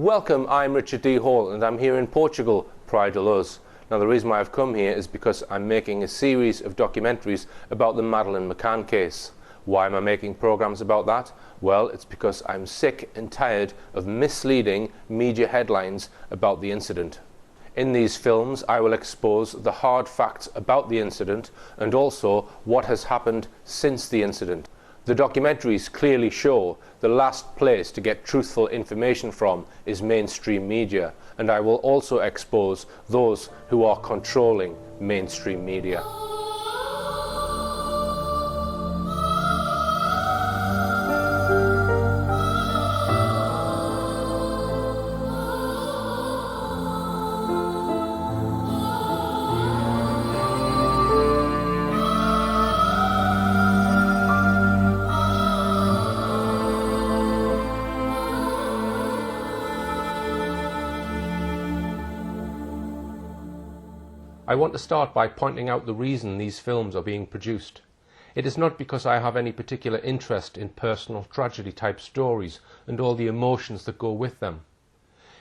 Welcome, I'm Richard D. Hall and I'm here in Portugal, Praia de Luz. Now the reason why I've come here is because I'm making a series of documentaries about the Madeleine McCann case. Why am I making programs about that? Well, it's because I'm sick and tired of misleading media headlines about the incident. In these films I will expose the hard facts about the incident and also what has happened since the incident. The documentaries clearly show the last place to get truthful information from is mainstream media, and I will also expose those who are controlling mainstream media. I want to start by pointing out the reason these films are being produced. It is not because I have any particular interest in personal tragedy type stories and all the emotions that go with them.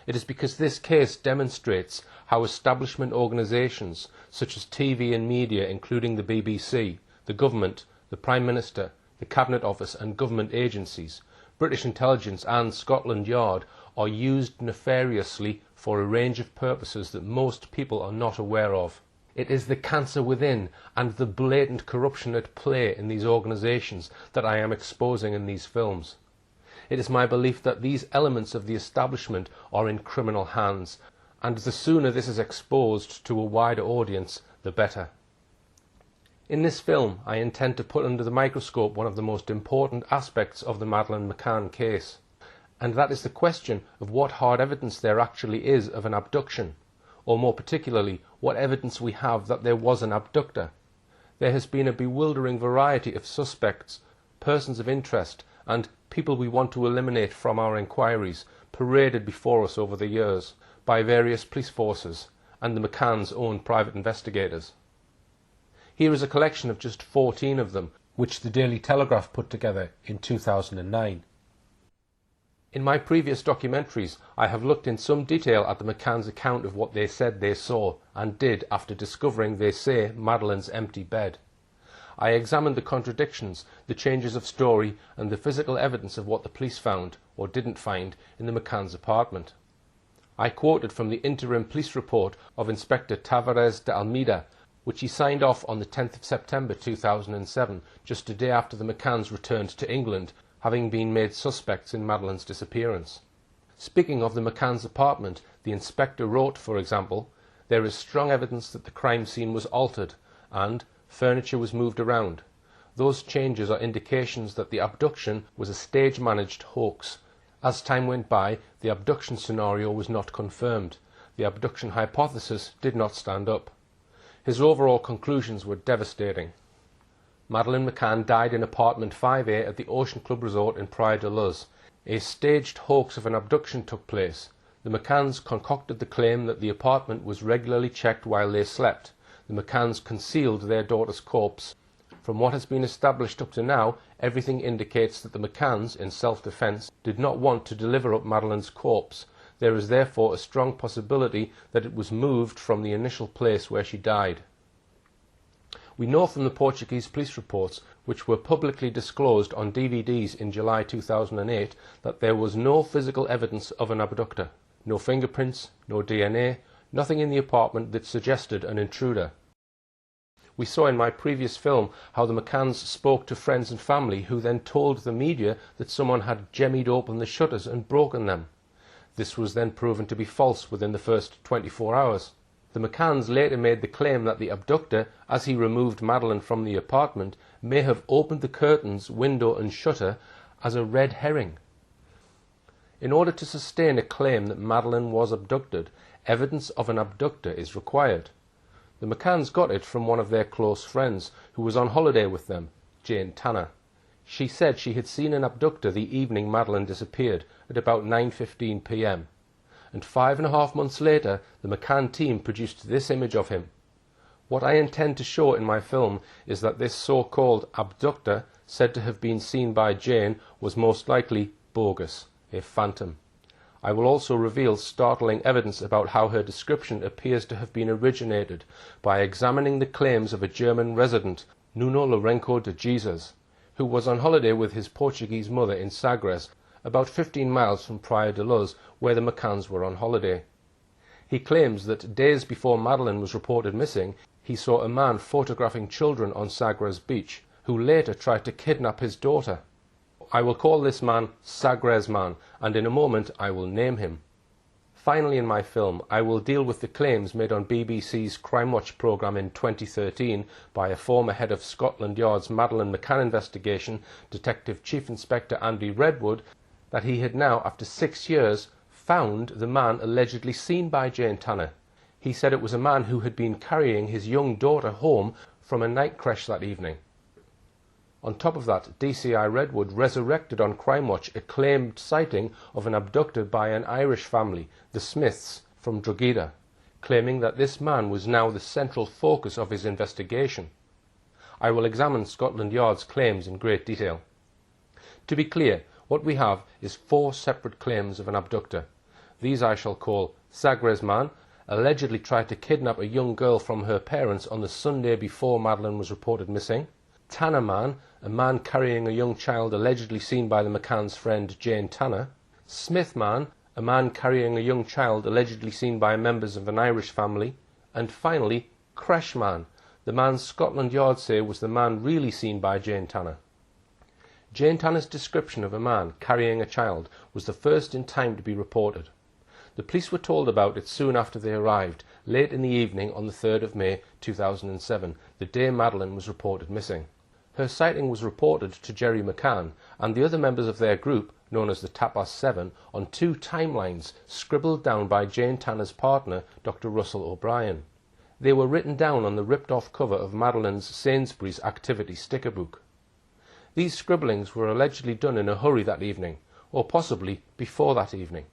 It is because this case demonstrates how establishment organisations such as TV and media, including the BBC, the government, the Prime Minister, the Cabinet Office and government agencies, British intelligence and Scotland Yard are used nefariously for a range of purposes that most people are not aware of. It is the cancer within and the blatant corruption at play in these organisations that I am exposing in these films. It is my belief that these elements of the establishment are in criminal hands, and the sooner this is exposed to a wider audience, the better. In this film, I intend to put under the microscope one of the most important aspects of the Madeleine McCann case, and that is the question of what hard evidence there actually is of an abduction, or more particularly, what evidence we have that there was an abductor. There has been a bewildering variety of suspects, persons of interest, and people we want to eliminate from our inquiries paraded before us over the years by various police forces and the McCann's own private investigators. Here is a collection of just 14 of them, which the Daily Telegraph put together in 2009. In my previous documentaries, I have looked in some detail at the McCann's account of what they said they saw and did after discovering, they say, Madeleine's empty bed. I examined the contradictions, the changes of story and the physical evidence of what the police found, or didn't find, in the McCann's apartment. I quoted from the interim police report of Inspector Tavares de Almeida, which he signed off on the 10th of September 2007, just a day after the McCanns returned to England, having been made suspects in Madeleine's disappearance. Speaking of the McCann's apartment, the inspector wrote, for example, "There is strong evidence that the crime scene was altered and furniture was moved around. Those changes are indications that the abduction was a stage-managed hoax. As time went by, the abduction scenario was not confirmed. The abduction hypothesis did not stand up." His overall conclusions were devastating. Madeleine McCann died in apartment 5A at the Ocean Club Resort in Praia de Luz. A staged hoax of an abduction took place. The McCanns concocted the claim that the apartment was regularly checked while they slept. The McCanns concealed their daughter's corpse. From what has been established up to now, everything indicates that the McCanns, in self-defence, did not want to deliver up Madeleine's corpse. There is therefore a strong possibility that it was moved from the initial place where she died. We know from the Portuguese police reports, which were publicly disclosed on DVDs in July 2008, that there was no physical evidence of an abductor. No fingerprints, no DNA, nothing in the apartment that suggested an intruder. We saw in my previous film how the McCanns spoke to friends and family who then told the media that someone had jemmied open the shutters and broken them. This was then proven to be false within the first 24 hours. The McCanns later made the claim that the abductor, as he removed Madeleine from the apartment, may have opened the curtains, window and shutter as a red herring. In order to sustain a claim that Madeleine was abducted, evidence of an abductor is required. The McCanns got it from one of their close friends, who was on holiday with them, Jane Tanner. She said she had seen an abductor the evening Madeleine disappeared, at about 9:15 p.m. And 5.5 months later, the McCann team produced this image of him. What I intend to show in my film is that this so-called abductor, said to have been seen by Jane, was most likely bogus, a phantom. I will also reveal startling evidence about how her description appears to have been originated by examining the claims of a German resident, Nuno Lourenço de Jesus, who was on holiday with his Portuguese mother in Sagres, about 15 miles from Praia de Luz, where the McCanns were on holiday. He claims that days before Madeleine was reported missing, he saw a man photographing children on Sagres beach, who later tried to kidnap his daughter. I will call this man Sagres Man, and in a moment I will name him. Finally, in my film, I will deal with the claims made on BBC's Crime Watch programme in 2013 by a former head of Scotland Yard's Madeleine McCann investigation, Detective Chief Inspector Andy Redwood, that he had now, after 6 years, found the man allegedly seen by Jane Tanner. He said it was a man who had been carrying his young daughter home from a night creche that evening. On top of that, DCI Redwood resurrected on Crime Watch a claimed sighting of an abducted by an Irish family, the Smiths, from Drogheda, claiming that this man was now the central focus of his investigation. I will examine Scotland Yard's claims in great detail. To be clear, what we have is 4 separate claims of an abductor. These I shall call Sagres Man, allegedly tried to kidnap a young girl from her parents on the Sunday before Madeleine was reported missing. Tanner Man, a man carrying a young child allegedly seen by the McCann's friend Jane Tanner. Smith Man, a man carrying a young child allegedly seen by members of an Irish family. And finally, Creche Man, the man Scotland Yard say was the man really seen by Jane Tanner. Jane Tanner's description of a man carrying a child was the first in time to be reported. The police were told about it soon after they arrived, late in the evening on the 3rd of May 2007, the day Madeleine was reported missing. Her sighting was reported to Jerry McCann and the other members of their group, known as the Tapas 7, on 2 timelines scribbled down by Jane Tanner's partner, Dr. Russell O'Brien. They were written down on the ripped-off cover of Madeleine's Sainsbury's activity sticker book. These scribblings were allegedly done in a hurry that evening, or possibly before that evening.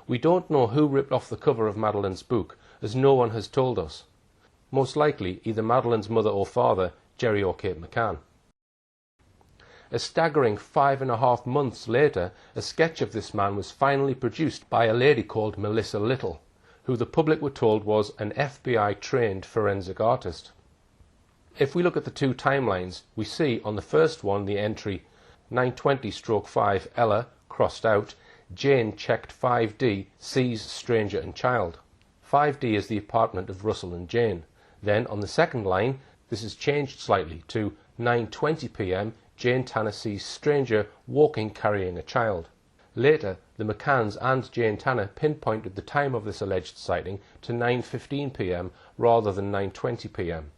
We don't know who ripped off the cover of Madeleine's book, as no one has told us. Most likely either Madeleine's mother or father, Jerry or Kate McCann. A staggering 5.5 months later, a sketch of this man was finally produced by a lady called Melissa Little, who the public were told was an FBI-trained forensic artist. If we look at the 2 timelines, we see on the first one the entry 920/5 Ella, crossed out, Jane checked 5D, sees stranger and child. 5D is the apartment of Russell and Jane. Then on the second line, this is changed slightly to 9:20 p.m, Jane Tanner sees stranger walking carrying a child. Later, the McCanns and Jane Tanner pinpointed the time of this alleged sighting to 9:15 p.m. rather than 9:20 p.m.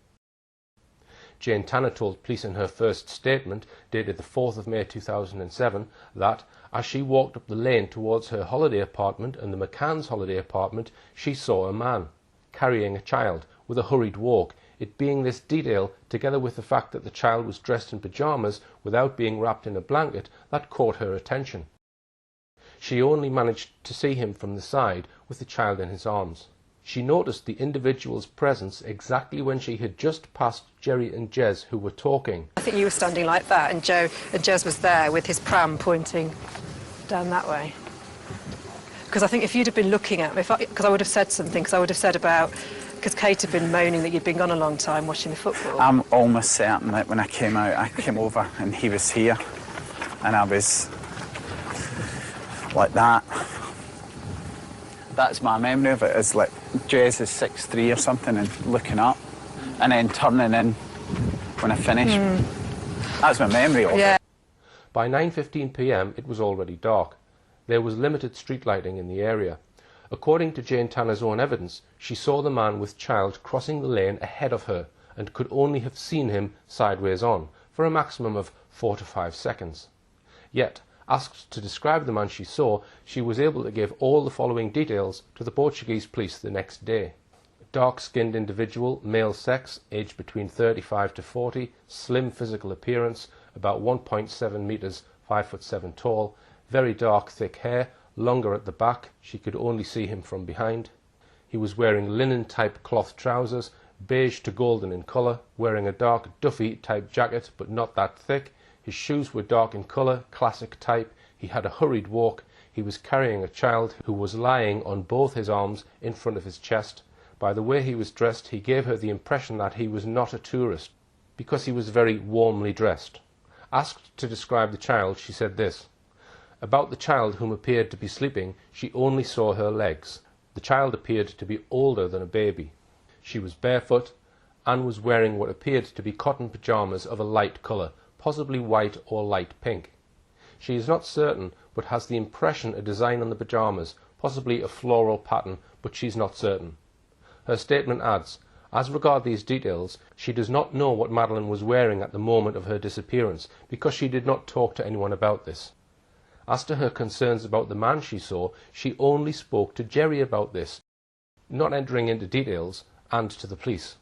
Jane Tanner told police in her first statement, dated the 4th of May 2007, that as she walked up the lane towards her holiday apartment and the McCann's holiday apartment, she saw a man carrying a child with a hurried walk, it being this detail, together with the fact that the child was dressed in pyjamas without being wrapped in a blanket, that caught her attention. She only managed to see him from the side with the child in his arms. She noticed the individual's presence exactly when she had just passed Jerry and Jez, who were talking. I think you were standing like that, and Jez was there with his pram pointing down that way. Because I think if you'd have been looking at me, because I would have said something, because I would have said about, because Kate had been moaning that you'd been gone a long time watching the football. I'm almost certain that when I came out, I came over and he was here, and I was like that. That's my memory of it, is like Jez is 6'3" or something and looking up and then turning in when I finished. That's my memory of it. By 9:15 p.m. it was already dark. There was limited street lighting in the area. According to Jane Tanner's own evidence, she saw the man with child crossing the lane ahead of her and could only have seen him sideways on for a maximum of 4 to 5 seconds. Yet, asked to describe the man she saw, she was able to give all the following details to the Portuguese police the next day. Dark-skinned individual, male sex, aged between 35 to 40, slim physical appearance, about 1.7 metres, 5'7" tall, very dark thick hair, longer at the back, she could only see him from behind. He was wearing linen-type cloth trousers, beige to golden in colour, wearing a dark Duffy-type jacket but not that thick. His shoes were dark in colour, classic type. He had a hurried walk. he was carrying a child who was lying on both his arms in front of his chest. By the way he was dressed, he gave her the impression that he was not a tourist, because he was very warmly dressed. Asked to describe the child, she said this: about the child, whom appeared to be sleeping, she only saw her legs. The child appeared to be older than a baby. She was barefoot and was wearing what appeared to be cotton pyjamas of a light colour, possibly white or light pink. She is not certain, but has the impression a design on the pyjamas, possibly a floral pattern, but she's not certain. Her statement adds, as regard these details, she does not know what Madeleine was wearing at the moment of her disappearance, because she did not talk to anyone about this. As to her concerns about the man she saw, she only spoke to Jerry about this, not entering into details, and to the police.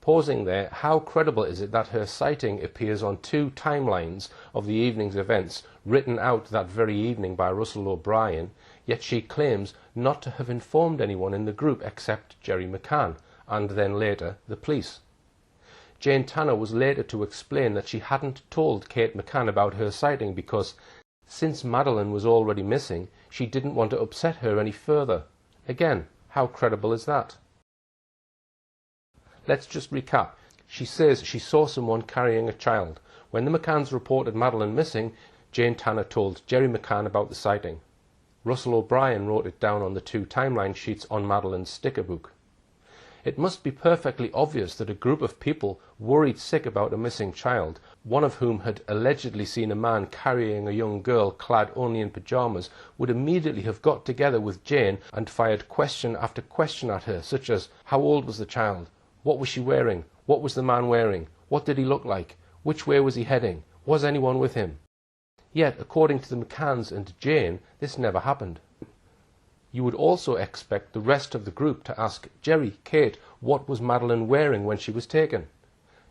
Pausing there, how credible is it that her sighting appears on 2 timelines of the evening's events, written out that very evening by Russell O'Brien, yet she claims not to have informed anyone in the group except Jerry McCann, and then later the police. Jane Tanner was later to explain that she hadn't told Kate McCann about her sighting because, since Madeleine was already missing, she didn't want to upset her any further. Again, how credible is that? Let's just recap. She says she saw someone carrying a child. When the McCanns reported Madeleine missing, Jane Tanner told Jerry McCann about the sighting. Russell O'Brien wrote it down on the 2 timeline sheets on Madeleine's sticker book. It must be perfectly obvious that a group of people worried sick about a missing child, one of whom had allegedly seen a man carrying a young girl clad only in pyjamas, would immediately have got together with Jane and fired question after question at her, such as, how old was the child? What was she wearing? What was the man wearing? What did he look like? Which way was he heading? Was anyone with him? Yet, according to the McCanns and Jane, this never happened. You would also expect the rest of the group to ask Jerry, Kate, what was Madeleine wearing when she was taken?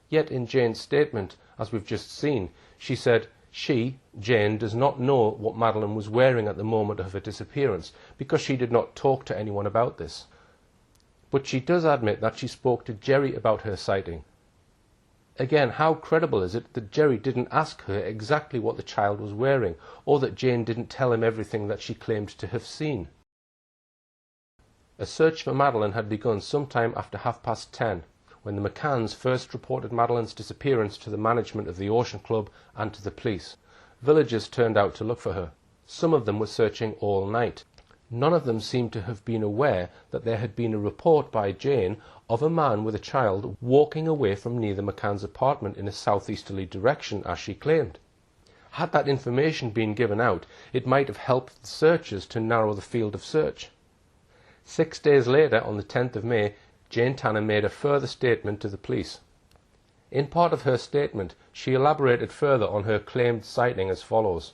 Yet in Jane's statement, as we've just seen, she said she, Jane, does not know what Madeleine was wearing at the moment of her disappearance, because she did not talk to anyone about this. But she does admit that she spoke to Jerry about her sighting. Again, how credible is it that Jerry didn't ask her exactly what the child was wearing, or that Jane didn't tell him everything that she claimed to have seen? A search for Madeleine had begun sometime after 10:30, when the McCanns first reported Madeleine's disappearance to the management of the Ocean Club and to the police. Villagers turned out to look for her. Some of them were searching all night. None of them seemed to have been aware that there had been a report by Jane of a man with a child walking away from near the McCann's apartment in a southeasterly direction, as she claimed. Had that information been given out, it might have helped the searchers to narrow the field of search. 6 days later, on the 10th of May, Jane Tanner made a further statement to the police. In part of her statement, she elaborated further on her claimed sighting as follows.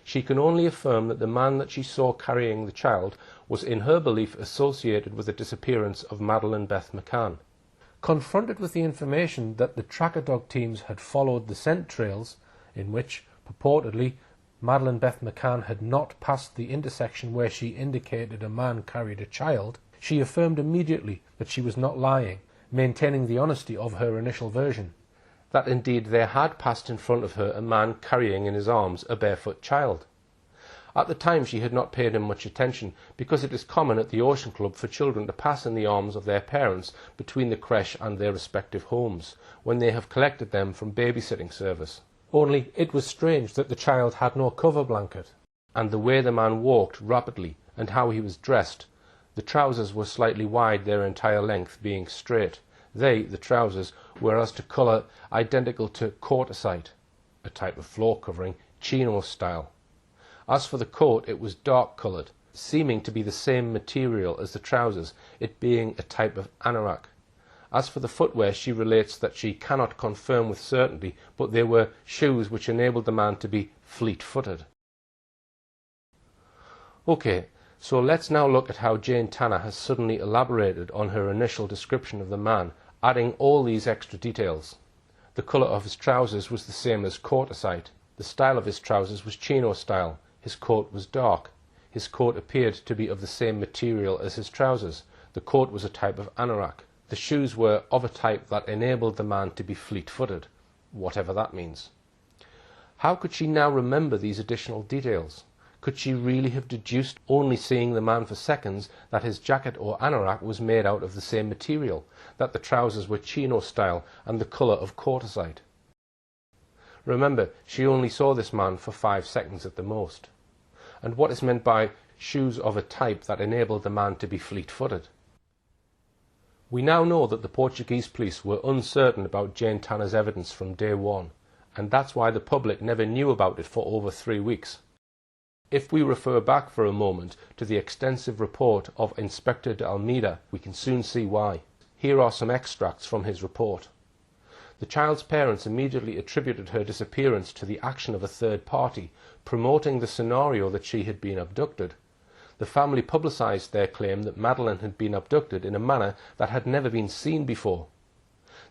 She can only affirm that the man that she saw carrying the child was in her belief associated with the disappearance of Madeleine Beth McCann. Confronted with the information that the tracker dog teams had followed the scent trails, in which, purportedly, Madeleine Beth McCann had not passed the intersection where she indicated a man carried a child, she affirmed immediately that she was not lying, maintaining the honesty of her initial version. That indeed there had passed in front of her a man carrying in his arms a barefoot child. At the time she had not paid him much attention, because it is common at the Ocean Club for children to pass in the arms of their parents between the creche and their respective homes, when they have collected them from babysitting service. Only it was strange that the child had no cover blanket, and the way the man walked rapidly, and how he was dressed. The trousers were slightly wide, their entire length being straight. They, the trousers, were as to colour identical to courtesite, a type of floor covering, chino style. As for the coat, it was dark coloured, seeming to be the same material as the trousers, it being a type of anorak. As for the footwear, she relates that she cannot confirm with certainty, but they were shoes which enabled the man to be fleet-footed. Okay, so let's now look at how Jane Tanner has suddenly elaborated on her initial description of the man, adding all these extra details. The colour of his trousers was the same as courtesite. The style of his trousers was chino style. His coat was dark. His coat appeared to be of the same material as his trousers. The coat was a type of anorak. The shoes were of a type that enabled the man to be fleet-footed, whatever that means. How could she now remember these additional details? Could she really have deduced, only seeing the man for seconds, that his jacket or anorak was made out of the same material, that the trousers were chino style and the colour of quartzite? Remember, she only saw this man for 5 seconds at the most. And what is meant by shoes of a type that enabled the man to be fleet-footed? We now know that the Portuguese police were uncertain about Jane Tanner's evidence from day one, and that's why the public never knew about it for over 3 weeks. If we refer back for a moment to the extensive report of Inspector de Almeida, we can soon see why. Here are some extracts from his report. The child's parents immediately attributed her disappearance to the action of a third party, promoting the scenario that she had been abducted. The family publicised their claim that Madeleine had been abducted in a manner that had never been seen before.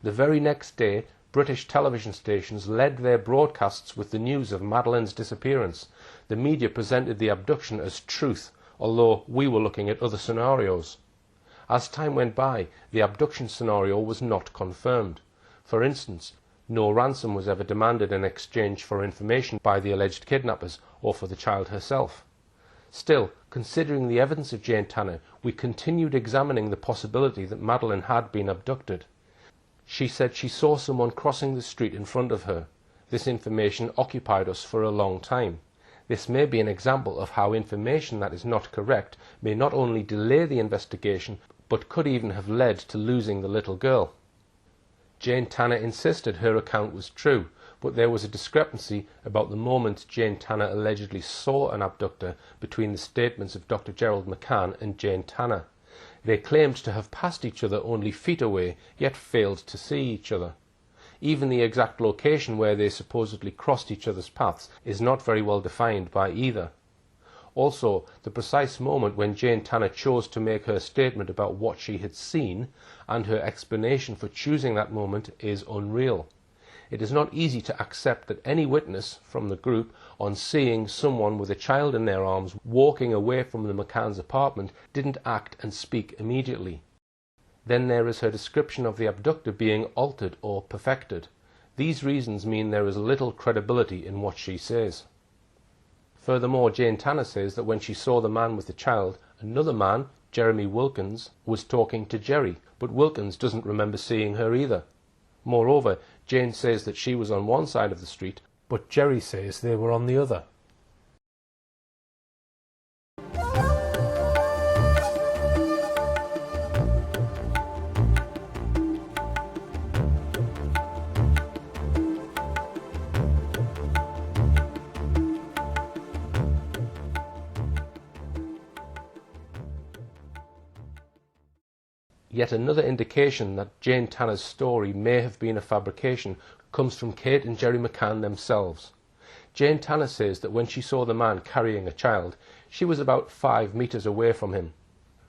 The very next day, British television stations led their broadcasts with the news of Madeleine's disappearance. The media presented the abduction as truth, although we were looking at other scenarios. As time went by, the abduction scenario was not confirmed. For instance, no ransom was ever demanded in exchange for information by the alleged kidnappers or for the child herself. Still, considering the evidence of Jane Tanner, we continued examining the possibility that Madeleine had been abducted. She said she saw someone crossing the street in front of her. This information occupied us for a long time. This may be an example of how information that is not correct may not only delay the investigation, but could even have led to losing the little girl. Jane Tanner insisted her account was true, but there was a discrepancy about the moment Jane Tanner allegedly saw an abductor between the statements of Dr. Gerald McCann and Jane Tanner. They claimed to have passed each other only feet away, yet failed to see each other. Even the exact location where they supposedly crossed each other's paths is not very well defined by either. Also, the precise moment when Jane Tanner chose to make her statement about what she had seen, and her explanation for choosing that moment, is unreal. It is not easy to accept that any witness from the group, on seeing someone with a child in their arms walking away from the McCann's apartment, didn't act and speak immediately. Then there is her description of the abductor being altered or perfected. These reasons mean there is little credibility in what she says. Furthermore, Jane Tanner says that when she saw the man with the child, another man, Jeremy Wilkins, was talking to Jerry, but Wilkins doesn't remember seeing her either. Moreover, Jane says that she was on one side of the street, but Jerry says they were on the other. Yet another indication that Jane Tanner's story may have been a fabrication comes from Kate and Jerry McCann themselves. Jane Tanner says that when she saw the man carrying a child, she was about 5 meters away from him.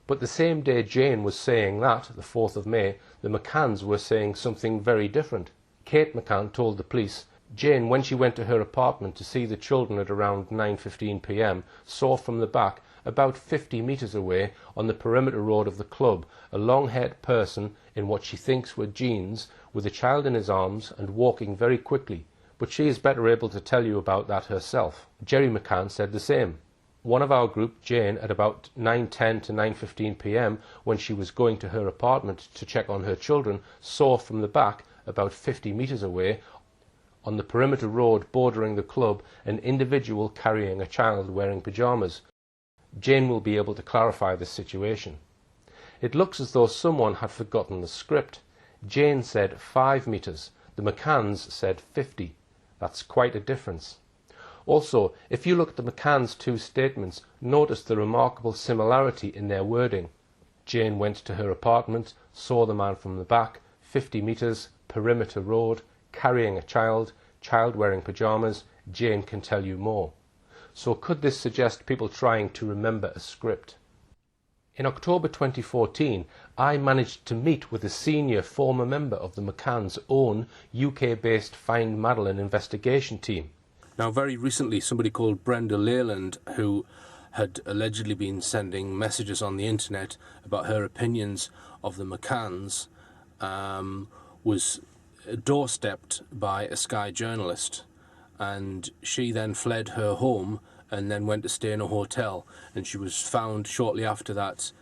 But the same day Jane was saying that, the 4th of May, the McCanns were saying something very different. Kate McCann told the police, Jane, when she went to her apartment to see the children at around 9:15 p.m, saw from the back, about 50 meters away, on the perimeter road of the club, a long-haired person in what she thinks were jeans, with a child in his arms and walking very quickly, but she is better able to tell you about that herself. Jerry McCann said the same. One of our group, Jane, at about 9:10 to 9:15 p.m, when she was going to her apartment to check on her children, saw from the back, about 50 meters away, on the perimeter road bordering the club, an individual carrying a child wearing pyjamas. Jane will be able to clarify this situation. It looks as though someone had forgotten the script. Jane said 5 meters. The McCanns said 50. That's quite a difference. Also, if you look at the McCanns' 2 statements, notice the remarkable similarity in their wording. Jane went to her apartment, saw the man from the back, 50 meters, perimeter road, carrying a child, child wearing pyjamas. Jane can tell you more. So could this suggest people trying to remember a script? In October 2014, I managed to meet with a senior former member of the McCann's own UK-based Find Madeleine investigation team. Now, very recently, somebody called Brenda Leyland, who had allegedly been sending messages on the internet about her opinions of the McCanns, was doorstepped by a Sky journalist, and she then fled her home and then went to stay in a hotel, and she was found shortly after that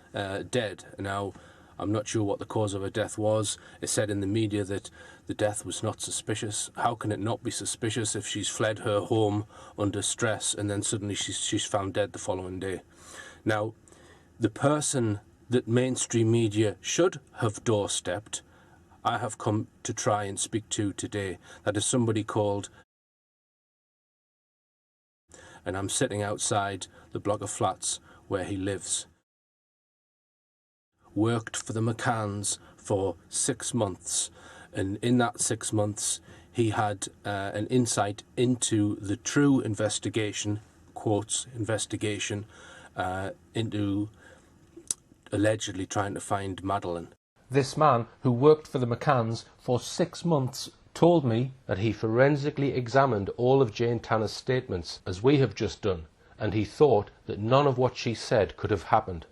dead. Now, I'm not sure what the cause of her death was. It said in the media that the death was not suspicious. How can it not be suspicious if she's fled her home under stress and then suddenly she's found dead the following day? Now, the person that mainstream media should have doorstepped, I have come to try and speak to today. That is somebody called, and I'm sitting outside the block of flats where he lives. Worked for the McCanns for 6 months, and in that 6 months he had an insight into the true investigation, quotes, investigation, into allegedly trying to find Madeleine. This man, who worked for the McCanns for 6 months, told me that he forensically examined all of Jane Tanner's statements, as we have just done, and he thought that none of what she said could have happened.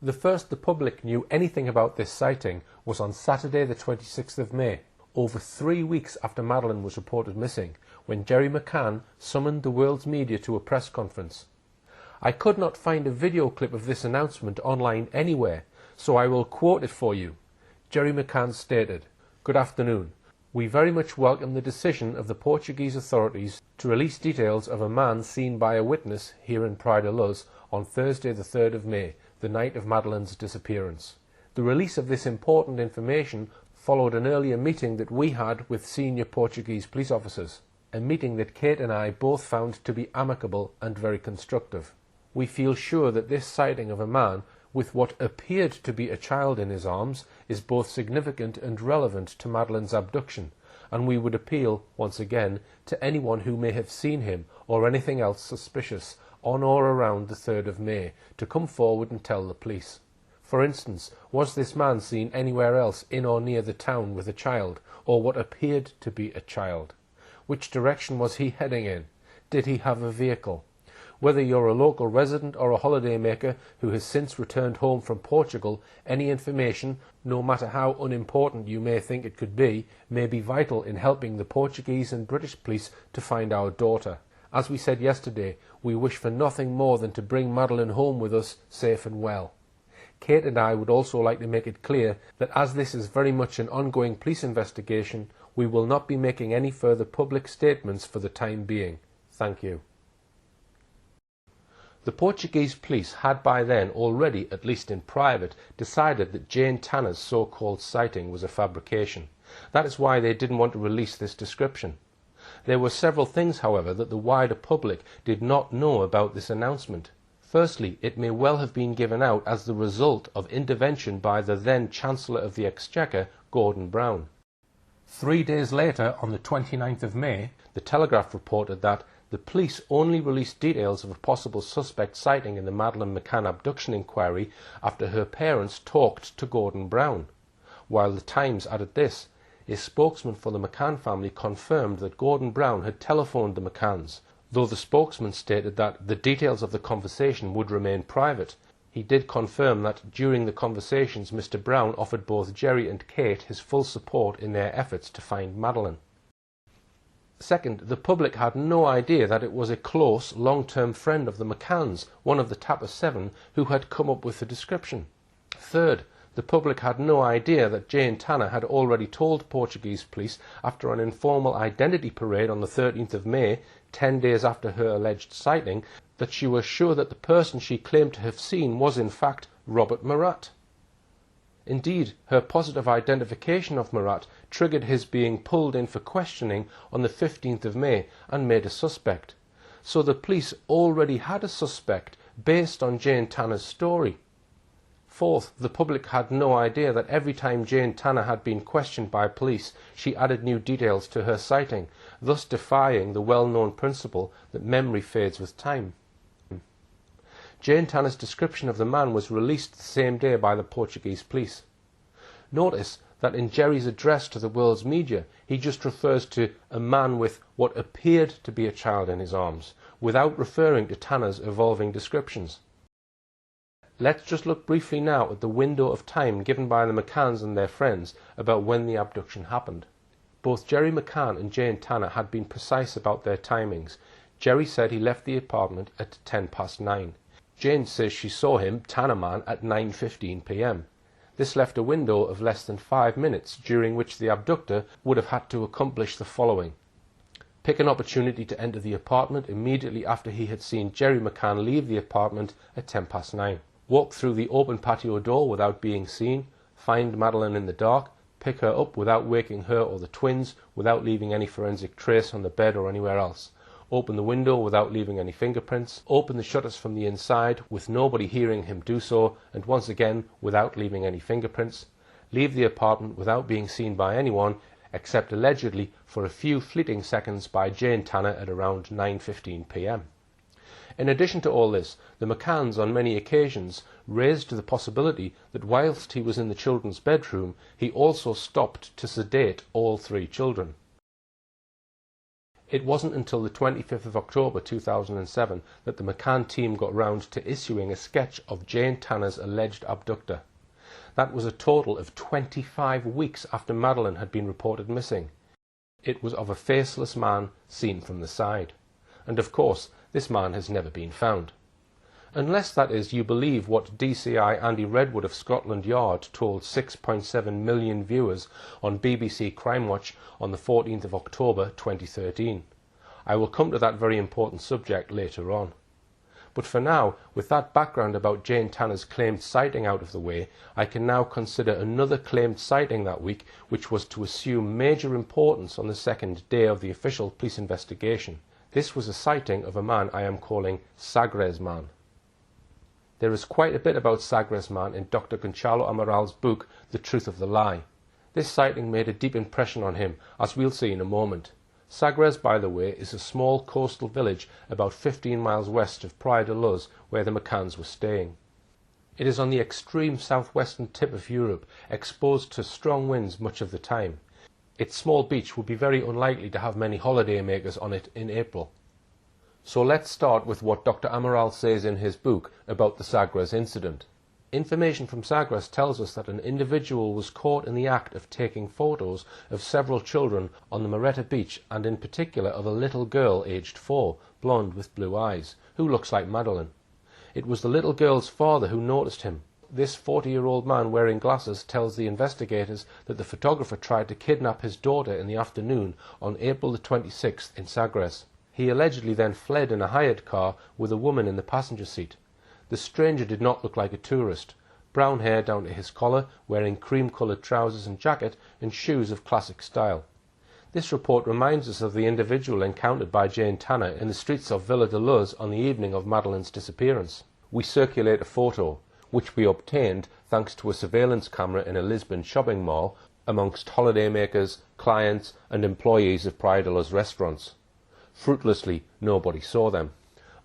The first the public knew anything about this sighting was on Saturday the 26th of May, over 3 weeks after Madeleine was reported missing, when Jerry McCann summoned the world's media to a press conference. I could not find a video clip of this announcement online anywhere, so I will quote it for you. Jerry McCann stated, "Good afternoon. We very much welcome the decision of the Portuguese authorities to release details of a man seen by a witness here in Praia da Luz on Thursday the 3rd of May, the night of Madeleine's disappearance. The release of this important information followed an earlier meeting that we had with senior Portuguese police officers, a meeting that Kate and I both found to be amicable and very constructive. We feel sure that this sighting of a man with what appeared to be a child in his arms is both significant and relevant to Madeleine's abduction, and we would appeal, once again, to anyone who may have seen him or anything else suspicious on or around the 3rd of May to come forward and tell the police. For instance, was this man seen anywhere else in or near the town with a child, or what appeared to be a child? Which direction was he heading in? Did he have a vehicle? Whether you're a local resident or a holidaymaker who has since returned home from Portugal, any information, no matter how unimportant you may think it could be, may be vital in helping the Portuguese and British police to find our daughter. As we said yesterday, we wish for nothing more than to bring Madeleine home with us, safe and well. Kate and I would also like to make it clear that as this is very much an ongoing police investigation, we will not be making any further public statements for the time being. Thank you." The Portuguese police had by then already, at least in private, decided that Jane Tanner's so-called sighting was a fabrication. That is why they didn't want to release this description. There were several things, however, that the wider public did not know about this announcement. Firstly, it may well have been given out as the result of intervention by the then Chancellor of the Exchequer, Gordon Brown. 3 days later, on the 29th of May, the Telegraph reported that the police only released details of a possible suspect sighting in the Madeleine McCann abduction inquiry after her parents talked to Gordon Brown. While the Times added this, a spokesman for the McCann family confirmed that Gordon Brown had telephoned the McCanns, though the spokesman stated that the details of the conversation would remain private. He did confirm that during the conversations Mr. Brown offered both Jerry and Kate his full support in their efforts to find Madeleine. Second, the public had no idea that it was a close, long-term friend of the McCanns, one of the Tapper 7, who had come up with the description. Third, the public had no idea that Jane Tanner had already told Portuguese police after an informal identity parade on the 13th of May, 10 days after her alleged sighting, that she was sure that the person she claimed to have seen was in fact Robert Murat. Indeed, her positive identification of Murat triggered his being pulled in for questioning on the 15th of May and made a suspect. So the police already had a suspect based on Jane Tanner's story. Fourth, the public had no idea that every time Jane Tanner had been questioned by police, she added new details to her sighting, thus defying the well-known principle that memory fades with time. Jane Tanner's description of the man was released the same day by the Portuguese police. Notice that in Jerry's address to the world's media, he just refers to a man with what appeared to be a child in his arms, without referring to Tanner's evolving descriptions. Let's just look briefly now at the window of time given by the McCanns and their friends about when the abduction happened. Both Jerry McCann and Jane Tanner had been precise about their timings. Jerry said he left the apartment at 9:10. Jane says she saw him tan a man at 9:15 p.m. This left a window of less than 5 minutes during which the abductor would have had to accomplish the following: pick an opportunity to enter the apartment immediately after he had seen Jerry McCann leave the apartment at 9:10, walk through the open patio door without being seen, find Madeleine in the dark, pick her up without waking her or the twins, without leaving any forensic trace on the bed or anywhere else, open the window without leaving any fingerprints, open the shutters from the inside with nobody hearing him do so, and once again without leaving any fingerprints, leave the apartment without being seen by anyone except allegedly for a few fleeting seconds by Jane Tanner at around 9:15 p.m. In addition to all this, the McCanns on many occasions raised the possibility that whilst he was in the children's bedroom, he also stopped to sedate all 3 children. It wasn't until the 25th of October 2007 that the McCann team got round to issuing a sketch of Jane Tanner's alleged abductor. That was a total of 25 weeks after Madeleine had been reported missing. It was of a faceless man seen from the side. And of course, this man has never been found. Unless, that is, you believe what DCI Andy Redwood of Scotland Yard told 6.7 million viewers on BBC Crime Watch on the 14th of October 2013. I will come to that very important subject later on. But for now, with that background about Jane Tanner's claimed sighting out of the way, I can now consider another claimed sighting that week, which was to assume major importance on the second day of the official police investigation. This was a sighting of a man I am calling Sagres Man. There is quite a bit about Sagres Man in Dr. Gonçalo Amaral's book, The Truth of the Lie. This sighting made a deep impression on him, as we'll see in a moment. Sagres, by the way, is a small coastal village about 15 miles west of Praia de Luz, where the McCanns were staying. It is on the extreme southwestern tip of Europe, exposed to strong winds much of the time. Its small beach would be very unlikely to have many holidaymakers on it in April. So let's start with what Dr. Amaral says in his book about the Sagres incident. Information from Sagres tells us that an individual was caught in the act of taking photos of several children on the Moretta beach, and in particular of a little girl aged 4, blonde with blue eyes, who looks like Madeleine. It was the little girl's father who noticed him. This 40-year-old man wearing glasses tells the investigators that the photographer tried to kidnap his daughter in the afternoon on April the 26th in Sagres. He allegedly then fled in a hired car with a woman in the passenger seat. The stranger did not look like a tourist. Brown hair down to his collar, wearing cream-coloured trousers and jacket, and shoes of classic style. This report reminds us of the individual encountered by Jane Tanner in the streets of Villa de Luz on the evening of Madeleine's disappearance. We circulate a photo, which we obtained thanks to a surveillance camera in a Lisbon shopping mall amongst holidaymakers, clients and employees of Praia de Luz restaurants. Fruitlessly, nobody saw them.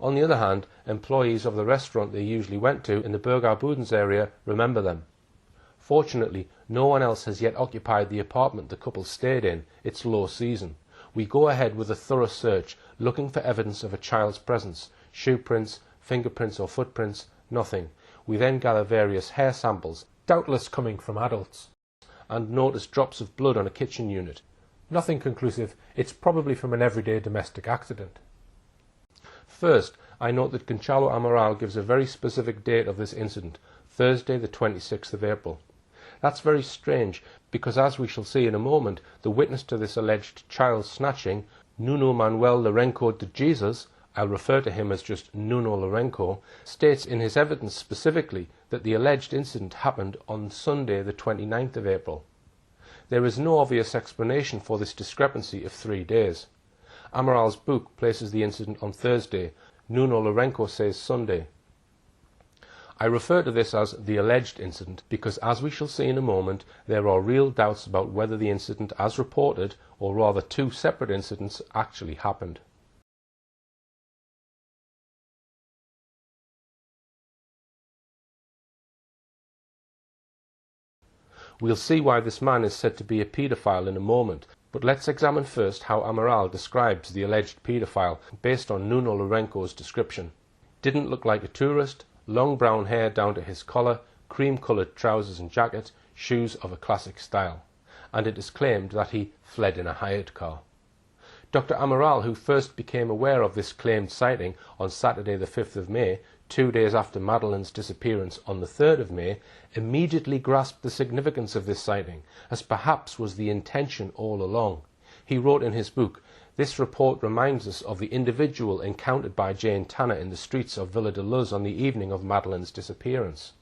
On the other hand, employees of the restaurant they usually went to in the Burgar Budens area remember them. Fortunately, no one else has yet occupied the apartment the couple stayed in. It's low season. We go ahead with a thorough search, looking for evidence of a child's presence. Shoe prints, fingerprints or footprints, nothing. We then gather various hair samples, doubtless coming from adults, and notice drops of blood on a kitchen unit. Nothing conclusive. It's probably from an everyday domestic accident. First, I note that Gonçalo Amaral gives a very specific date of this incident, Thursday the 26th of April. That's very strange, because as we shall see in a moment, the witness to this alleged child snatching, Nuno Manuel Lourenço de Jesus, I'll refer to him as just Nuno Lourenço, states in his evidence specifically that the alleged incident happened on Sunday the 29th of April. There is no obvious explanation for this discrepancy of 3 days. Amaral's book places the incident on Thursday. Nuno Lourenço says Sunday. I refer to this as the alleged incident because, as we shall see in a moment, there are real doubts about whether the incident as reported, or rather 2 separate incidents, actually happened. We'll see why this man is said to be a paedophile in a moment, but let's examine first how Amaral describes the alleged paedophile based on Nuno Lourenço's description. Didn't look like a tourist, long brown hair down to his collar, cream-coloured trousers and jacket, shoes of a classic style. And it is claimed that he fled in a hired car. Dr. Amaral, who first became aware of this claimed sighting on Saturday the 5th of May, 2 days after Madeleine's disappearance on the 3rd of May, immediately grasped the significance of this sighting, as perhaps was the intention all along. He wrote in his book, "This report reminds us of the individual encountered by Jane Tanner in the streets of Villa de Luz on the evening of Madeleine's disappearance."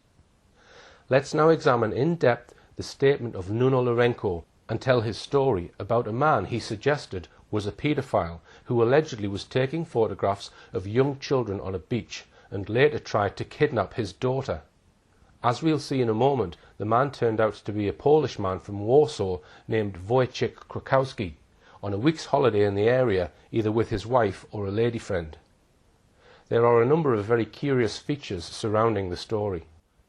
Let's now examine in depth the statement of Nuno Lourenço and tell his story about a man he suggested was a paedophile who allegedly was taking photographs of young children on a beach and later tried to kidnap his daughter. As we'll see in a moment, the man turned out to be a Polish man from Warsaw named Wojciech Krakowski, on a week's holiday in the area, either with his wife or a lady friend. There are a number of very curious features surrounding the story.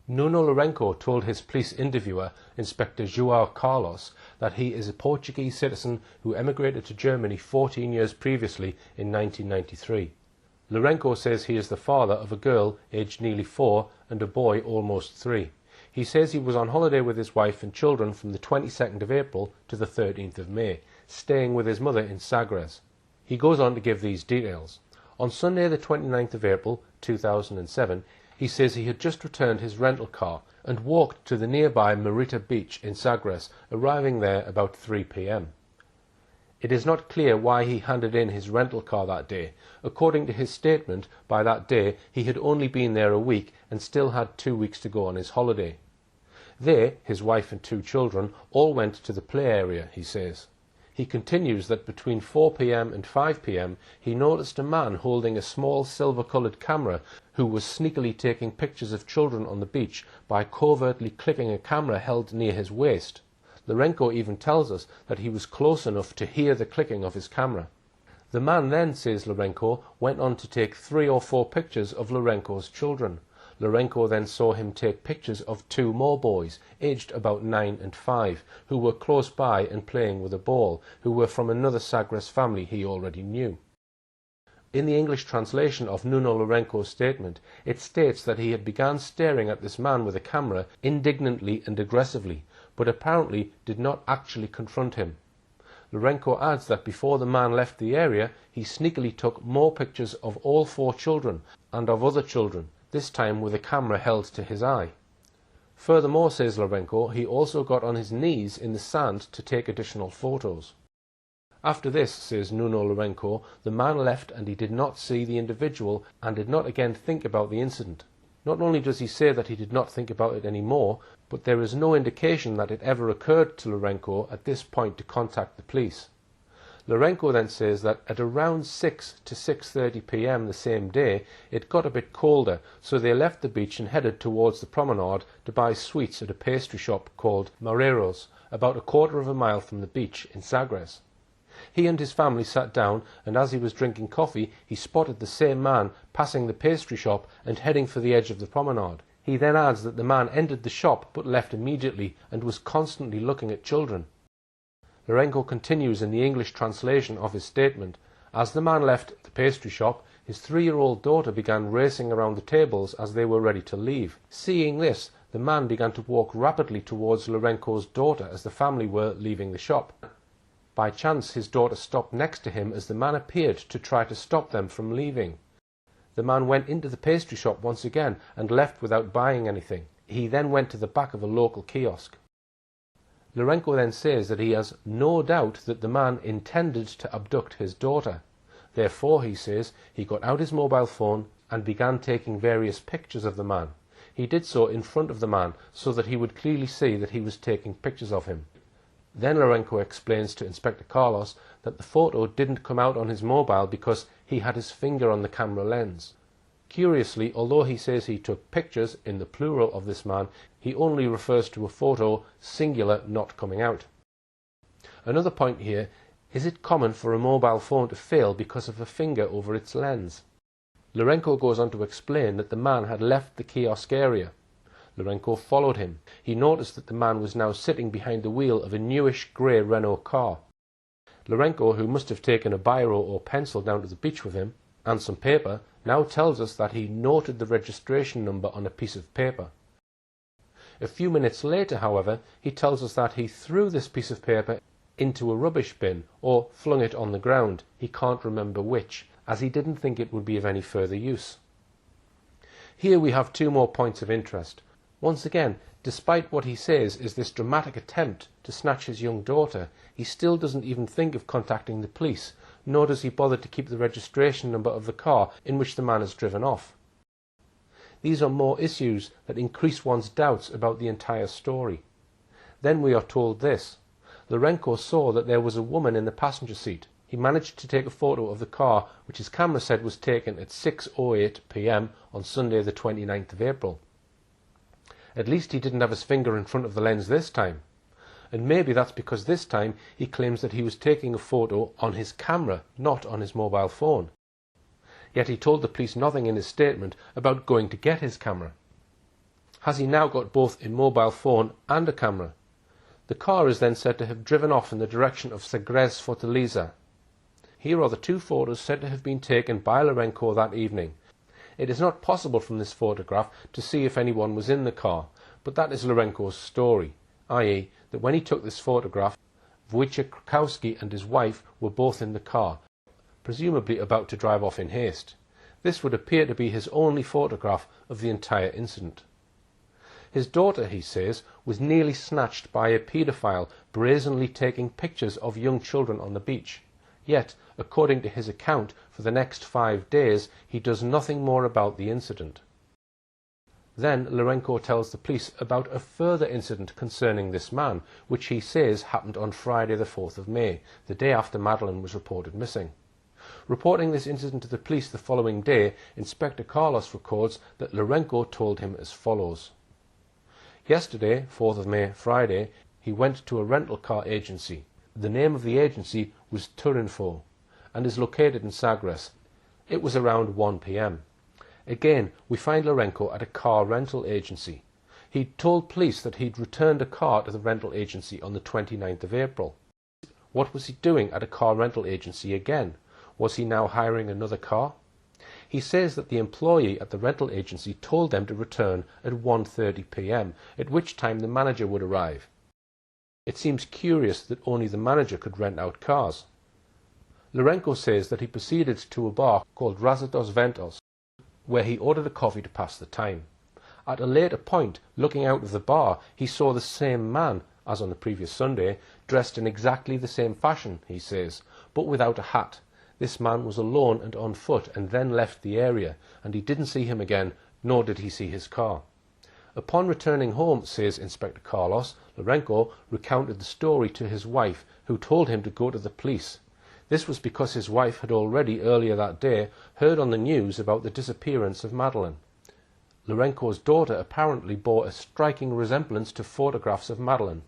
Nuno Lourenço told his police interviewer, Inspector João Carlos, that he is a Portuguese citizen who emigrated to Germany 14 years previously in 1993. Lourenço says he is the father of a girl aged nearly 4 and a boy almost 3. He says he was on holiday with his wife and children from the 22nd of April to the 13th of May, staying with his mother in Sagres. He goes on to give these details. On Sunday the 29th of April 2007, he says he had just returned his rental car and walked to the nearby Marita Beach in Sagres, arriving there about 3 p.m. It is not clear why he handed in his rental car that day. According to his statement, by that day he had only been there a week and still had 2 weeks to go on his holiday. They, his wife and 2 children, all went to the play area, he says. He continues that between 4 p.m. and 5 p.m. he noticed a man holding a small silver-coloured camera who was sneakily taking pictures of children on the beach by covertly clicking a camera held near his waist. Lourenço even tells us that he was close enough to hear the clicking of his camera. The man then, says Lourenço, went on to take 3 or 4 pictures of Lourenço's children. Lourenço then saw him take pictures of 2 more boys, aged about 9 and 5, who were close by and playing with a ball, who were from another Sagres family he already knew. In the English translation of Nuno Lourenço's statement, it states that he had begun staring at this man with a camera indignantly and aggressively, but apparently did not actually confront him. Lourenço adds that before the man left the area, he sneakily took more pictures of all 4 children and of other children, this time with a camera held to his eye. Furthermore, says Lourenço, he also got on his knees in the sand to take additional photos. After this, says Nuno Lourenço, the man left and he did not see the individual and did not again think about the incident. Not only does he say that he did not think about it anymore, but there is no indication that it ever occurred to Lourenço at this point to contact the police. Lourenço then says that at around 6 to 6:30 p.m. the same day, it got a bit colder, so they left the beach and headed towards the promenade to buy sweets at a pastry shop called Marreiros, about a quarter of a mile from the beach in Sagres. He and his family sat down, and as he was drinking coffee, he spotted the same man passing the pastry shop and heading for the edge of the promenade. He then adds that the man entered the shop but left immediately and was constantly looking at children. Lourenço continues in the English translation of his statement. As the man left the pastry shop, his 3-year-old daughter began racing around the tables as they were ready to leave. Seeing this, the man began to walk rapidly towards Lourenço's daughter as the family were leaving the shop. By chance, his daughter stopped next to him as the man appeared to try to stop them from leaving. The man went into the pastry shop once again and left without buying anything. He then went to the back of a local kiosk. Lourenço then says that he has no doubt that the man intended to abduct his daughter. Therefore, he says, he got out his mobile phone and began taking various pictures of the man. He did so in front of the man so that he would clearly see that he was taking pictures of him. Then Lourenço explains to Inspector Carlos that the photo didn't come out on his mobile because he had his finger on the camera lens. Curiously, although he says he took pictures in the plural of this man, he only refers to a photo, singular, not coming out. Another point here, is it common for a mobile phone to fail because of a finger over its lens? Lourenço goes on to explain that the man had left the kiosk area. Lourenço followed him. He noticed that the man was now sitting behind the wheel of a newish grey Renault car. Lourenço, who must have taken a biro or pencil down to the beach with him, and some paper, now tells us that he noted the registration number on a piece of paper. A few minutes later, however, he tells us that he threw this piece of paper into a rubbish bin or flung it on the ground, he can't remember which, as he didn't think it would be of any further use. Here we have two more points of interest. Once again, despite what he says is this dramatic attempt to snatch his young daughter, he still doesn't even think of contacting the police, nor does he bother to keep the registration number of the car in which the man has driven off. These are more issues that increase one's doubts about the entire story. Then we are told this. Lourenco saw that there was a woman in the passenger seat. He managed to take a photo of the car, which his camera said was taken at 6:08 p.m. on Sunday the 29th of April. At least he didn't have his finger in front of the lens this time. And maybe that's because this time he claims that he was taking a photo on his camera, not on his mobile phone. Yet he told the police nothing in his statement about going to get his camera. Has he now got both a mobile phone and a camera? The car is then said to have driven off in the direction of Sagres Fortaleza. Here are the two photos said to have been taken by Lourenco that evening. It is not possible from this photograph to see if anyone was in the car, but that is Lourenco's story, i.e. that when he took this photograph, Wojciech Krakowski and his wife were both in the car, presumably about to drive off in haste. This would appear to be his only photograph of the entire incident. His daughter, he says, was nearly snatched by a paedophile brazenly taking pictures of young children on the beach. Yet, according to his account, for the next 5 days he does nothing more about the incident. Then Lourenco tells the police about a further incident concerning this man, which he says happened on Friday the 4th of May, the day after Madeleine was reported missing. Reporting this incident to the police the following day, Inspector Carlos records that Lourenco told him as follows. Yesterday, 4th of May, Friday, he went to a rental car agency. The name of the agency was Turinfo and is located in Sagres. It was around 1 p.m. Again, we find Lourenco at a car rental agency. He'd told police that he'd returned a car to the rental agency on the 29th of April. What was he doing at a car rental agency again? Was he now hiring another car? He says that the employee at the rental agency told them to return at 1:30 p.m, at which time the manager would arrive. It seems curious that only the manager could rent out cars. Lourenco says that he proceeded to a bar called Raza dos Ventos, where he ordered a coffee to pass the time. At a later point, looking out of the bar, he saw the same man, as on the previous Sunday, dressed in exactly the same fashion, he says, but without a hat. This man was alone and on foot and then left the area, and he didn't see him again, nor did he see his car. Upon returning home, says Inspector Carlos, Lourenco recounted the story to his wife, who told him to go to the police. This was because his wife had already, earlier that day, heard on the news about the disappearance of Madeleine. Lourenco's daughter apparently bore a striking resemblance to photographs of Madeleine.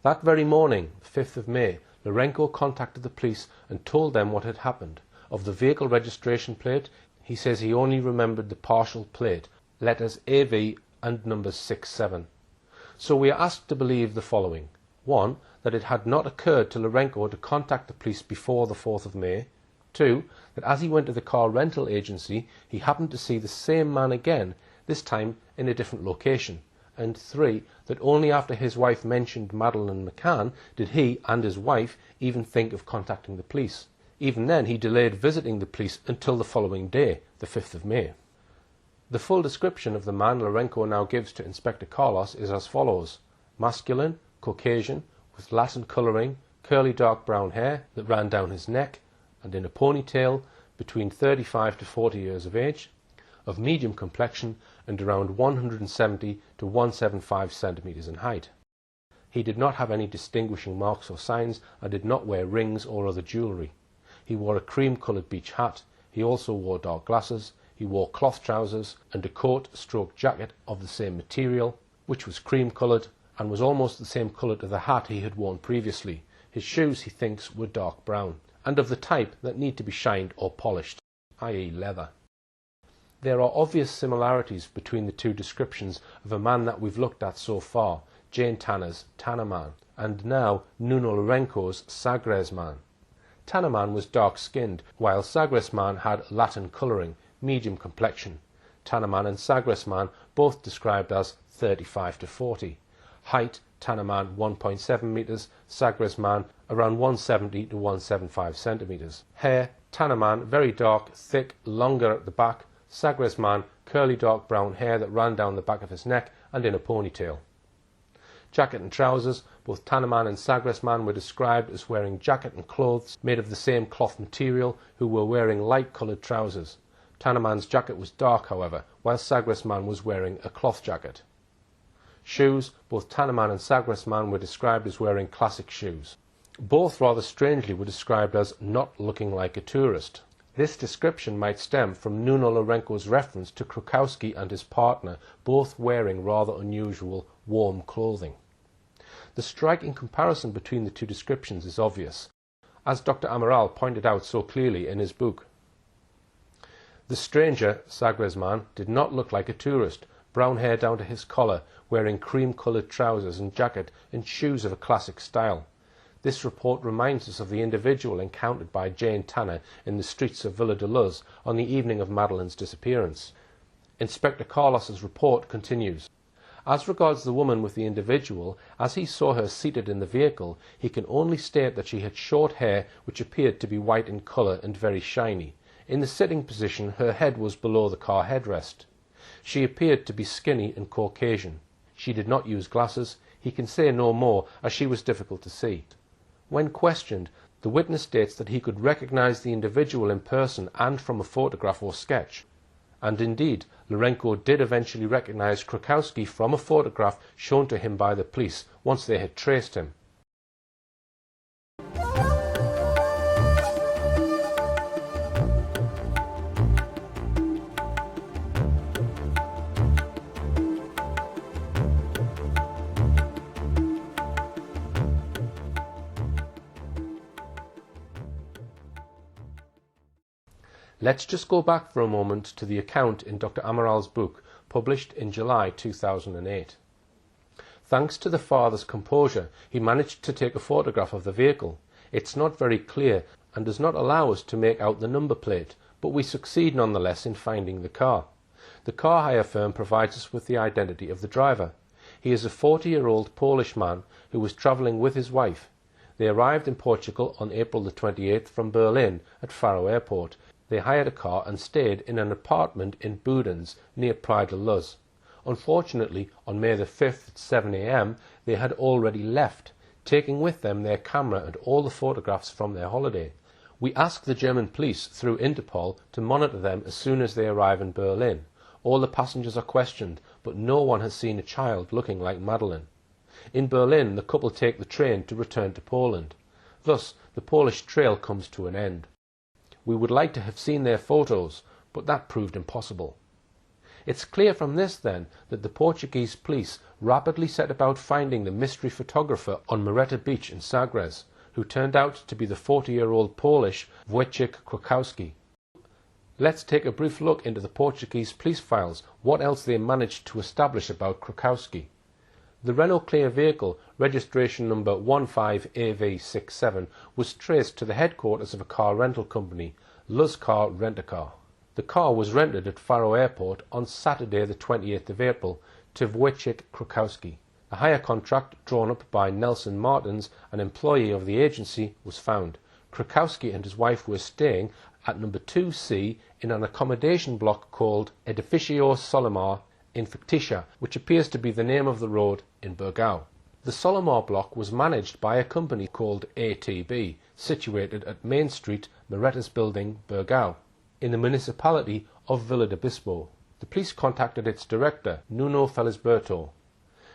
That very morning, 5th of May, Lourenco contacted the police and told them what had happened. Of the vehicle registration plate, he says he only remembered the partial plate, letters AV and numbers 67. So we are asked to believe the following. 1. That it had not occurred to Lourenco to contact the police before the 4th of May. 2. That as he went to the car rental agency, he happened to see the same man again, this time in a different location. And 3. That only after his wife mentioned Madeleine McCann did he and his wife even think of contacting the police. Even then, he delayed visiting the police until the following day, the 5th of May. The full description of the man Lourenco now gives to Inspector Carlos is as follows. Masculine, Caucasian, with Latin colouring, curly dark brown hair that ran down his neck, and in a ponytail, between 35 to 40 years of age, of medium complexion and around 170 to 175 centimetres in height. He did not have any distinguishing marks or signs and did not wear rings or other jewellery. He wore a cream-coloured beach hat. He also wore dark glasses. He wore cloth trousers and a coat/jacket of the same material, which was cream-coloured and was almost the same colour to the hat he had worn previously. His shoes, he thinks, were dark brown, and of the type that need to be shined or polished, i.e. leather. There are obvious similarities between the two descriptions of a man that we've looked at so far, Jane Tanner's Tanner Man, and now Nuno Lourenco's Sagres Man. Tanner Man was dark-skinned, while Sagres Man had Latin colouring, medium complexion. Tanner Man and Sagres Man both described as 35 to 40. Height, Tanner man 1.7 metres, Sagres man around 170 to 175 centimetres. Hair, Tanner man very dark, thick, longer at the back, Sagres man curly dark brown hair that ran down the back of his neck and in a ponytail. Jacket and trousers, both Tanner man and Sagres man were described as wearing jacket and clothes made of the same cloth material, who were wearing light coloured trousers. Tanner man's jacket was dark, however, while Sagres man was wearing a cloth jacket. Shoes, both Tanner man and Sagres man were described as wearing classic shoes. Both, rather strangely, were described as not looking like a tourist. This description might stem from Nuno Lourenco's reference to Krukowski and his partner, both wearing rather unusual, warm clothing. The striking comparison between the two descriptions is obvious, as Dr. Amaral pointed out so clearly in his book. The stranger, Sagres man, did not look like a tourist, brown hair down to his collar, wearing cream-coloured trousers and jacket and shoes of a classic style. This report reminds us of the individual encountered by Jane Tanner in the streets of Villa de Luz on the evening of Madeleine's disappearance. Inspector Carlos's report continues. As regards the woman with the individual, as he saw her seated in the vehicle, he can only state that she had short hair which appeared to be white in colour and very shiny. In the sitting position, her head was below the car headrest. She appeared to be skinny and Caucasian. She did not use glasses. He can say no more, as she was difficult to see. When questioned, the witness states that he could recognise the individual in person and from a photograph or sketch. And indeed, Lourenco did eventually recognise Krukowski from a photograph shown to him by the police once they had traced him. Let's just go back for a moment to the account in Dr. Amaral's book, published in July 2008. Thanks to the father's composure, he managed to take a photograph of the vehicle. It's not very clear and does not allow us to make out the number plate, but we succeed nonetheless in finding the car. The car hire firm provides us with the identity of the driver. He is a 40-year-old Polish man who was travelling with his wife. They arrived in Portugal on April the 28th from Berlin at Faro Airport. They hired a car and stayed in an apartment in Budens, near Praia de Luz. Unfortunately, on May the 5th at 7 a.m, they had already left, taking with them their camera and all the photographs from their holiday. We asked the German police through Interpol to monitor them as soon as they arrive in Berlin. All the passengers are questioned, but no one has seen a child looking like Madeleine. In Berlin, the couple take the train to return to Poland. Thus, the Polish trail comes to an end. We would like to have seen their photos, but that proved impossible. It's clear from this, then, that the Portuguese police rapidly set about finding the mystery photographer on Mareta Beach in Sagres, who turned out to be the 40-year-old Polish Wojciech Krukowski. Let's take a brief look into the Portuguese police files, what else they managed to establish about Krukowski. The Renault Clio vehicle, registration number 15AV67, was traced to the headquarters of a car rental company, Luz Car Rent-A-Car. The car was rented at Faro Airport on Saturday the 28th of April to Wojciech Krukowski. A hire contract drawn up by Nelson Martins, an employee of the agency, was found. Krukowski and his wife were staying at number 2C in an accommodation block called Edificio Solomar in Ficticia, which appears to be the name of the road in Burgau. The Solomar block was managed by a company called ATB, situated at Main Street, Mareta's building, Burgau, in the municipality of Villa de Bispo. The police contacted its director, Nuno Felisberto.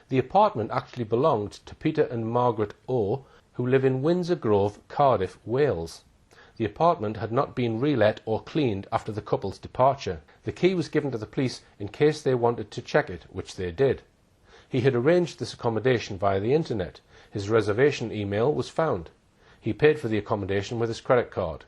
The apartment actually belonged to Peter and Margaret O, who live in Windsor Grove, Cardiff, Wales. The apartment had not been relet or cleaned after the couple's departure. The key was given to the police in case they wanted to check it, which they did. He had arranged this accommodation via the internet. His reservation email was found. He paid for the accommodation with his credit card.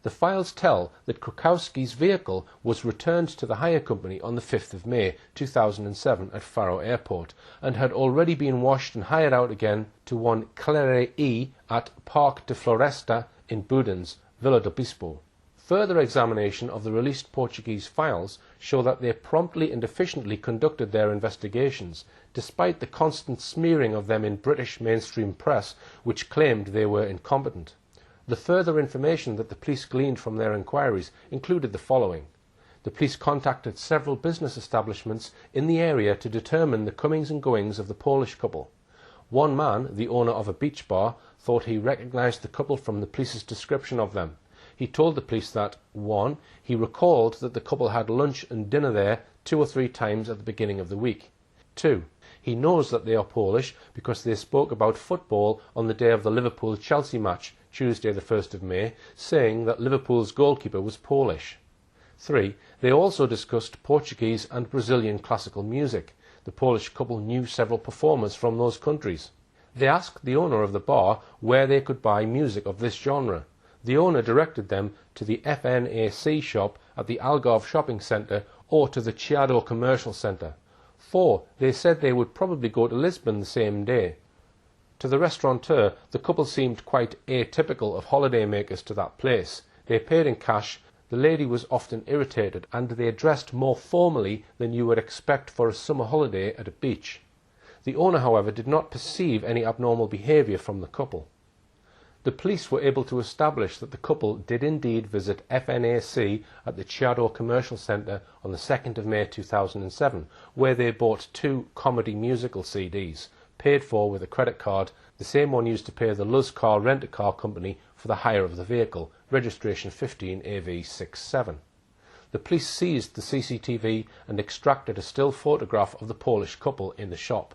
The files tell that Krukowski's vehicle was returned to the hire company on the 5th of May 2007 at Faro Airport and had already been washed and hired out again to one Claire E at Parc de Floresta in Budens, Villa de Bispo. Further examination of the released Portuguese files show that they promptly and efficiently conducted their investigations, despite the constant smearing of them in British mainstream press, which claimed they were incompetent. The further information that the police gleaned from their inquiries included the following. The police contacted several business establishments in the area to determine the comings and goings of the Polish couple. One man, the owner of a beach bar, thought he recognised the couple from the police's description of them. He told the police that, 1. He recalled that the couple had lunch and dinner there 2 or 3 times at the beginning of the week. 2. He knows that they are Polish because they spoke about football on the day of the Liverpool-Chelsea match, Tuesday the 1st of May, saying that Liverpool's goalkeeper was Polish. 3. They also discussed Portuguese and Brazilian classical music. The Polish couple knew several performers from those countries. They asked the owner of the bar where they could buy music of this genre. The owner directed them to the FNAC shop at the Algarve shopping centre or to the Chiado commercial centre. 4. They said they would probably go to Lisbon the same day. To the restaurateur, the couple seemed quite atypical of holidaymakers to that place. They paid in cash, the lady was often irritated, and they dressed more formally than you would expect for a summer holiday at a beach. The owner, however, did not perceive any abnormal behaviour from the couple. The police were able to establish that the couple did indeed visit FNAC at the Chiado Commercial Centre on the 2nd of May 2007, where they bought 2 comedy musical CDs, paid for with a credit card, the same one used to pay the Luz Car Rent-A-Car company for the hire of the vehicle, registration 15AV67. The police seized the CCTV and extracted a still photograph of the Polish couple in the shop.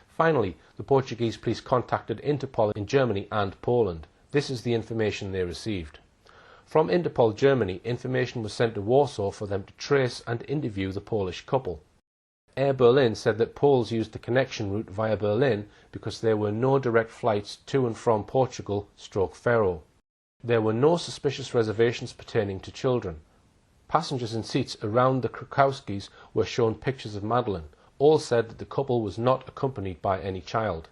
Finally, the Portuguese police contacted Interpol in Germany and Poland. This is the information they received. From Interpol Germany, information was sent to Warsaw for them to trace and interview the Polish couple. Air Berlin said that Poles used the connection route via Berlin because there were no direct flights to and from Portugal/Faro. There were no suspicious reservations pertaining to children. Passengers in seats around the Krakowskis were shown pictures of Madeleine. All said that the couple was not accompanied by any child.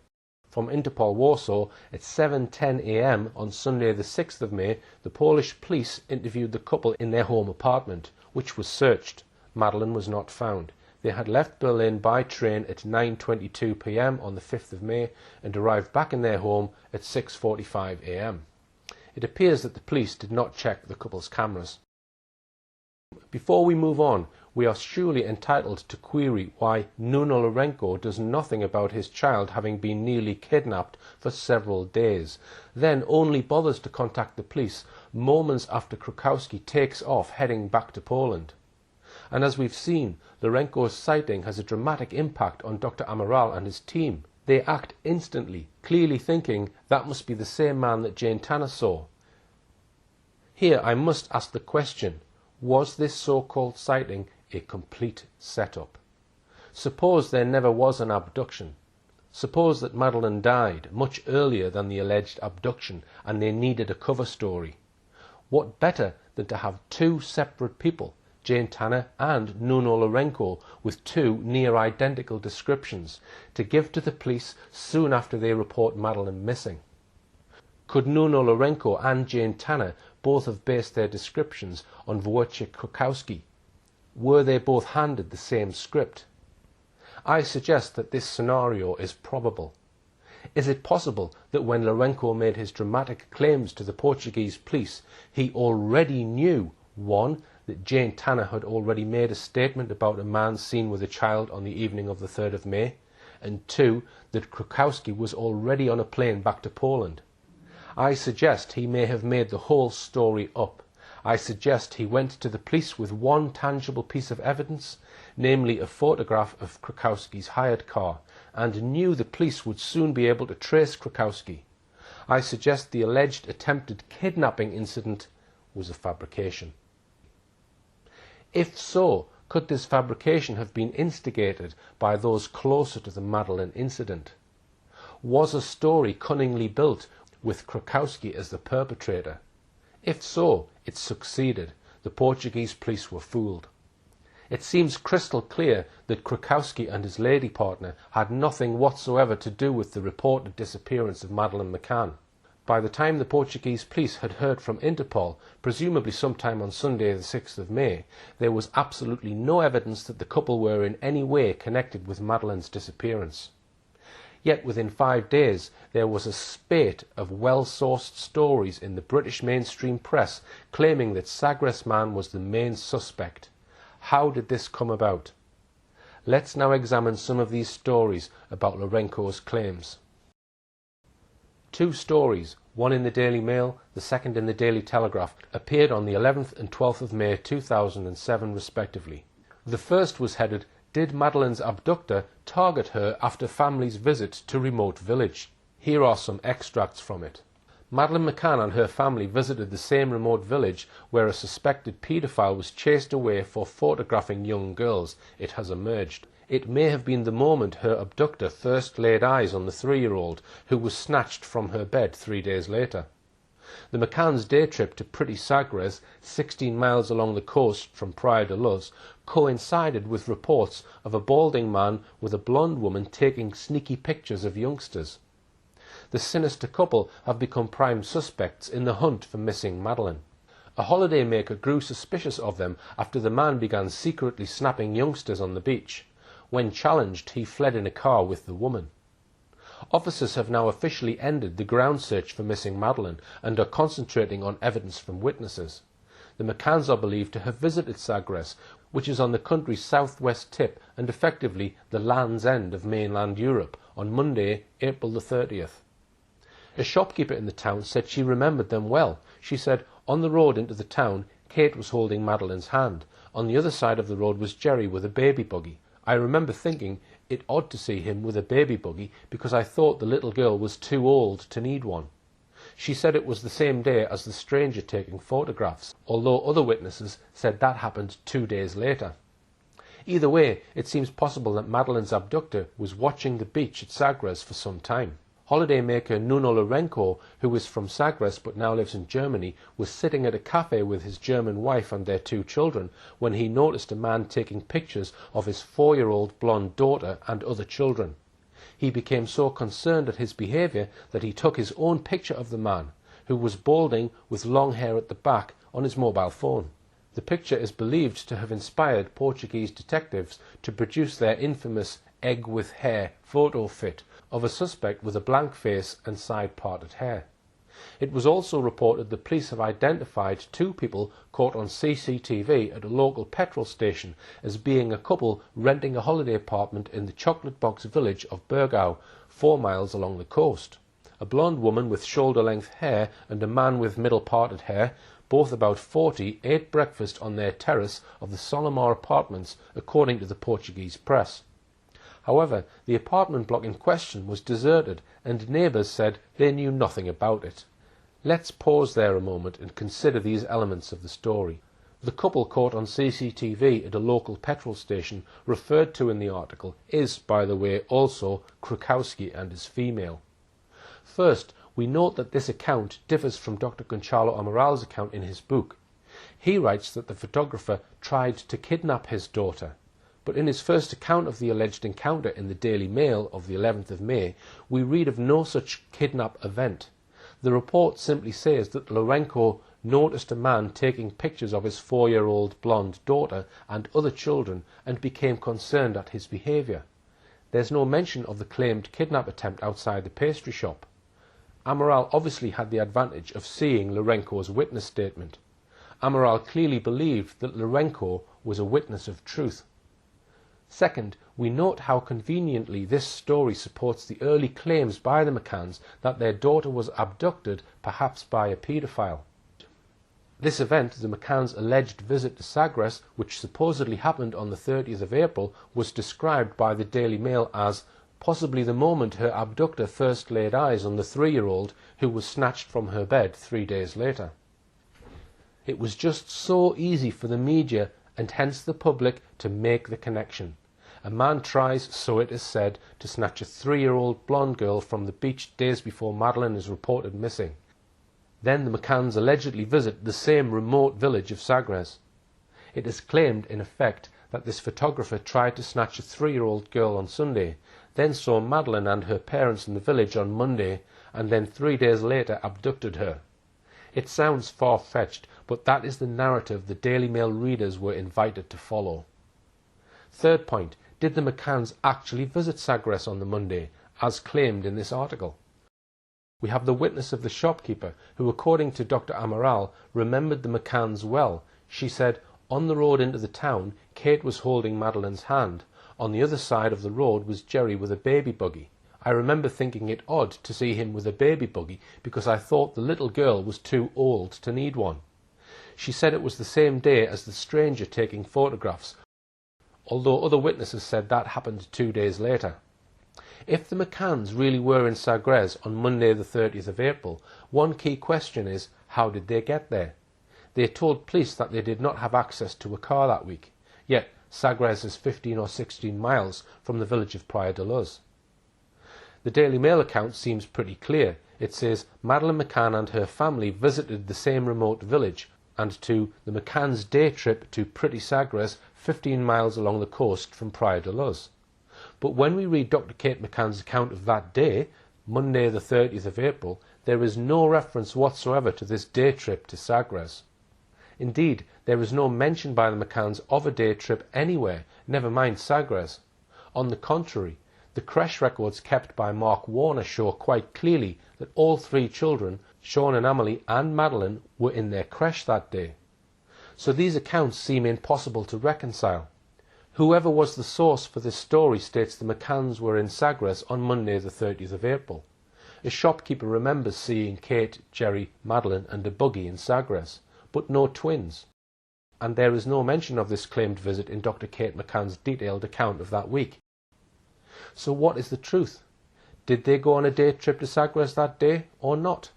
From Interpol Warsaw, at 7:10 a.m. on Sunday the 6th of May, the Polish police interviewed the couple in their home apartment, which was searched. Madeleine was not found. They had left Berlin by train at 9:22 p.m. on the 5th of May and arrived back in their home at 6:45 a.m. It appears that the police did not check the couple's cameras. Before we move on, we are surely entitled to query why Nuno Lourenço does nothing about his child having been nearly kidnapped for several days, then only bothers to contact the police moments after Krakowski takes off heading back to Poland. And as we've seen, Lourenço's sighting has a dramatic impact on Dr. Amaral and his team. They act instantly, clearly thinking that must be the same man that Jane Tanner saw. Here I must ask the question, was this so-called sighting a complete setup? Suppose there never was an abduction. Suppose that Madeleine died much earlier than the alleged abduction and they needed a cover story. What better than to have 2 separate people, Jane Tanner and Nuno Lourenço, with 2 near-identical descriptions, to give to the police soon after they report Madeleine missing? Could Nuno Lourenço and Jane Tanner both have based their descriptions on Wojciech Krakowski? Were they both handed the same script? I suggest that this scenario is probable. Is it possible that when Lourenço made his dramatic claims to the Portuguese police, he already knew, 1, that Jane Tanner had already made a statement about a man seen with a child on the evening of the 3rd of May, and 2, that Krakowski was already on a plane back to Poland? I suggest he may have made the whole story up. I suggest he went to the police with one tangible piece of evidence, namely a photograph of Krakowski's hired car, and knew the police would soon be able to trace Krakowski. I suggest the alleged attempted kidnapping incident was a fabrication. If so, could this fabrication have been instigated by those closer to the Madeleine incident? Was a story cunningly built with Krakowski as the perpetrator? If so, it succeeded. The Portuguese police were fooled. It seems crystal clear that Krakowski and his lady partner had nothing whatsoever to do with the reported disappearance of Madeleine McCann. By the time the Portuguese police had heard from Interpol, presumably sometime on Sunday the 6th of May, there was absolutely no evidence that the couple were in any way connected with Madeleine's disappearance. Yet within 5 days there was a spate of well-sourced stories in the British mainstream press claiming that Sagres man was the main suspect. How did this come about? Let's now examine some of these stories about Lourenco's claims. 2 stories, one in the Daily Mail, the second in the Daily Telegraph, appeared on the 11th and 12th of May 2007 respectively. The first was headed, "Did Madeleine's abductor target her after family's visit to remote village?" Here are some extracts from it. Madeleine McCann and her family visited the same remote village where a suspected paedophile was chased away for photographing young girls, it has emerged. It may have been the moment her abductor first laid eyes on the 3-year-old, who was snatched from her bed 3 days later. The McCann's day trip to pretty Sagres, 16 miles along the coast from Praia de Luz, coincided with reports of a balding man with a blonde woman taking sneaky pictures of youngsters. The sinister couple have become prime suspects in the hunt for missing Madeleine. A holidaymaker grew suspicious of them after the man began secretly snapping youngsters on the beach. When challenged, he fled in a car with the woman. Officers have now officially ended the ground search for missing Madeleine and are concentrating on evidence from witnesses. The McCanns are believed to have visited Sagres, which is on the country's southwest tip and effectively the Land's End of mainland Europe, on Monday, April the 30th. A shopkeeper in the town said she remembered them well. She said, "On the road into the town, Kate was holding Madeleine's hand. On the other side of the road was Jerry with a baby buggy. I remember thinking it odd to see him with a baby buggy because I thought the little girl was too old to need one." She said it was the same day as the stranger taking photographs, although other witnesses said that happened 2 days later. Either way, it seems possible that Madeleine's abductor was watching the beach at Sagres for some time. Holidaymaker Nuno Lourenco, who is from Sagres but now lives in Germany, was sitting at a cafe with his German wife and their 2 children when he noticed a man taking pictures of his 4-year-old blonde daughter and other children. He became so concerned at his behaviour that he took his own picture of the man, who was balding with long hair at the back, on his mobile phone. The picture is believed to have inspired Portuguese detectives to produce their infamous egg with hair photo fit of a suspect with a blank face and side-parted hair. It was also reported the police have identified 2 people caught on CCTV at a local petrol station as being a couple renting a holiday apartment in the chocolate box village of Burgau, 4 miles along the coast. A blonde woman with shoulder-length hair and a man with middle-parted hair, both about 40, ate breakfast on their terrace of the Solomar apartments, according to the Portuguese press. However, the apartment block in question was deserted and neighbours said they knew nothing about it. Let's pause there a moment and consider these elements of the story. The couple caught on CCTV at a local petrol station referred to in the article is, by the way, also Krukowski and is female. First, we note that this account differs from Dr. Gonçalo Amaral's account in his book. He writes that the photographer tried to kidnap his daughter. But in his first account of the alleged encounter in the Daily Mail of the 11th of May, we read of no such kidnap event. The report simply says that Lourenco noticed a man taking pictures of his 4-year-old blonde daughter and other children and became concerned at his behaviour. There's no mention of the claimed kidnap attempt outside the pastry shop. Amaral obviously had the advantage of seeing Lourenco's witness statement. Amaral clearly believed that Lourenco was a witness of truth. Second, we note how conveniently this story supports the early claims by the McCanns that their daughter was abducted, perhaps by a paedophile. This event, the McCanns' alleged visit to Sagres, which supposedly happened on the 30th of April, was described by the Daily Mail as possibly the moment her abductor first laid eyes on the 3-year-old who was snatched from her bed 3 days later. It was just so easy for the media and hence the public to make the connection. A man tries, so it is said, to snatch a 3-year-old blonde girl from the beach days before Madeleine is reported missing. Then the McCanns allegedly visit the same remote village of Sagres. It is claimed, in effect, that this photographer tried to snatch a 3-year-old girl on Sunday, then saw Madeleine and her parents in the village on Monday, and then 3 days later abducted her. It sounds far-fetched, but that is the narrative the Daily Mail readers were invited to follow. Third point, did the McCanns actually visit Sagres on the Monday, as claimed in this article? We have the witness of the shopkeeper, who, according to Dr. Amaral, remembered the McCanns well. She said, "On the road into the town, Kate was holding Madeleine's hand. On the other side of the road was Jerry with a baby buggy. I remember thinking it odd to see him with a baby buggy because I thought the little girl was too old to need one." She said it was the same day as the stranger taking photographs, although other witnesses said that happened 2 days later. If the McCanns really were in Sagres on Monday the 30th of April, one key question is, how did they get there? They told police that they did not have access to a car that week, yet Sagres is 15 or 16 miles from the village of Praia de Luz. The Daily Mail account seems pretty clear. It says Madeleine McCann and her family visited the same remote village, and to the McCann's day trip to pretty Sagres, 15 miles along the coast from Praia de Luz. But when we read Dr. Kate McCann's account of that day, Monday the 30th of April, there is no reference whatsoever to this day trip to Sagres. Indeed, there is no mention by the McCanns of a day trip anywhere, never mind Sagres. On the contrary, the creche records kept by Mark Warner show quite clearly that all 3 children, Sean and Amelie and Madeleine, were in their creche that day. So these accounts seem impossible to reconcile. Whoever was the source for this story states the McCanns were in Sagres on Monday the 30th of April. A shopkeeper remembers seeing Kate, Jerry, Madeleine and a buggy in Sagres, but no twins. And there is no mention of this claimed visit in Dr. Kate McCann's detailed account of that week. So what is the truth? Did they go on a day trip to Sagres that day or not?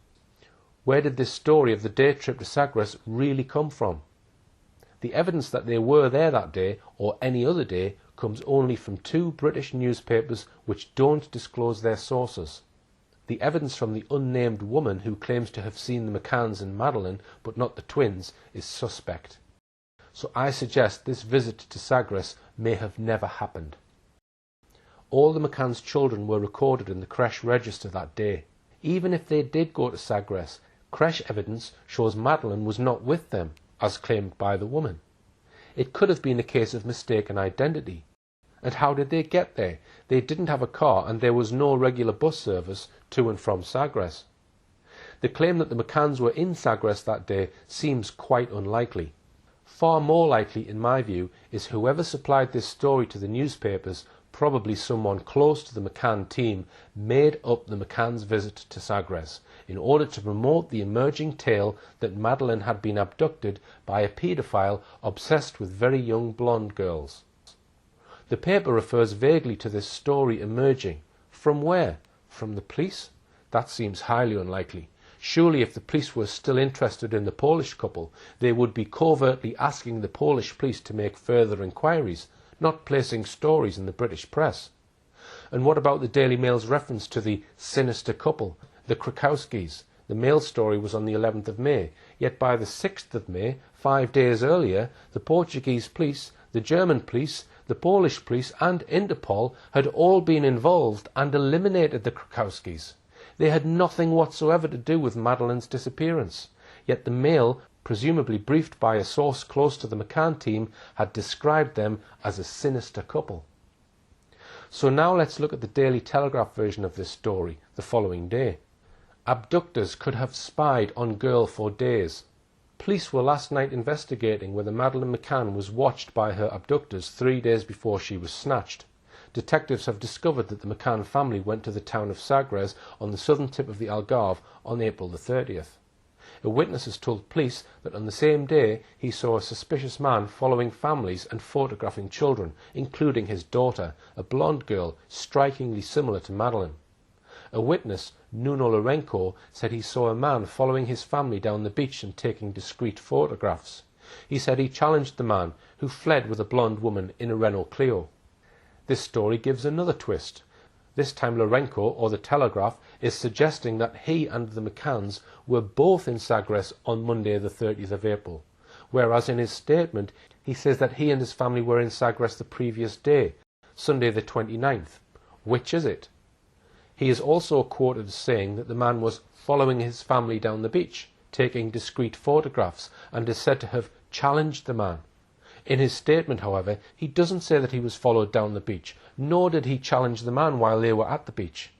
Where did this story of the day trip to Sagres really come from? The evidence that they were there that day, or any other day, comes only from 2 British newspapers which don't disclose their sources. The evidence from the unnamed woman who claims to have seen the McCanns and Madeleine, but not the twins, is suspect. So I suggest this visit to Sagres may have never happened. All the McCann's children were recorded in the creche register that day. Even if they did go to Sagres, creche evidence shows Madeleine was not with them, as claimed by the woman. It could have been a case of mistaken identity. And how did they get there? They didn't have a car and there was no regular bus service to and from Sagres. The claim that the McCanns were in Sagres that day seems quite unlikely. Far more likely, in my view, is whoever supplied this story to the newspapers, probably someone close to the McCann team, made up the McCann's visit to Sagres in order to promote the emerging tale that Madeleine had been abducted by a paedophile obsessed with very young blonde girls. The paper refers vaguely to this story emerging. From where? From the police? That seems highly unlikely. Surely if the police were still interested in the Polish couple, they would be covertly asking the Polish police to make further inquiries, not placing stories in the British press. And what about the Daily Mail's reference to the sinister couple, the Krakowskis? The Mail story was on the 11th of May, yet by the 6th of May, 5 days earlier, the Portuguese police, the German police, the Polish police and Interpol had all been involved and eliminated the Krakowskis. They had nothing whatsoever to do with Madeleine's disappearance, yet the Mail, presumably briefed by a source close to the McCann team, had described them as a sinister couple. So now let's look at the Daily Telegraph version of this story, the following day. Abductors could have spied on girl for days. Police were last night investigating whether Madeleine McCann was watched by her abductors 3 days before she was snatched. Detectives have discovered that the McCann family went to the town of Sagres on the southern tip of the Algarve on April the 30th. A witness has told police that on the same day he saw a suspicious man following families and photographing children, including his daughter, a blonde girl strikingly similar to Madeleine. A witness, Nuno Lourenço, said he saw a man following his family down the beach and taking discreet photographs. He said he challenged the man, who fled with a blonde woman in a Renault Clio. This story gives another twist. This time Lourenço, or the Telegraph, is suggesting that he and the McCanns were both in Sagres on Monday the 30th of April, whereas in his statement he says that he and his family were in Sagres the previous day, Sunday the 29th. Which is it? He is also quoted as saying that the man was following his family down the beach, taking discreet photographs, and is said to have challenged the man. In his statement, however, he doesn't say that he was followed down the beach, nor did he challenge the man while they were at the beach.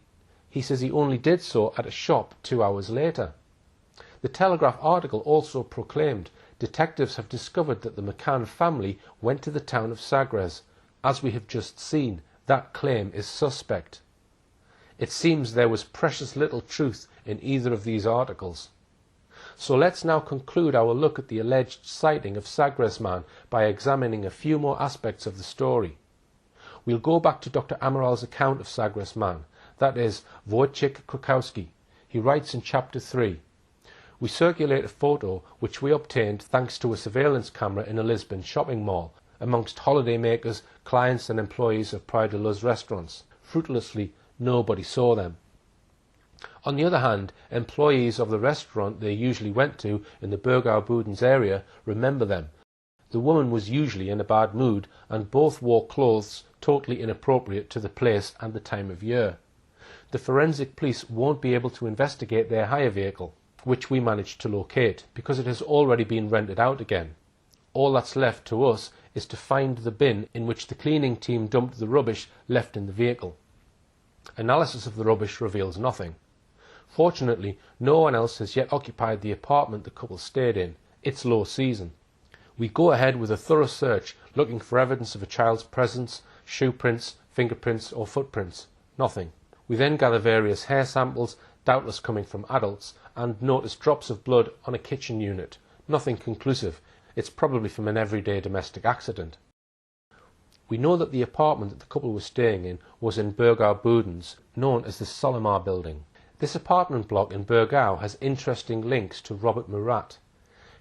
He says he only did so at a shop 2 hours later. The Telegraph article also proclaimed detectives have discovered that the McCann family went to the town of Sagres. As we have just seen, that claim is suspect. It seems there was precious little truth in either of these articles. So let's now conclude our look at the alleged sighting of Sagres man by examining a few more aspects of the story. We'll go back to Dr. Amaral's account of Sagres man, that is, Wojciech Krakowski. He writes in Chapter 3, "We circulate a photo which we obtained thanks to a surveillance camera in a Lisbon shopping mall, amongst holidaymakers, clients and employees of Praia de Luz restaurants. Fruitlessly, nobody saw them. On the other hand, employees of the restaurant they usually went to in the Burgau Budens area remember them. The woman was usually in a bad mood, and both wore clothes totally inappropriate to the place and the time of year. The forensic police won't be able to investigate their hire vehicle, which we managed to locate, because it has already been rented out again. All that's left to us is to find the bin in which the cleaning team dumped the rubbish left in the vehicle. Analysis of the rubbish reveals nothing. Fortunately, no one else has yet occupied the apartment the couple stayed in. It's low season. We go ahead with a thorough search, looking for evidence of a child's presence, shoe prints, fingerprints or footprints. Nothing. We then gather various hair samples, doubtless coming from adults, and notice drops of blood on a kitchen unit. Nothing conclusive. It's probably from an everyday domestic accident. We know that the apartment that the couple was staying in was in Burgau Budens, known as the Solomar building. This apartment block in Burgau has interesting links to Robert Murat.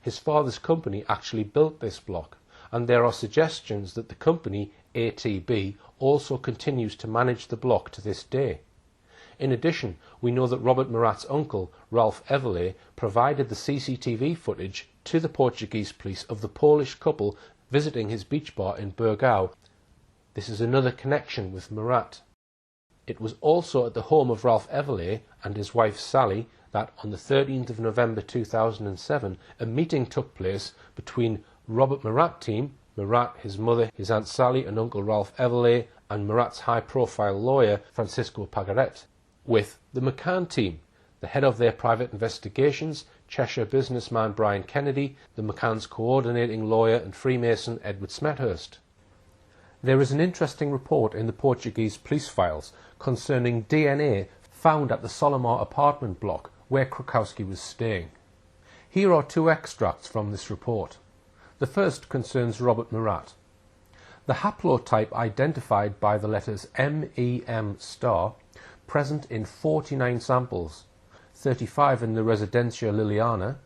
His father's company actually built this block, and there are suggestions that the company, ATB, also continues to manage the block to this day. In addition, we know that Robert Murat's uncle, Ralph Everley, provided the CCTV footage to the Portuguese police of the Polish couple visiting his beach bar in Burgau. This is another connection with Murat. It was also at the home of Ralph Everley and his wife Sally that on the 13th of November 2007 a meeting took place between Robert Murat team, Murat, his mother, his Aunt Sally and Uncle Ralph Everley, and Murat's high-profile lawyer Francisco Pagaret, with the McCann team, the head of their private investigations, Cheshire businessman Brian Kennedy, the McCann's coordinating lawyer and Freemason Edward Smethurst. There is an interesting report in the Portuguese police files concerning DNA found at the Solomar apartment block where Krakowski was staying. Here are two extracts from this report. The first concerns Robert Murat. The haplotype identified by the letters MEM*, present in 49 samples, 35 in the Residencia Liliana,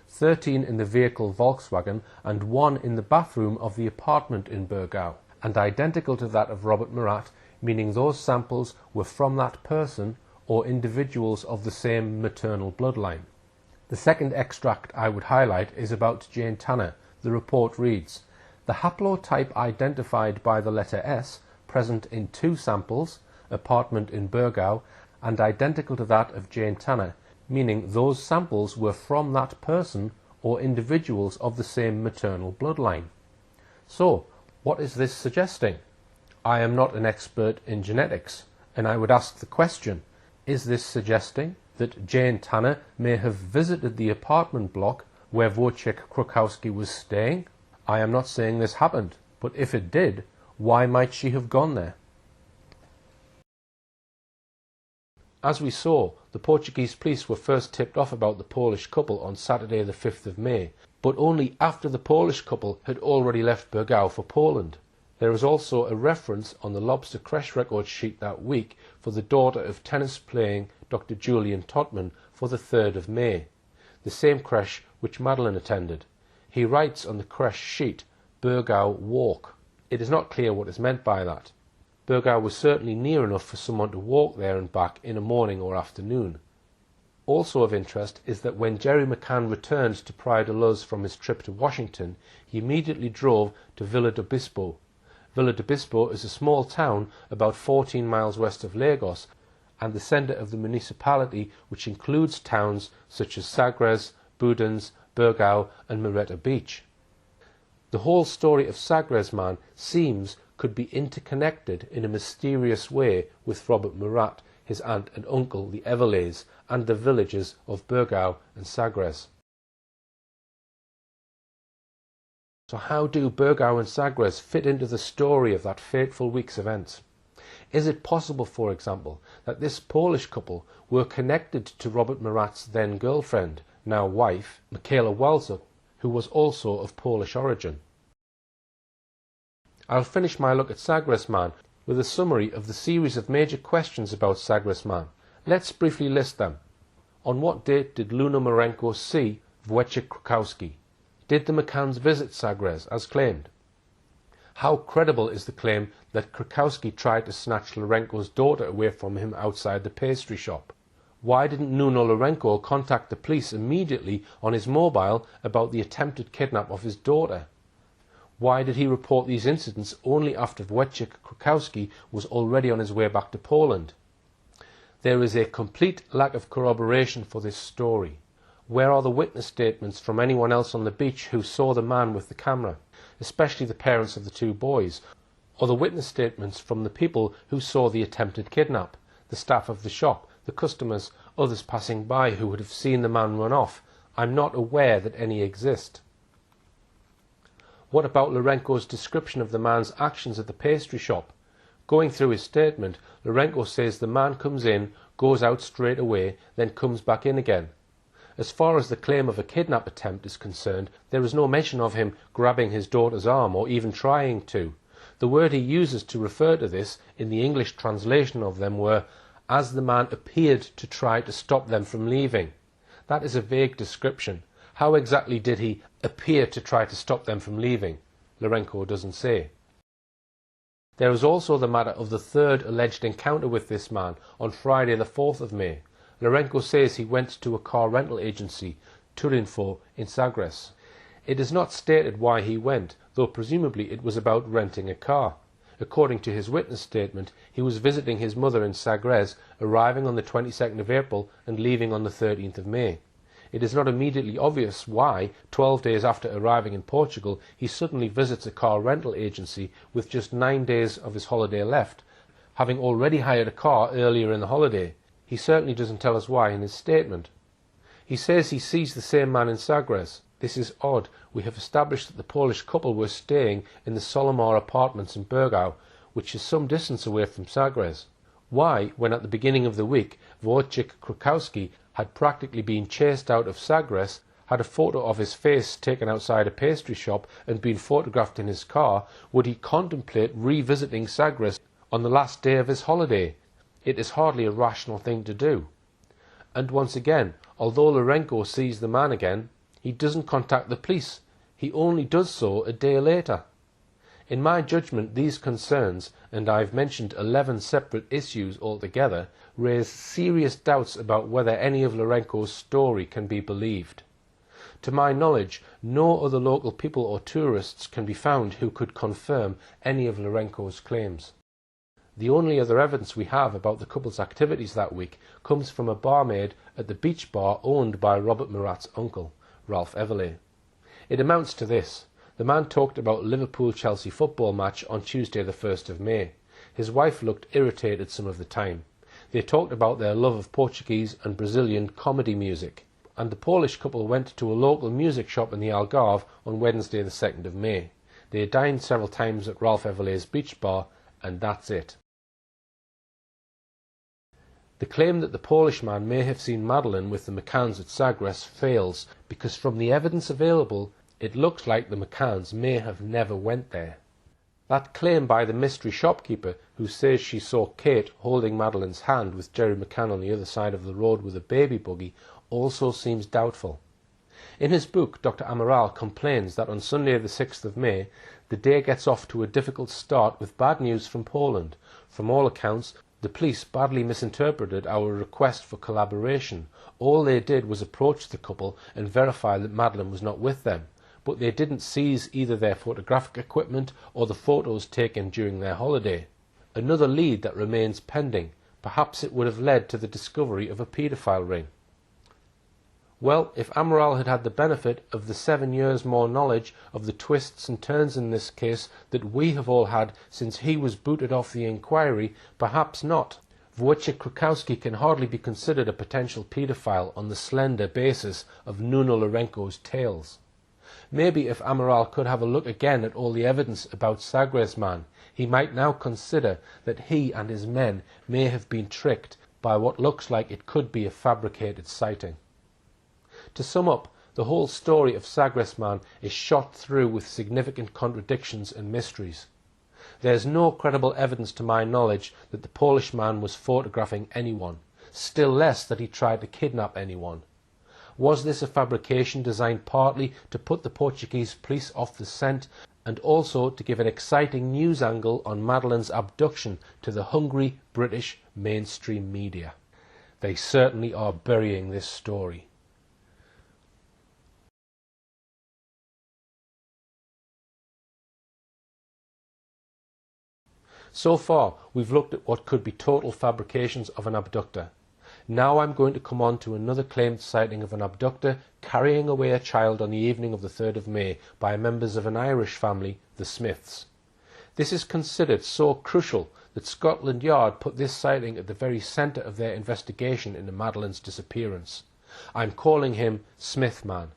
13 in the vehicle Volkswagen, and 1 in the bathroom of the apartment in Burgau, and identical to that of Robert Murat, meaning those samples were from that person or individuals of the same maternal bloodline. The second extract I would highlight is about Jane Tanner. The report reads, "The haplotype identified by the letter S, present in 2 samples, apartment in Burgau, and identical to that of Jane Tanner, meaning those samples were from that person or individuals of the same maternal bloodline." So, what is this suggesting? I am not an expert in genetics, and I would ask the question, is this suggesting that Jane Tanner may have visited the apartment block where Wojciech Krakowski was staying? I am not saying this happened, but if it did, why might she have gone there? As we saw, the Portuguese police were first tipped off about the Polish couple on Saturday the 5th of May, but only after the Polish couple had already left Burgau for Poland. There is also a reference on the Lobster Crash record sheet that week for the daughter of tennis-playing Dr. Julian Totman for the 3rd of May, the same crash which Madeleine attended. He writes on the crash sheet, Burgau Walk. It is not clear what is meant by that. Burgau was certainly near enough for someone to walk there and back in a morning or afternoon. Also of interest is that when Jerry McCann returned to Praia de Luz from his trip to Washington, he immediately drove to Vila do Bispo. Vila do Bispo is a small town about 14 miles west of Lagos and the centre of the municipality, which includes towns such as Sagres, Budens, Burgau and Moretta Beach. The whole story of Sagres man seems could be interconnected in a mysterious way with Robert Murat, his aunt and uncle, the Everleys, and the villages of Burgau and Sagres. So how do Burgau and Sagres fit into the story of that fateful week's events? Is it possible, for example, that this Polish couple were connected to Robert Murat's then girlfriend, now wife, Michaela Walczuk, who was also of Polish origin? I'll finish my look at Sagres man with a summary of the series of major questions about Sagres man. Let's briefly list them. On what date did Luna Marenko see Wojciech Krakowski? Did the McCanns visit Sagres as claimed? How credible is the claim that Krakowski tried to snatch Larenko's daughter away from him outside the pastry shop? Why didn't Nuno Larenko contact the police immediately on his mobile about the attempted kidnap of his daughter? Why did he report these incidents only after Wojciech Krakowski was already on his way back to Poland? There is a complete lack of corroboration for this story. Where are the witness statements from anyone else on the beach who saw the man with the camera, especially the parents of the two boys, or the witness statements from the people who saw the attempted kidnap, the staff of the shop, the customers, others passing by who would have seen the man run off? I'm not aware that any exist. What about Larenko's description of the man's actions at the pastry shop? Going through his statement, Larenko says the man comes in, goes out straight away, then comes back in again. As far as the claim of a kidnap attempt is concerned, there is no mention of him grabbing his daughter's arm or even trying to. The word he uses to refer to this in the English translation of them were, as the man appeared to try to stop them from leaving. That is a vague description. How exactly did he appear to try to stop them from leaving? Larenko doesn't say. There is also the matter of the third alleged encounter with this man on Friday the 4th of May. Larenko says he went to a car rental agency, Turinfo, in Sagres. It is not stated why he went, though presumably it was about renting a car. According to his witness statement, he was visiting his mother in Sagres, arriving on the 22nd of April and leaving on the 13th of May. It is not immediately obvious why, 12 days after arriving in Portugal, he suddenly visits a car rental agency with just 9 days of his holiday left, having already hired a car earlier in the holiday. He certainly doesn't tell us why in his statement. He says he sees the same man in Sagres. This is odd. We have established that the Polish couple were staying in the Solomar apartments in Burgau, which is some distance away from Sagres. Why, when at the beginning of the week Wojciech Krakowski had practically been chased out of Sagres, had a photo of his face taken outside a pastry shop and been photographed in his car, would he contemplate revisiting Sagres on the last day of his holiday? It is hardly a rational thing to do. And once again, although Larenko sees the man again, he doesn't contact the police. He only does so a day later. In my judgment, these concerns, and I've mentioned 11 separate issues altogether, raise serious doubts about whether any of Larenko's story can be believed. To my knowledge, no other local people or tourists can be found who could confirm any of Larenko's claims. The only other evidence we have about the couple's activities that week comes from a barmaid at the beach bar owned by Robert Murat's uncle, Ralph Everley. It amounts to this. The man talked about Liverpool-Chelsea football match on Tuesday the 1st of May. His wife looked irritated some of the time. They talked about their love of Portuguese and Brazilian comedy music. And the Polish couple went to a local music shop in the Algarve on Wednesday the 2nd of May. They dined several times at Ralph Everley's beach bar, and that's it. The claim that the Polish man may have seen Madeleine with the McCanns at Sagres fails, because from the evidence available, it looks like the McCanns may have never went there. That claim by the mystery shopkeeper, who says she saw Kate holding Madeleine's hand with Jerry McCann on the other side of the road with a baby buggy, also seems doubtful. In his book, Dr. Amaral complains that on Sunday the 6th of May, the day gets off to a difficult start with bad news from Poland. From all accounts, the police badly misinterpreted our request for collaboration. All they did was approach the couple and verify that Madeleine was not with them, but they didn't seize either their photographic equipment or the photos taken during their holiday. Another lead that remains pending. Perhaps it would have led to the discovery of a paedophile ring. Well, if Amaral had had the benefit of the 7 years more knowledge of the twists and turns in this case that we have all had since he was booted off the inquiry, perhaps not. Wojciech Krakowski can hardly be considered a potential paedophile on the slender basis of Nuno Lourenco's tales. Maybe if Amaral could have a look again at all the evidence about Sagres man, he might now consider that he and his men may have been tricked by what looks like it could be a fabricated sighting. To sum up, the whole story of Sagres man is shot through with significant contradictions and mysteries. There is no credible evidence to my knowledge that the Polish man was photographing anyone, still less that he tried to kidnap anyone. Was this a fabrication designed partly to put the Portuguese police off the scent and also to give an exciting news angle on Madeleine's abduction to the hungry British mainstream media? They certainly are burying this story. So far, we've looked at what could be total fabrications of an abductor. Now I'm going to come on to another claimed sighting of an abductor carrying away a child on the evening of the 3rd of May by members of an Irish family, the Smiths. This is considered so crucial that Scotland Yard put this sighting at the very centre of their investigation into Madeleine's disappearance. I'm calling him Smith Man.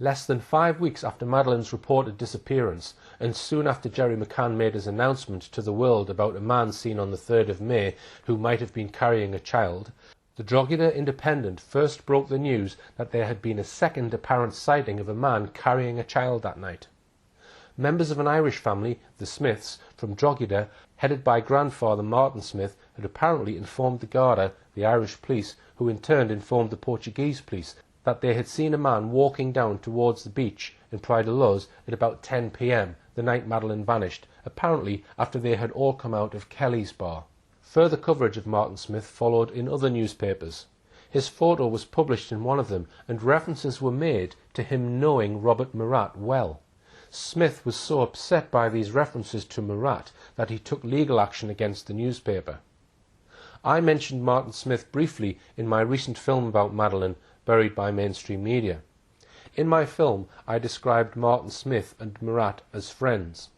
Less than 5 weeks after Madeleine's reported disappearance, and soon after Jerry McCann made his announcement to the world about a man seen on the 3rd of May who might have been carrying a child, the Drogheda Independent first broke the news that there had been a second apparent sighting of a man carrying a child that night. Members of an Irish family, the Smiths, from Drogheda, headed by grandfather Martin Smith, had apparently informed the Garda, the Irish police, who in turn informed the Portuguese police, that they had seen a man walking down towards the beach in Praia de Luz at about 10 p.m. the night Madeleine vanished, apparently after they had all come out of Kelly's bar. Further coverage of Martin Smith followed in other newspapers. His photo was published in one of them, and references were made to him knowing Robert Murat well. Smith was so upset by these references to Murat that he took legal action against the newspaper. I mentioned Martin Smith briefly in my recent film about Madeleine, Buried by Mainstream Media. In my film, I described Martin Smith and Murat as friends.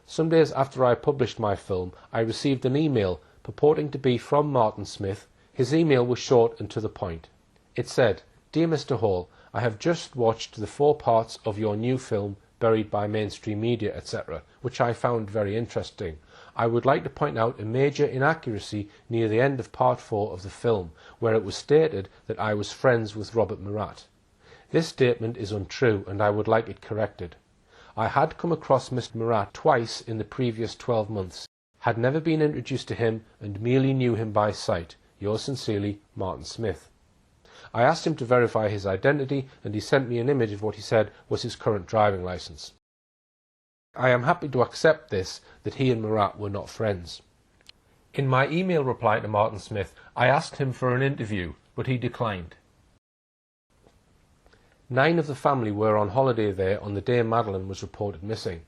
Some days after I published my film, I received an email purporting to be from Martin Smith. His email was short and to the point. It said, "Dear Mr. Hall, I have just watched the 4 parts of your new film, Buried by Mainstream Media, etc., which I found very interesting. I would like to point out a major inaccuracy near the end of part 4 of the film, where it was stated that I was friends with Robert Murat. This statement is untrue, and I would like it corrected. I had come across Mr. Murat twice in the previous 12 months, had never been introduced to him, and merely knew him by sight. Yours sincerely, Martin Smith." I asked him to verify his identity, and he sent me an image of what he said was his current driving licence. I am happy to accept this, that he and Murat were not friends. In my email reply to Martin Smith, I asked him for an interview, but he declined. 9 of the family were on holiday there on the day Madeleine was reported missing.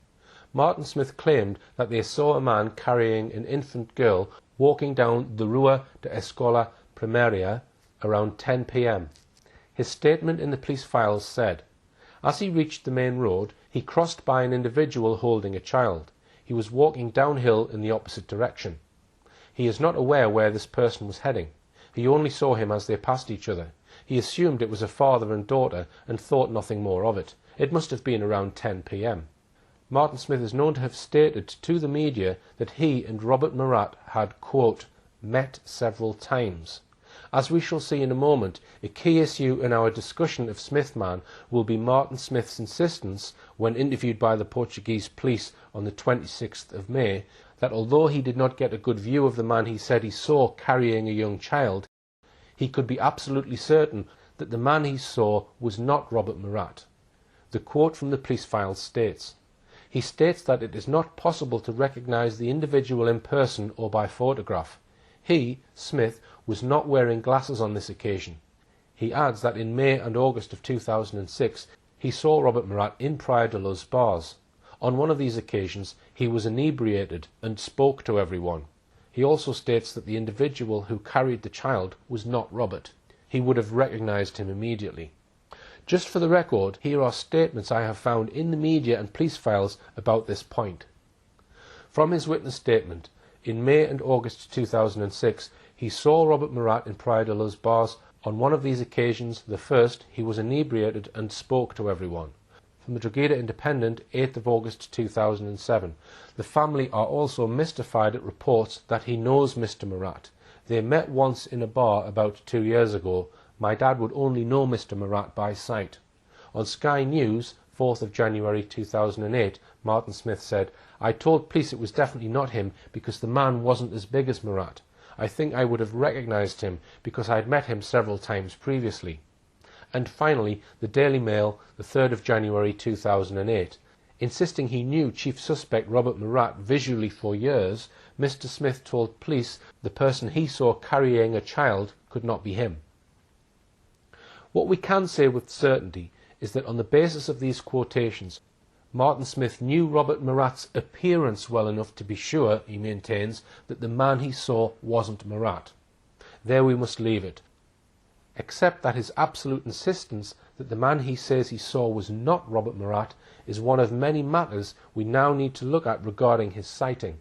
Martin Smith claimed that they saw a man carrying an infant girl walking down the Rua de Escola Primaria around 10 p.m. His statement in the police files said, "As he reached the main road, he crossed by an individual holding a child. He was walking downhill in the opposite direction. He is not aware where this person was heading. He only saw him as they passed each other. He assumed it was a father and daughter and thought nothing more of it. It must have been around 10 p.m. Martin Smith is known to have stated to the media that he and Robert Murat had, quote, met several times. As we shall see in a moment, a key issue in our discussion of Smith Man will be Martin Smith's insistence, when interviewed by the Portuguese police on the 26th of May, that although he did not get a good view of the man he said he saw carrying a young child, he could be absolutely certain that the man he saw was not Robert Murat. The quote from the police files states, he states that it is not possible to recognise the individual in person or by photograph. He, Smith, was not wearing glasses on this occasion. He adds that in May and August of 2006, he saw Robert Murat in Praia de Luz bars. On one of these occasions, he was inebriated and spoke to everyone. He also states that the individual who carried the child was not Robert. He would have recognised him immediately. Just for the record, here are statements I have found in the media and police files about this point. From his witness statement, in May and August 2006, he saw Robert Murat in Praia de Luz bars. On one of these occasions, the first, he was inebriated and spoke to everyone. From the Drogheda Independent, 8th of August 2007. The family are also mystified at reports that he knows Mr. Murat. They met once in a bar about 2 years ago. My dad would only know Mr. Murat by sight. On Sky News, 4th of January 2008, Martin Smith said, I told police it was definitely not him because the man wasn't as big as Murat. I think I would have recognised him because I had met him several times previously. And finally, the Daily Mail, the 3rd of January 2008. Insisting he knew chief suspect Robert Murat visually for years, Mr. Smith told police the person he saw carrying a child could not be him. What we can say with certainty is that on the basis of these quotations, Martin Smith knew Robert Murat's appearance well enough to be sure, he maintains, that the man he saw wasn't Murat. There we must leave it. Except that his absolute insistence that the man he says he saw was not Robert Murat is one of many matters we now need to look at regarding his sighting.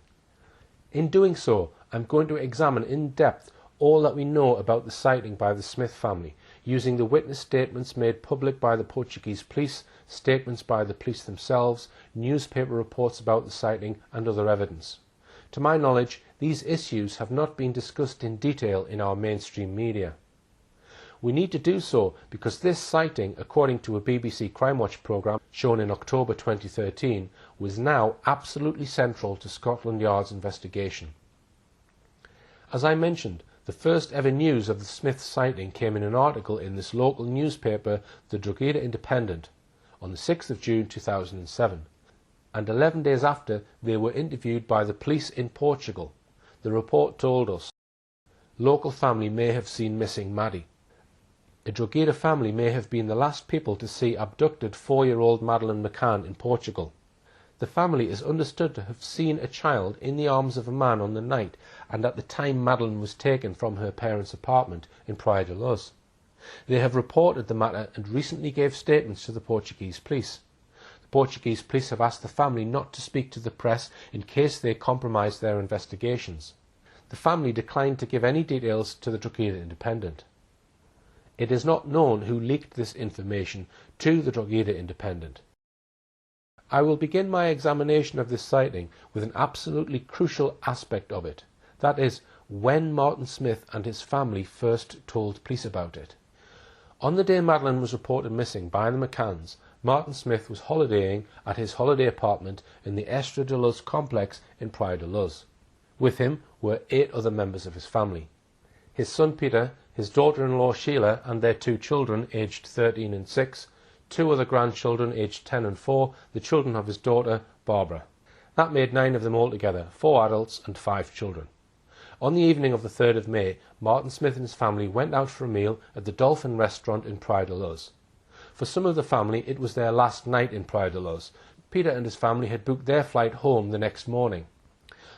In doing so, I'm going to examine in depth all that we know about the sighting by the Smith family, using the witness statements made public by the Portuguese police, statements by the police themselves, newspaper reports about the sighting and other evidence. To my knowledge, these issues have not been discussed in detail in our mainstream media. We need to do so because this sighting, according to a BBC Crime Watch programme shown in October 2013, was now absolutely central to Scotland Yard's investigation. As I mentioned, the first ever news of the Smith sighting came in an article in this local newspaper, the Drogheda Independent, on the 6th of June 2007, and 11 days after they were interviewed by the police in Portugal. The report told us, local family may have seen missing Maddie. A Drogheda family may have been the last people to see abducted 4-year-old Madeleine McCann in Portugal. The family is understood to have seen a child in the arms of a man on the night and at the time Madeleine was taken from her parents' apartment in Praia de Luz. They have reported the matter and recently gave statements to the Portuguese police. The Portuguese police have asked the family not to speak to the press in case they compromise their investigations. The family declined to give any details to the Drogheda Independent. It is not known who leaked this information to the Drogheda Independent. I will begin my examination of this sighting with an absolutely crucial aspect of it, that is, when Martin Smith and his family first told police about it. On the day Madeleine was reported missing by the McCanns, Martin Smith was holidaying at his holiday apartment in the Estra de Luz complex in Praia de Luz. With him were 8 other members of his family. His son Peter, his daughter-in-law Sheila and their 2 children aged 13 and 6, 2 other grandchildren aged 10 and 4, the children of his daughter Barbara. That made 9 of them altogether, 4 adults and 5 children. On the evening of the 3rd of May, Martin Smith and his family went out for a meal at the Dolphin restaurant in Praia de Luz. For some of the family, it was their last night in Praia de Luz. Peter and his family had booked their flight home the next morning.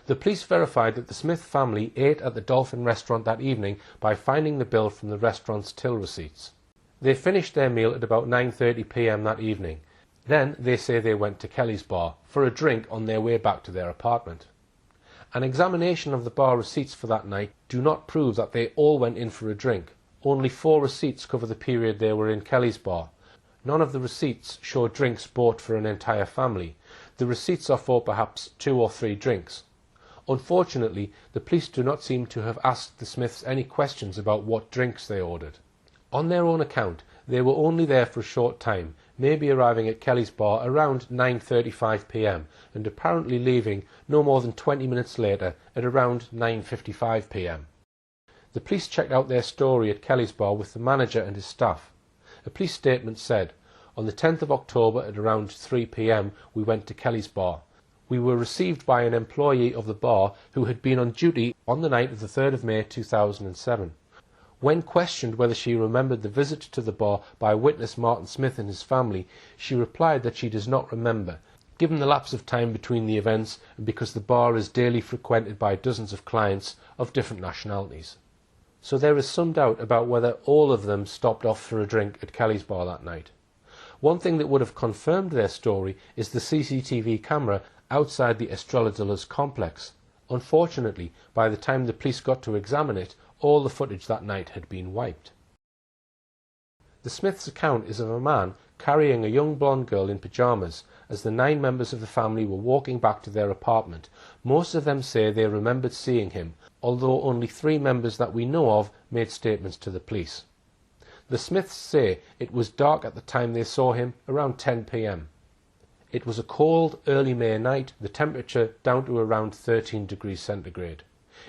The police verified that the Smith family ate at the Dolphin restaurant that evening by finding the bill from the restaurant's till receipts. They finished their meal at about 9:30 p.m. that evening. Then they say they went to Kelly's bar for a drink on their way back to their apartment. An examination of the bar receipts for that night do not prove that they all went in for a drink. Only 4 receipts cover the period they were in Kelly's bar. None of the receipts show drinks bought for an entire family. The receipts are for perhaps 2 or 3 drinks. Unfortunately, the police do not seem to have asked the Smiths any questions about what drinks they ordered. On their own account, they were only there for a short time, maybe arriving at Kelly's bar around 9:35 p.m. and apparently leaving no more than 20 minutes later at around 9:55 p.m. The police checked out their story at Kelly's bar with the manager and his staff. A police statement said, "On the 10th of October at around 3 p.m. we went to Kelly's bar. We were received by an employee of the bar who had been on duty on the night of the 3rd of May 2007. When questioned whether she remembered the visit to the bar by witness Martin Smith and his family, she replied that she does not remember. Given the lapse of time between the events and because the bar is daily frequented by dozens of clients of different nationalities. So there is some doubt about whether all of them stopped off for a drink at Kelly's bar that night. One thing that would have confirmed their story is the CCTV camera outside the Estrella de Luz complex. Unfortunately, by the time the police got to examine it, all the footage that night had been wiped. The Smiths' account is of a man carrying a young blonde girl in pyjamas as the 9 members of the family were walking back to their apartment. Most of them say they remembered seeing him, although only 3 members that we know of made statements to the police. The Smiths say it was dark at the time they saw him, around 10 p.m. It was a cold, early May night, the temperature down to around 13 degrees centigrade.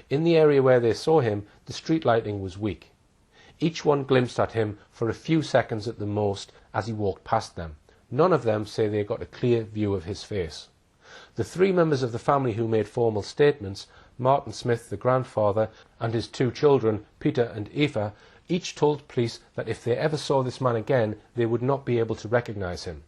In the area where they saw him, the street lighting was weak. Each one glimpsed at him for a few seconds at the most as he walked past them. None of them say they got a clear view of his face. The 3 members of the family who made formal statements, Martin Smith, the grandfather, and his 2 children, Peter and Aoife, each told police that if they ever saw this man again, they would not be able to recognise him.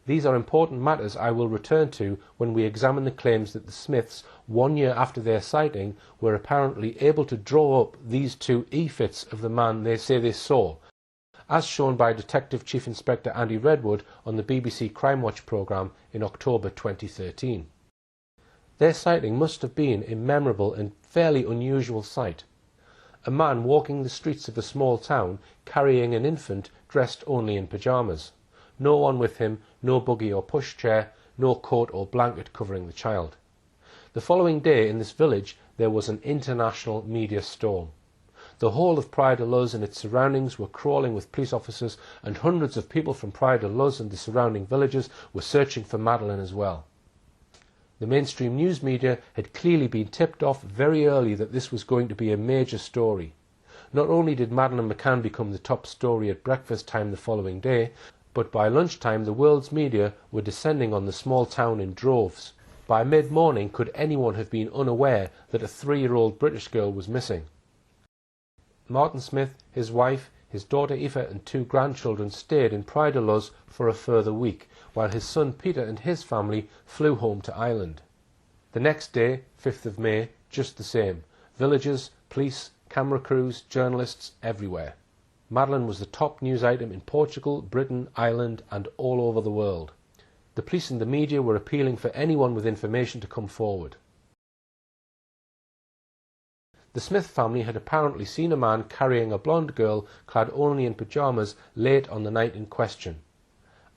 These are important matters I will return to when we examine the claims that the Smiths, 1 year after their sighting, were apparently able to draw up these 2 e-fits of the man they say they saw, as shown by Detective Chief Inspector Andy Redwood on the BBC Crime Watch programme in October 2013. Their sighting must have been a memorable and fairly unusual sight. A man walking the streets of a small town carrying an infant dressed only in pyjamas. No one with him, no buggy or pushchair, no coat or blanket covering the child. The following day in this village there was an international media storm. The whole of Praia de Luz and its surroundings were crawling with police officers, and hundreds of people from Praia de Luz and the surrounding villages were searching for Madeleine as well. The mainstream news media had clearly been tipped off very early that this was going to be a major story. Not only did Madeleine McCann become the top story at breakfast time the following day, but by lunchtime the world's media were descending on the small town in droves. By mid-morning, could anyone have been unaware that a 3-year-old British girl was missing? Martin Smith, his wife, his daughter Aoife and 2 grandchildren stayed in Praia de Luz for a further week, while his son Peter and his family flew home to Ireland. The next day, 5th of May, just the same. Villagers, police, camera crews, journalists, everywhere. Madeleine was the top news item in Portugal, Britain, Ireland and all over the world. The police and the media were appealing for anyone with information to come forward. The Smith family had apparently seen a man carrying a blonde girl clad only in pyjamas late on the night in question.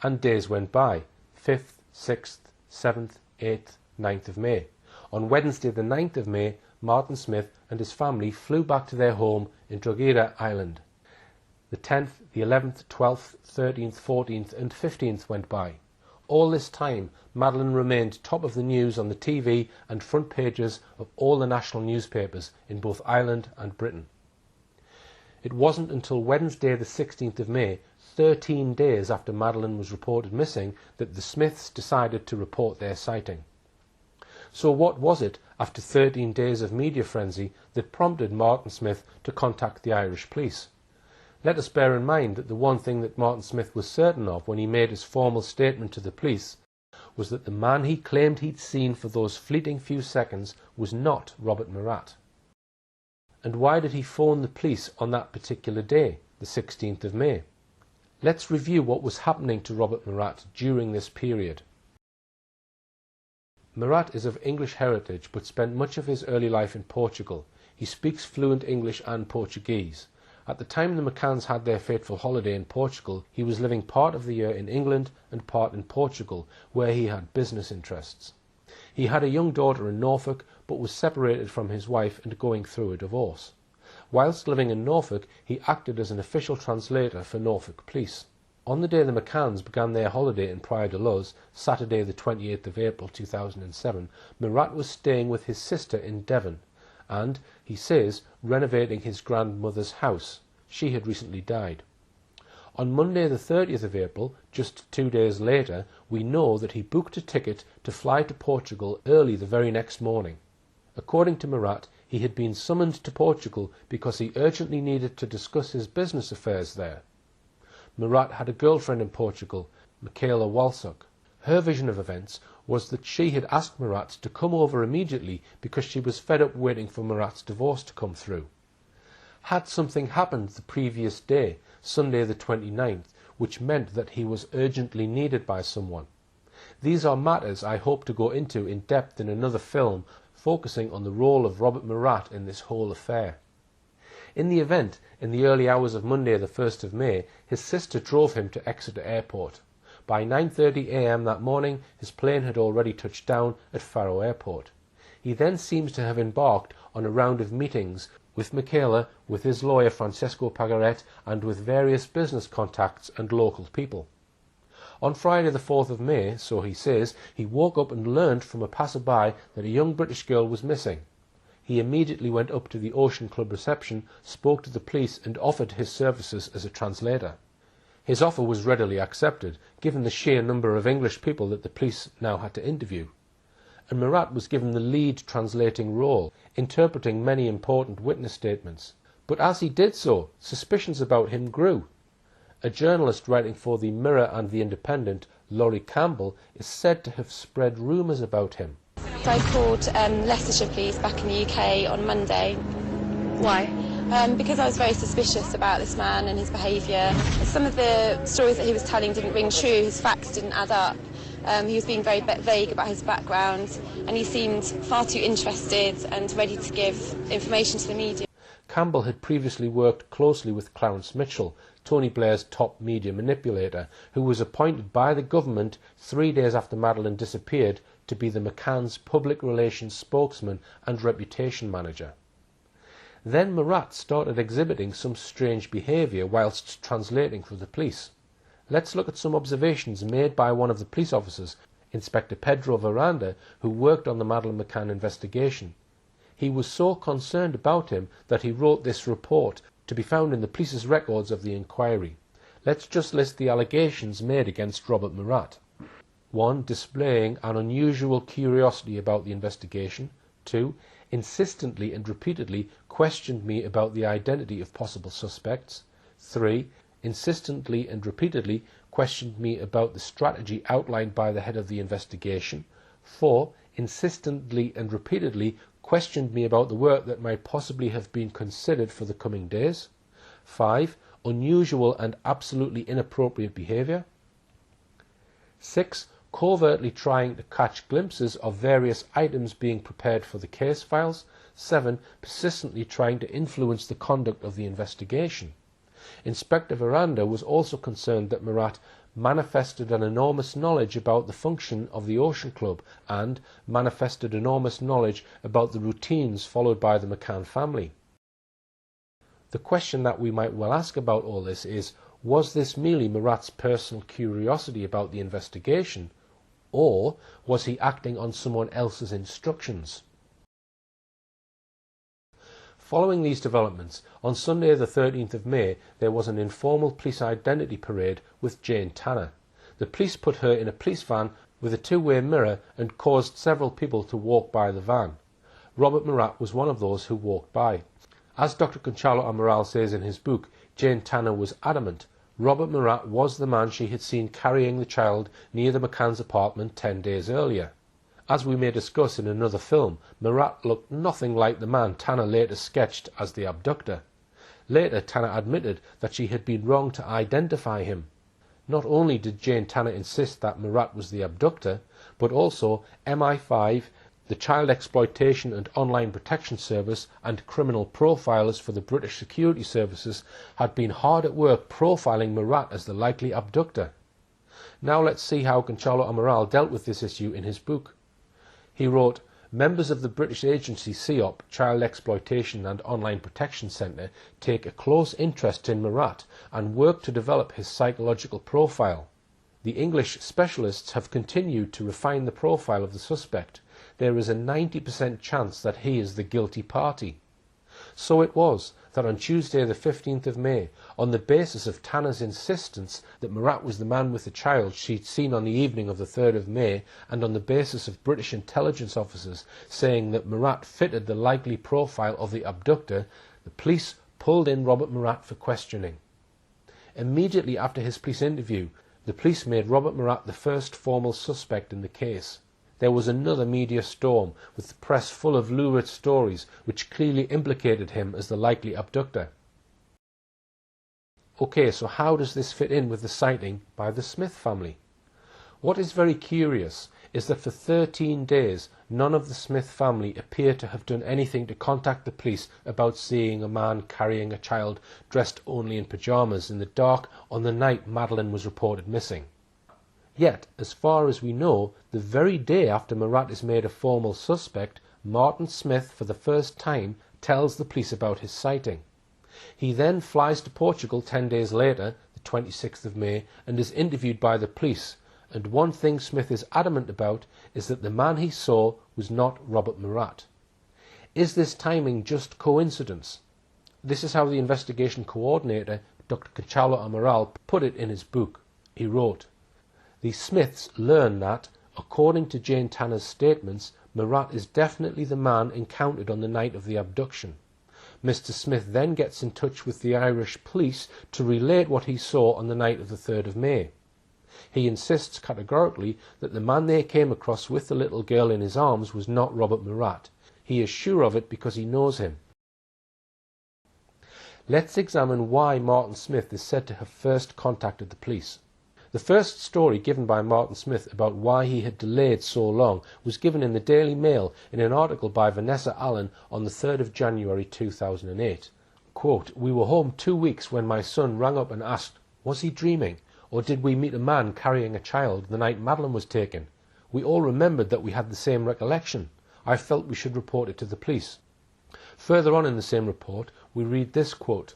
And days went by, 5th, 6th, 7th, 8th, 9th of May. On Wednesday the 9th of May, Martin Smith and his family flew back to their home in Drogheda Island. The 10th, the 11th, 12th, 13th, 14th and 15th went by. All this time, Madeleine remained top of the news on the TV and front pages of all the national newspapers in both Ireland and Britain. It wasn't until Wednesday the 16th of May, 13 days after Madeleine was reported missing, that the Smiths decided to report their sighting. So what was it, after 13 days of media frenzy, that prompted Martin Smith to contact the Irish police? Let us bear in mind that the one thing that Martin Smith was certain of when he made his formal statement to the police was that the man he claimed he'd seen for those fleeting few seconds was not Robert Murat. And why did he phone the police on that particular day, the 16th of May? Let's review what was happening to Robert Murat during this period. Murat is of English heritage but spent much of his early life in Portugal. He speaks fluent English and Portuguese. At the time the McCanns had their fateful holiday in Portugal, he was living part of the year in England and part in Portugal, where he had business interests. He had a young daughter in Norfolk, but was separated from his wife and going through a divorce. Whilst living in Norfolk, he acted as an official translator for Norfolk police. On the day the McCanns began their holiday in Praia de Luz, Saturday the 28th of April 2007, Murat was staying with his sister in Devon and, he says, renovating his grandmother's house. She had recently died. On Monday the 30th of April, just 2 days later, we know that he booked a ticket to fly to Portugal early the very next morning. According to Murat, he had been summoned to Portugal because he urgently needed to discuss his business affairs there. Murat had a girlfriend in Portugal, Michaela Walsuk. Her vision of events was that she had asked Murat to come over immediately because she was fed up waiting for Murat's divorce to come through. Had something happened the previous day, Sunday the 29th, which meant that he was urgently needed by someone? These are matters I hope to go into in depth in another film, focusing on the role of Robert Murat in this whole affair. In the event, in the early hours of Monday the 1st of May, his sister drove him to Exeter Airport. By 9:30 a.m. that morning, his plane had already touched down at Faro Airport. He then seems to have embarked on a round of meetings with Michaela, with his lawyer Francesco Pagaret, and with various business contacts and local people. On Friday the 4th of May, so he says, he woke up and learned from a passerby that a young British girl was missing. He immediately went up to the Ocean Club reception, spoke to the police and offered his services as a translator. His offer was readily accepted, given the sheer number of English people that the police now had to interview. And Murat was given the lead translating role, interpreting many important witness statements. But as he did so, suspicions about him grew. A journalist writing for the Mirror and the Independent, Laurie Campbell, is said to have spread rumours about him. I called Leicestershire Police back in the UK on Monday. Why? Because I was very suspicious about this man and his behaviour. Some of the stories that he was telling didn't ring true, his facts didn't add up. He was being very vague about his background, and he seemed far too interested and ready to give information to the media. Campbell had previously worked closely with Clarence Mitchell, Tony Blair's top media manipulator, who was appointed by the government 3 days after Madeleine disappeared to be the McCann's public relations spokesman and reputation manager. Then Murat started exhibiting some strange behaviour whilst translating for the police. Let's look at some observations made by one of the police officers, Inspector Pedro Veranda, who worked on the Madeleine McCann investigation. He was so concerned about him that he wrote this report, to be found in the police's records of the inquiry. Let's just list the allegations made against Robert Murat. 1. Displaying an unusual curiosity about the investigation. 2. Insistently and repeatedly questioned me about the identity of possible suspects. 3. Insistently and repeatedly questioned me about the strategy outlined by the head of the investigation. 4. Insistently and repeatedly questioned me about the work that might possibly have been considered for the coming days. 5. Unusual and absolutely inappropriate behaviour. 6. Covertly trying to catch glimpses of various items being prepared for the case files. 7. Persistently trying to influence the conduct of the investigation. Inspector Veranda was also concerned that Murat manifested an enormous knowledge about the function of the Ocean Club and manifested enormous knowledge about the routines followed by the McCann family. The question that we might well ask about all this is, was this merely Murat's personal curiosity about the investigation, or was he acting on someone else's instructions? Following these developments, on Sunday the 13th of May, there was an informal police identity parade with Jane Tanner. The police put her in a police van with a two-way mirror and caused several people to walk by the van. Robert Murat was one of those who walked by. As Dr. Conchalo Amaral says in his book, Jane Tanner was adamant Robert Murat was the man she had seen carrying the child near the McCann's apartment 10 days earlier. As we may discuss in another film, Murat looked nothing like the man Tanner later sketched as the abductor. Later, Tanner admitted that she had been wrong to identify him. Not only did Jane Tanner insist that Murat was the abductor, but also MI5, the Child Exploitation and Online Protection Service, and criminal profilers for the British Security Services had been hard at work profiling Murat as the likely abductor. Now let's see how Conchalo Amaral dealt with this issue in his book. He wrote, "Members of the British agency CEOP, Child Exploitation and Online Protection Centre, take a close interest in Murat and work to develop his psychological profile. The English specialists have continued to refine the profile of the suspect. There is a 90% chance that he is the guilty party." So it was that on Tuesday the 15th of May, on the basis of Tanner's insistence that Murat was the man with the child she'd seen on the evening of the 3rd of May, and on the basis of British intelligence officers saying that Murat fitted the likely profile of the abductor, the police pulled in Robert Murat for questioning. Immediately after his police interview, the police made Robert Murat the first formal suspect in the case. there was another media storm, with the press full of lurid stories which clearly implicated him as the likely abductor. Okay, so how does this fit in with the sighting by the Smith family? What is very curious is that for 13 days none of the Smith family appear to have done anything to contact the police about seeing a man carrying a child dressed only in pyjamas in the dark on the night Madeleine was reported missing. Yet, as far as we know, the very day after Murat is made a formal suspect, Martin Smith for the first time tells the police about his sighting. He then flies to Portugal 10 days later, the 26th of May, and is interviewed by the police. And one thing Smith is adamant about is that the man he saw was not Robert Murat. Is this timing just coincidence? This is how the investigation coordinator, Dr. Conchalo Amaral, put it in his book. He wrote, "The Smiths learn that, according to Jane Tanner's statements, Murat is definitely the man encountered on the night of the abduction. Mr. Smith then gets in touch with the Irish police to relate what he saw on the night of the 3rd of May. He insists categorically that the man they came across with the little girl in his arms was not Robert Murat. He is sure of it because he knows him." Let's examine why Martin Smith is said to have first contacted the police. The first story given by Martin Smith about why he had delayed so long was given in the Daily Mail in an article by Vanessa Allen on the 3rd of January 2008. Quote, "We were home 2 weeks when my son rang up and asked, was he dreaming? Or did we meet a man carrying a child the night Madeleine was taken? We all remembered that we had the same recollection. I felt we should report it to the police." Further on in the same report, we read this quote,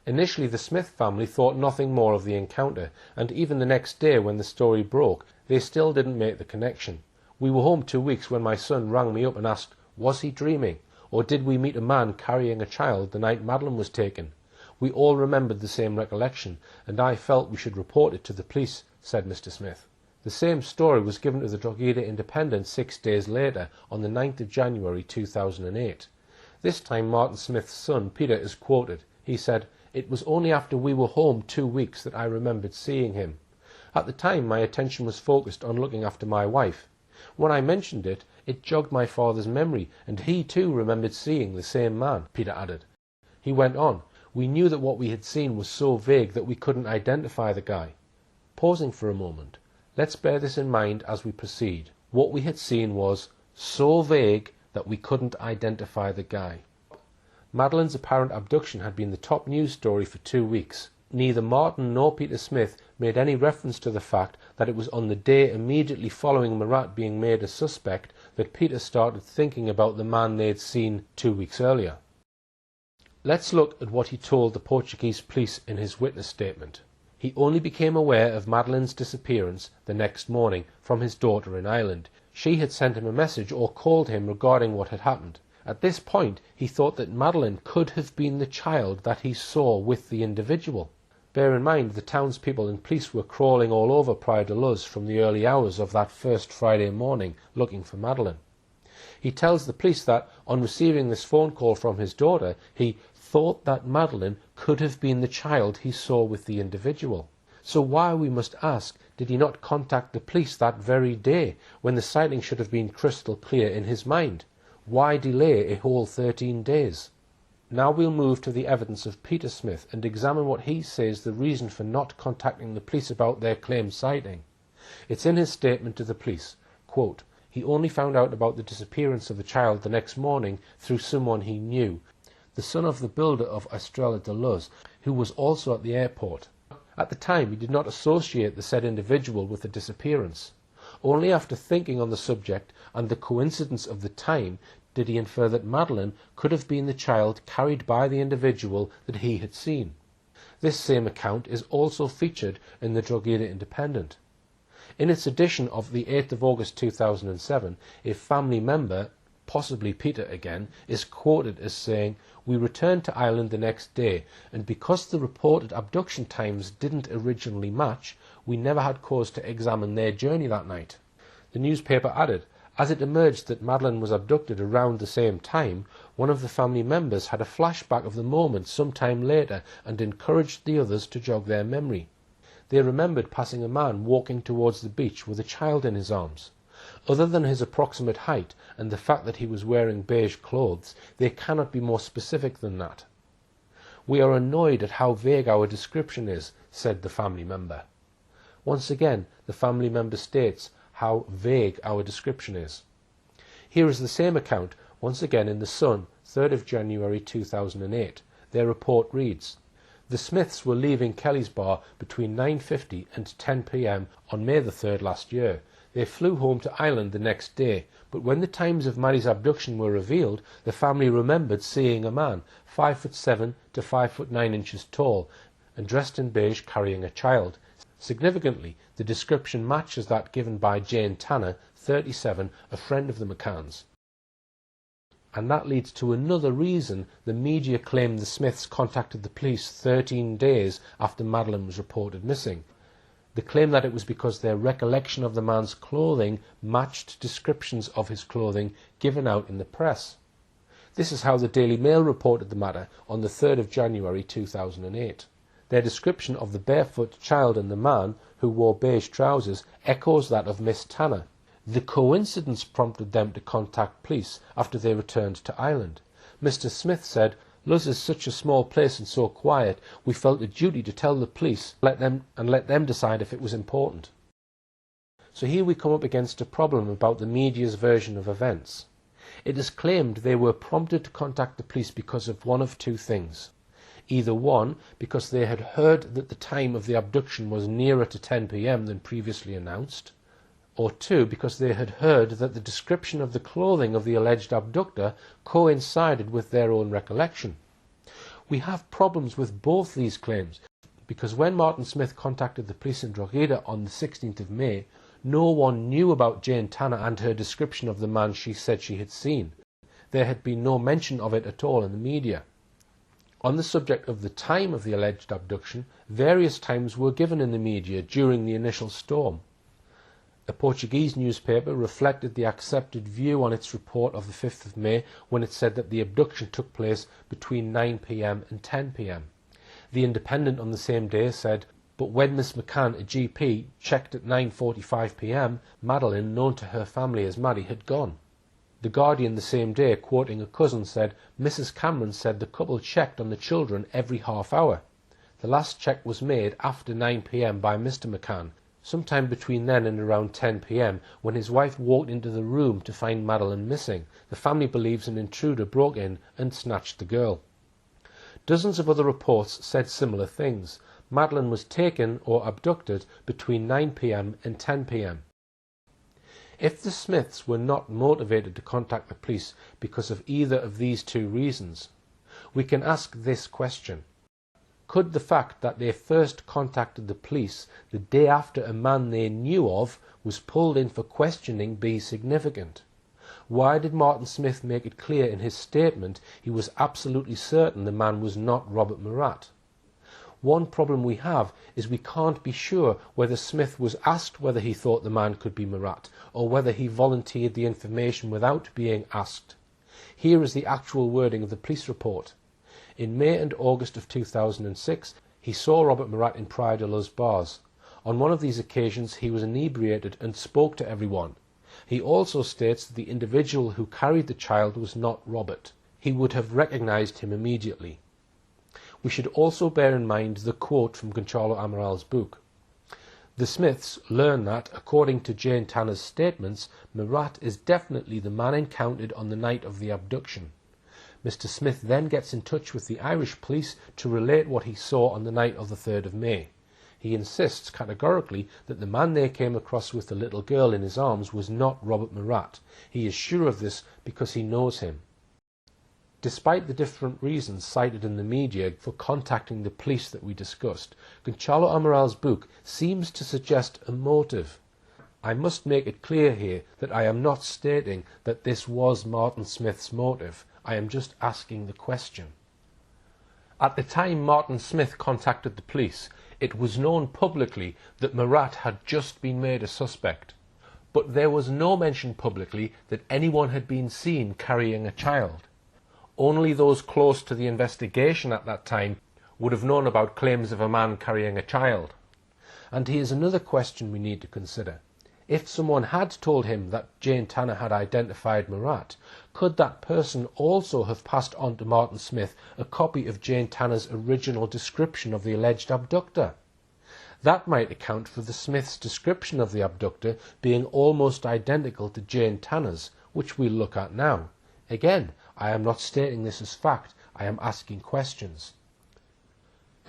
"Initially the Smith family thought nothing more of the encounter, and even the next day when the story broke, they still didn't make the connection. We were home 2 weeks when my son rang me up and asked, was he dreaming? Or did we meet a man carrying a child the night Madeleine was taken? We all remembered the same recollection, and I felt we should report it to the police," said Mr. Smith. The same story was given to the Drogheda Independent 6 days later, on the 9th of January 2008. This time Martin Smith's son, Peter, is quoted. He said, "It was only after we were home 2 weeks that I remembered seeing him. At the time my attention was focused on looking after my wife. When I mentioned it, it jogged my father's memory, and he too remembered seeing the same man," Peter added. He went on, "We knew that what we had seen was so vague that we couldn't identify the guy." Pausing for a moment, let's bear this in mind as we proceed. What we had seen was so vague that we couldn't identify the guy. Madeleine's apparent abduction had been the top news story for 2 weeks. Neither Martin nor Peter Smith made any reference to the fact that it was on the day immediately following Murat being made a suspect that Peter started thinking about the man they'd seen 2 weeks earlier. Let's look at what he told the Portuguese police in his witness statement. He only became aware of Madeleine's disappearance the next morning from his daughter in Ireland. She had sent him a message or called him regarding what had happened. At this point, he thought that Madeleine could have been the child that he saw with the individual. Bear in mind, the townspeople and police were crawling all over Praia de Luz from the early hours of that first Friday morning looking for Madeleine. He tells the police that, on receiving this phone call from his daughter, he thought that Madeleine could have been the child he saw with the individual. So why, we must ask, did he not contact the police that very day, when the sighting should have been crystal clear in his mind? Why delay a whole 13 days? Now we'll move to the evidence of Peter Smith and examine what he says the reason for not contacting the police about their claimed sighting. It's in his statement to the police. Quote, "He only found out about the disappearance of the child the next morning through someone he knew, the son of the builder of Estrela de Luz, who was also at the airport. At the time he did not associate the said individual with the disappearance. Only after thinking on the subject and the coincidence of the time did he infer that Madeleine could have been the child carried by the individual that he had seen." This same account is also featured in the Drogheda Independent. In its edition of the 8th of August 2007, a family member, possibly Peter again, is quoted as saying, "We returned to Ireland the next day, and because the reported abduction times didn't originally match, we never had cause to examine their journey that night." The newspaper added, "As it emerged that Madeleine was abducted around the same time, one of the family members had a flashback of the moment some time later and encouraged the others to jog their memory. They remembered passing a man walking towards the beach with a child in his arms. Other than his approximate height and the fact that he was wearing beige clothes, they cannot be more specific than that. "We are annoyed at how vague our description is," said the family member. Once again, the family member states how vague our description is. Here is the same account, once again in The Sun, 3rd of January 2008. Their report reads, "The Smiths were leaving Kelly's Bar between 9:50 and 10 p.m. on May the 3rd last year. They flew home to Ireland the next day, but when the times of Maddie's abduction were revealed, the family remembered seeing a man 5'7" to 5'9" tall and dressed in beige carrying a child. Significantly, the description matches that given by Jane Tanner, 37, a friend of the McCanns." And that leads to another reason the media claimed the Smiths contacted the police 13 days after Madeleine was reported missing. They claim that it was because their recollection of the man's clothing matched descriptions of his clothing given out in the press. This is how the Daily Mail reported the matter on the 3rd of January 2008. Their description of the barefoot child and the man, who wore beige trousers, echoes that of Miss Tanner. The coincidence prompted them to contact police after they returned to Ireland. Mr. Smith said, "Luz is such a small place and so quiet, we felt a duty to tell the police let them decide if it was important." So here we come up against a problem about the media's version of events. It is claimed they were prompted to contact the police because of one of two things. Either one, because they had heard that the time of the abduction was nearer to 10 p.m. than previously announced, or two, because they had heard that the description of the clothing of the alleged abductor coincided with their own recollection. We have problems with both these claims, because when Martin Smith contacted the police in Drogheda on the 16th of May, no one knew about Jane Tanner and her description of the man she said she had seen. There had been no mention of it at all in the media. On the subject of the time of the alleged abduction, various times were given in the media during the initial storm. A Portuguese newspaper reflected the accepted view on its report of the 5th of May when it said that the abduction took place between 9 p.m. and 10 p.m. The Independent on the same day said, "But when Miss McCann, a GP, checked at 9:45 p.m, Madeleine, known to her family as Maddie, had gone." The Guardian the same day, quoting a cousin, said, "Mrs. Cameron said the couple checked on the children every half hour. The last check was made after 9 p.m. by Mr. McCann, sometime between then and around 10 p.m, when his wife walked into the room to find Madeleine missing. The family believes an intruder broke in and snatched the girl." Dozens of other reports said similar things. Madeleine was taken or abducted between 9 p.m. and 10 p.m. If the Smiths were not motivated to contact the police because of either of these two reasons, we can ask this question. Could the fact that they first contacted the police the day after a man they knew of was pulled in for questioning be significant? Why did Martin Smith make it clear in his statement he was absolutely certain the man was not Robert Murat? One problem we have is we can't be sure whether Smith was asked whether he thought the man could be Murat, or whether he volunteered the information without being asked. Here is the actual wording of the police report. In May and August of 2006, he saw Robert Murat in Praia de Luz bars. On one of these occasions, he was inebriated and spoke to everyone. He also states that the individual who carried the child was not Robert. He would have recognized him immediately. We should also bear in mind the quote from Gonçalo Amaral's book. The Smiths learn that, according to Jane Tanner's statements, Murat is definitely the man encountered on the night of the abduction. Mr. Smith then gets in touch with the Irish police to relate what he saw on the night of the 3rd of May. He insists categorically that the man they came across with the little girl in his arms was not Robert Murat. He is sure of this because he knows him. Despite the different reasons cited in the media for contacting the police that we discussed, Gonçalo Amaral's book seems to suggest a motive. I must make it clear here that I am not stating that this was Martin Smith's motive. I am just asking the question. At the time Martin Smith contacted the police, it was known publicly that Murat had just been made a suspect. But there was no mention publicly that anyone had been seen carrying a child. Only those close to the investigation at that time would have known about claims of a man carrying a child. And here's another question we need to consider. If someone had told him that Jane Tanner had identified Murat, could that person also have passed on to Martin Smith a copy of Jane Tanner's original description of the alleged abductor? That might account for the Smiths' description of the abductor being almost identical to Jane Tanner's, which we'll look at now. Again, I am not stating this as fact, I am asking questions.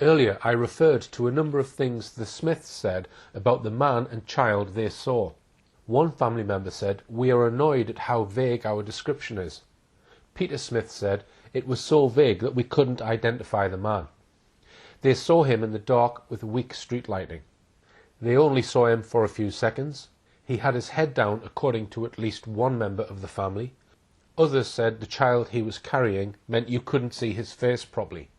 Earlier, I referred to a number of things the Smiths said about the man and child they saw. One family member said, "We are annoyed at how vague our description is." Peter Smith said, "It was so vague that we couldn't identify the man." They saw him in the dark with weak street lighting. They only saw him for a few seconds. He had his head down, according to at least one member of the family. Others said the child he was carrying meant you couldn't see his face properly.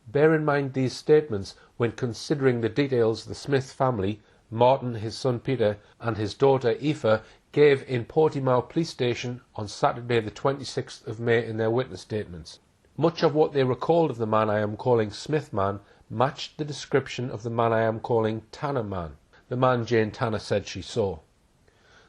Bear in mind these statements when considering the details the Smith family, Martin, his son Peter, and his daughter Aoife gave in Portimao Police Station on Saturday the 26th of May in their witness statements. Much of what they recalled of the man I am calling Smith Man matched the description of the man I am calling Tanner Man, the man Jane Tanner said she saw.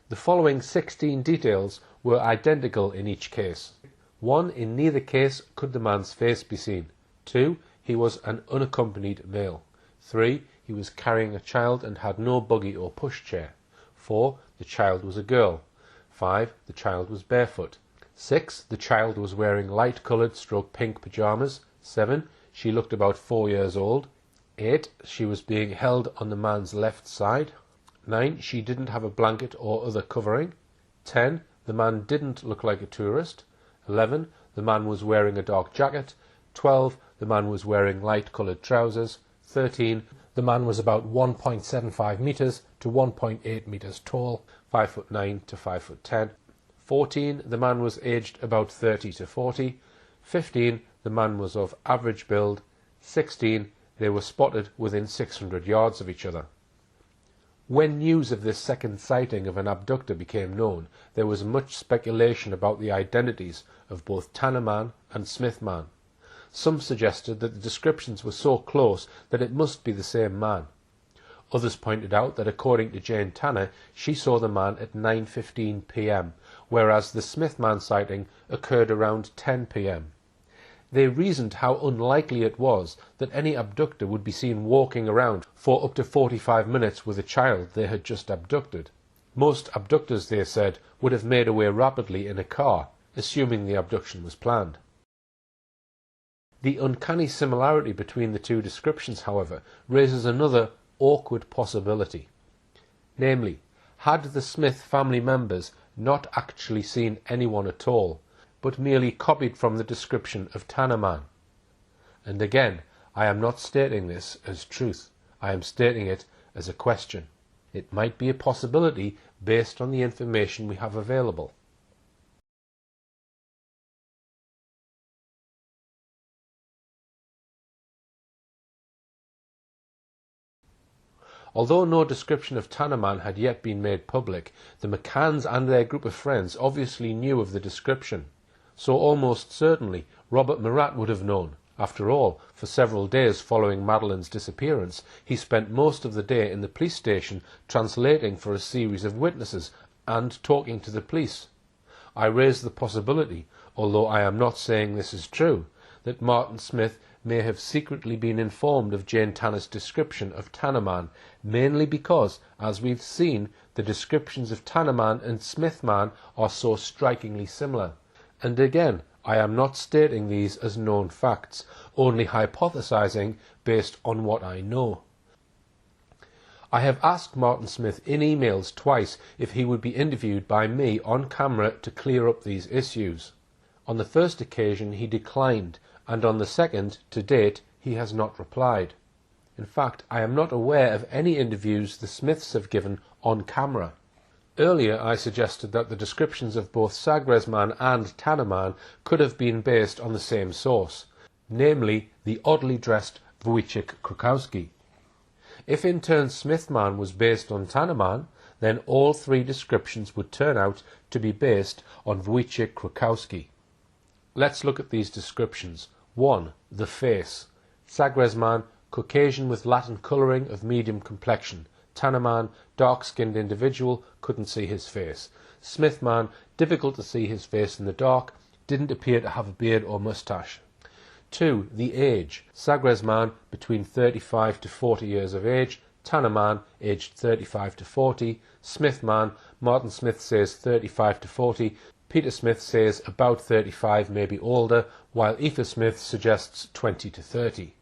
The following 16 details were identical in each case. 1. In neither case could the man's face be seen. 2. He was an unaccompanied male. 3. He was carrying a child and had no buggy or pushchair. 4. The child was a girl. 5. The child was barefoot. 6. The child was wearing light-coloured pink pyjamas. 7. She looked about 4 years old. 8. She was being held on the man's left side. 9. She didn't have a blanket or other covering. 10. The man didn't look like a tourist. 11. The man was wearing a dark jacket. 12. The man was wearing light-coloured trousers. 13. The man was about 1.75 metres to 1.8 metres tall, 5'9" to 5'10". 14. The man was aged about 30 to 40. 15. The man was of average build. 16. They were spotted within 600 yards of each other. When news of this second sighting of an abductor became known, there was much speculation about the identities of both Tanner Man and Smith Man. Some suggested that the descriptions were so close that it must be the same man. Others pointed out that according to Jane Tanner, she saw the man at 9:15 p.m, whereas the Smith Man sighting occurred around 10 p.m. They reasoned how unlikely it was that any abductor would be seen walking around for up to 45 minutes with a child they had just abducted. Most abductors, they said, would have made away rapidly in a car, assuming the abduction was planned. The uncanny similarity between the two descriptions, however, raises another awkward possibility. Namely, had the Smith family members not actually seen anyone at all, but merely copied from the description of Tanner Man? And again, I am not stating this as truth. I am stating it as a question. It might be a possibility based on the information we have available. Although no description of Tanner Man had yet been made public, the McCanns and their group of friends obviously knew of the description. So almost certainly Robert Murat would have known. After all, for several days following Madeleine's disappearance, he spent most of the day in the police station translating for a series of witnesses and talking to the police. I raise the possibility, although I am not saying this is true, that Martin Smith may have secretly been informed of Jane Tanner's description of Tanner Man, mainly because, as we've seen, the descriptions of Tanner Man and Smith Man are so strikingly similar. And again, I am not stating these as known facts, only hypothesizing based on what I know. I have asked Martin Smith in emails twice if he would be interviewed by me on camera to clear up these issues. On the first occasion he declined, and on the second, to date, he has not replied. In fact, I am not aware of any interviews the Smiths have given on camera. Earlier I suggested that the descriptions of both Sagres Man and Tanner Man could have been based on the same source, namely the oddly dressed Wojciech Krakowski. If in turn Smith Man was based on Tanner Man, then all three descriptions would turn out to be based on Wojciech Krakowski. Let's look at these descriptions. 1. The face. Sagres Man, Caucasian with Latin colouring of medium complexion. Tanner man, dark-skinned individual, couldn't see his face. Smith man, difficult to see his face in the dark, didn't appear to have a beard or moustache. 2. The age. Sagres man, between 35 to 40 years of age. Tanner man, aged 35 to 40. Smith man, Martin Smith says 35 to 40. Peter Smith says about 35, maybe older, while Aoife Smith suggests 20 to 30.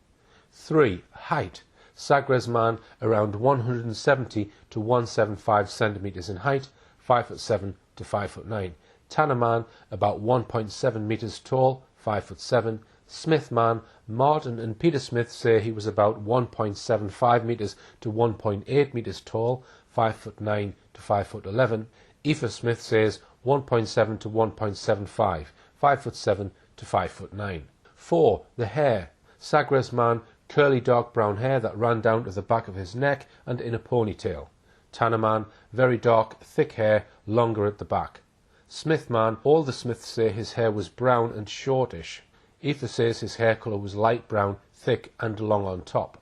3. Height. Sagres man, around 170 to 175 centimetres in height, 5'7" to 5'9". Tanner man, about 1.7 metres tall, 5'7". Smith man, Martin and Peter Smith say he was about 1.75 metres to 1.8 metres tall, 5'9" to 5'11". Aoife Smith says 1.7 to 1.75, 5'7" to 5'9". 4. The hair. Sagres man, curly dark brown hair that ran down to the back of his neck and in a ponytail. Tanner man, very dark, thick hair, longer at the back. Smith man, all the Smiths say his hair was brown and shortish. Aoife says his hair colour was light brown, thick and long on top.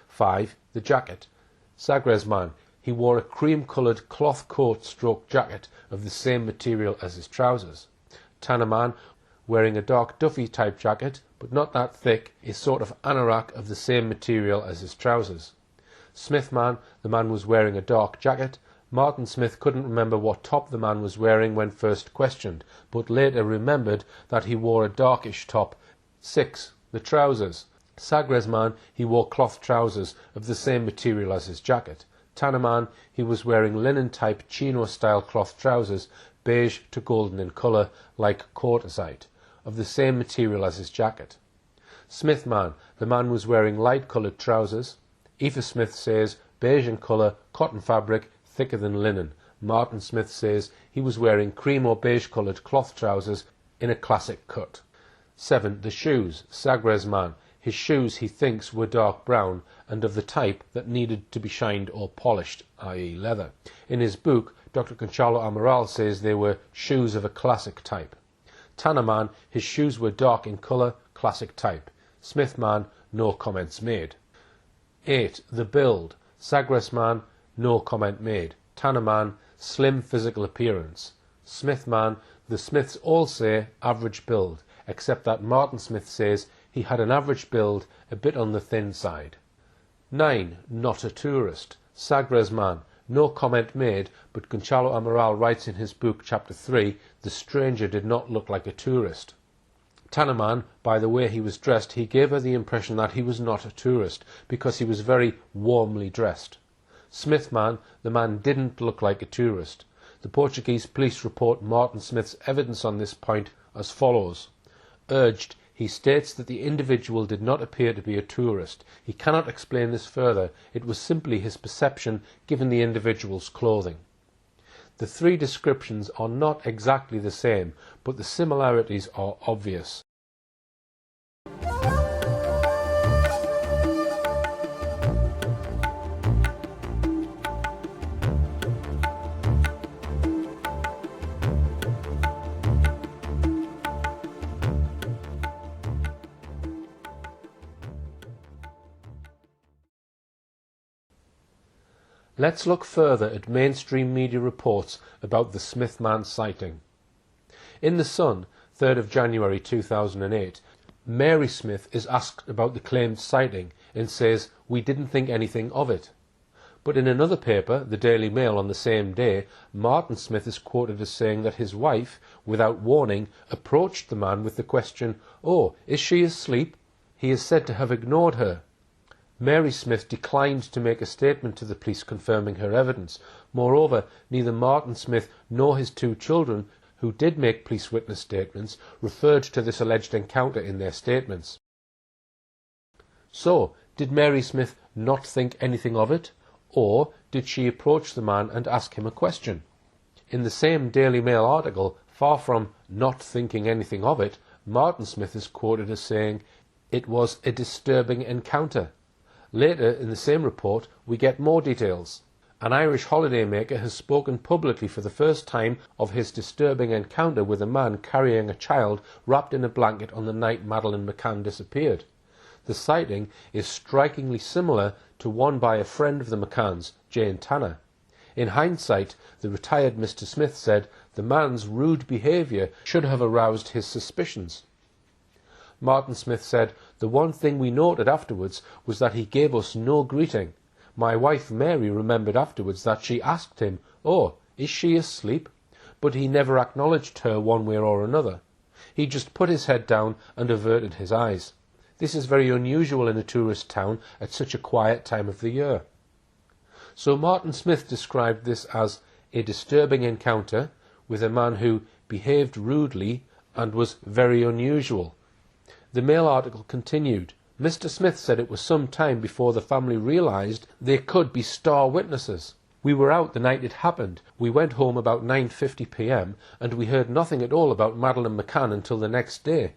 5. The jacket. Sagres man, he wore a cream-coloured cloth coat stroke jacket of the same material as his trousers. Tanner man, wearing a dark Duffy type jacket, but not that thick, a sort of anorak of the same material as his trousers. Smith man, the man was wearing a dark jacket. Martin Smith couldn't remember what top the man was wearing when first questioned, but later remembered that he wore a darkish top. 6. The trousers. Sagres man, he wore cloth trousers of the same material as his jacket. Tanner man, he was wearing linen-type chino-style cloth trousers, beige to golden in colour, like quartzite, of the same material as his jacket. Smith man, the man was wearing light-coloured trousers. Aoife Smith says beige in colour, cotton fabric, thicker than linen. Martin Smith says he was wearing cream or beige-coloured cloth trousers in a classic cut. 7. The shoes. Sagres man, his shoes he thinks were dark brown and of the type that needed to be shined or polished, i.e. leather. In his book, Dr. Conchalo Amaral says they were shoes of a classic type. Tanner man, his shoes were dark in colour, classic type. Smith man, no comments made. 8. The build. Sagres man, no comment made. Tanner man, slim physical appearance. Smith man, the Smiths all say average build, except that Martin Smith says he had an average build, a bit on the thin side. 9. Not a tourist. Sagres man, no comment made, but Conchalo Amaral writes in his book, Chapter 3, the stranger did not look like a tourist. Tanner man, by the way he was dressed, he gave her the impression that he was not a tourist, because he was very warmly dressed. Smith man, the man didn't look like a tourist. The Portuguese police report Martin Smith's evidence on this point as follows. Urged, he states that the individual did not appear to be a tourist. He cannot explain this further. It was simply his perception given the individual's clothing. The three descriptions are not exactly the same, but the similarities are obvious. Let's look further at mainstream media reports about the Smith man sighting. In The Sun, 3rd of January 2008, Mary Smith is asked about the claimed sighting and says, "We didn't think anything of it." But in another paper, the Daily Mail, on the same day, Martin Smith is quoted as saying that his wife, without warning, approached the man with the question, "Oh, is she asleep?" He is said to have ignored her. Mary Smith declined to make a statement to the police confirming her evidence. Moreover, neither Martin Smith nor his two children, who did make police witness statements, referred to this alleged encounter in their statements. So, did Mary Smith not think anything of it? Or did she approach the man and ask him a question? In the same Daily Mail article, far from not thinking anything of it, Martin Smith is quoted as saying, "It was a disturbing encounter." Later in the same report, we get more details. An Irish holidaymaker has spoken publicly for the first time of his disturbing encounter with a man carrying a child wrapped in a blanket on the night Madeleine McCann disappeared. The sighting is strikingly similar to one by a friend of the McCanns, Jane Tanner. In hindsight, the retired Mr. Smith said the man's rude behaviour should have aroused his suspicions. Martin Smith said, "The one thing we noted afterwards was that he gave us no greeting. My wife Mary remembered afterwards that she asked him, 'Oh, is she asleep?' But he never acknowledged her one way or another. He just put his head down and averted his eyes. This is very unusual in a tourist town at such a quiet time of the year." So Martin Smith described this as a disturbing encounter with a man who behaved rudely and was very unusual. The Mail article continued, "Mr. Smith said it was some time before the family realised they could be star witnesses. We were out the night it happened. We went home about 9:50 p.m. and we heard nothing at all about Madeleine McCann until the next day.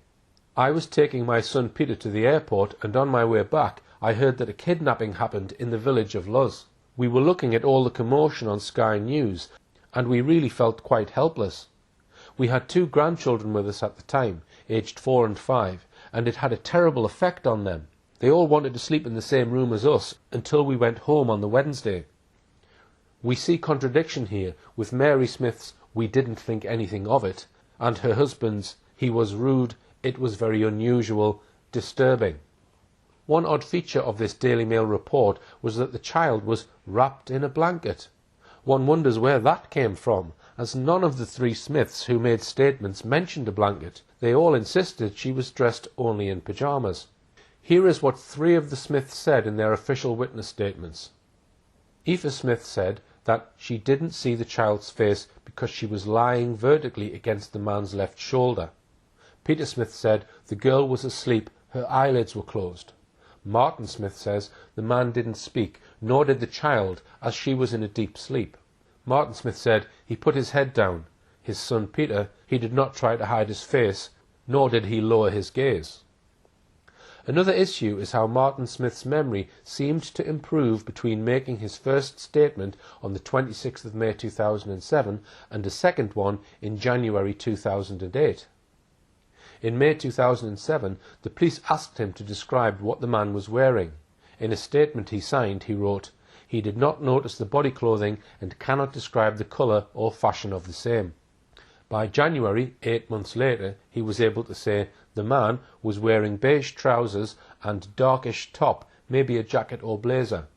I was taking my son Peter to the airport, and on my way back I heard that a kidnapping happened in the village of Luz. We were looking at all the commotion on Sky News, and we really felt quite helpless. We had 2 grandchildren with us at the time, aged 4 and 5, and it had a terrible effect on them. They all wanted to sleep in the same room as us until we went home on the Wednesday." We see contradiction here with Mary Smith's "we didn't think anything of it" and her husband's "he was rude, it was very unusual, disturbing." One odd feature of this Daily Mail report was that the child was wrapped in a blanket. One wonders where that came from, as none of the 3 Smiths who made statements mentioned a blanket. They all insisted she was dressed only in pyjamas. Here is what 3 of the Smiths said in their official witness statements. Aoife Smith said that she didn't see the child's face because she was lying vertically against the man's left shoulder. Peter Smith said the girl was asleep, her eyelids were closed. Martin Smith says the man didn't speak, nor did the child, as she was in a deep sleep. Martin Smith said he put his head down. His son Peter, he did not try to hide his face, nor did he lower his gaze. Another issue is how Martin Smith's memory seemed to improve between making his first statement on the 26th of May 2007 and a second one in January 2008. In May 2007, the police asked him to describe what the man was wearing. In a statement he signed, he wrote, "He did not notice the body clothing and cannot describe the colour or fashion of the same." By January, 8 months later, he was able to say the man was wearing beige trousers and darkish top, maybe a jacket or blazer.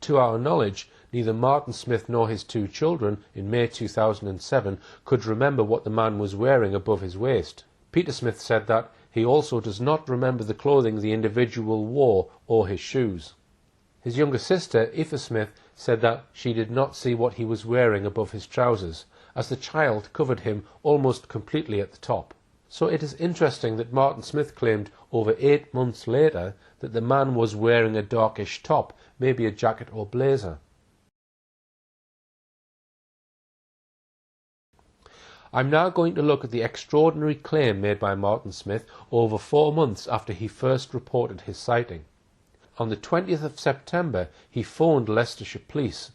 To our knowledge, neither Martin Smith nor his 2 children in May 2007 could remember what the man was wearing above his waist. Peter Smith said that he also does not remember the clothing the individual wore or his shoes. His younger sister, Aoife Smith, said that she did not see what he was wearing above his trousers, as the child covered him almost completely at the top. So it is interesting that Martin Smith claimed over 8 months later that the man was wearing a darkish top, maybe a jacket or blazer. I'm now going to look at the extraordinary claim made by Martin Smith over 4 months after he first reported his sighting. On the 20th of September, he phoned Leicestershire Police.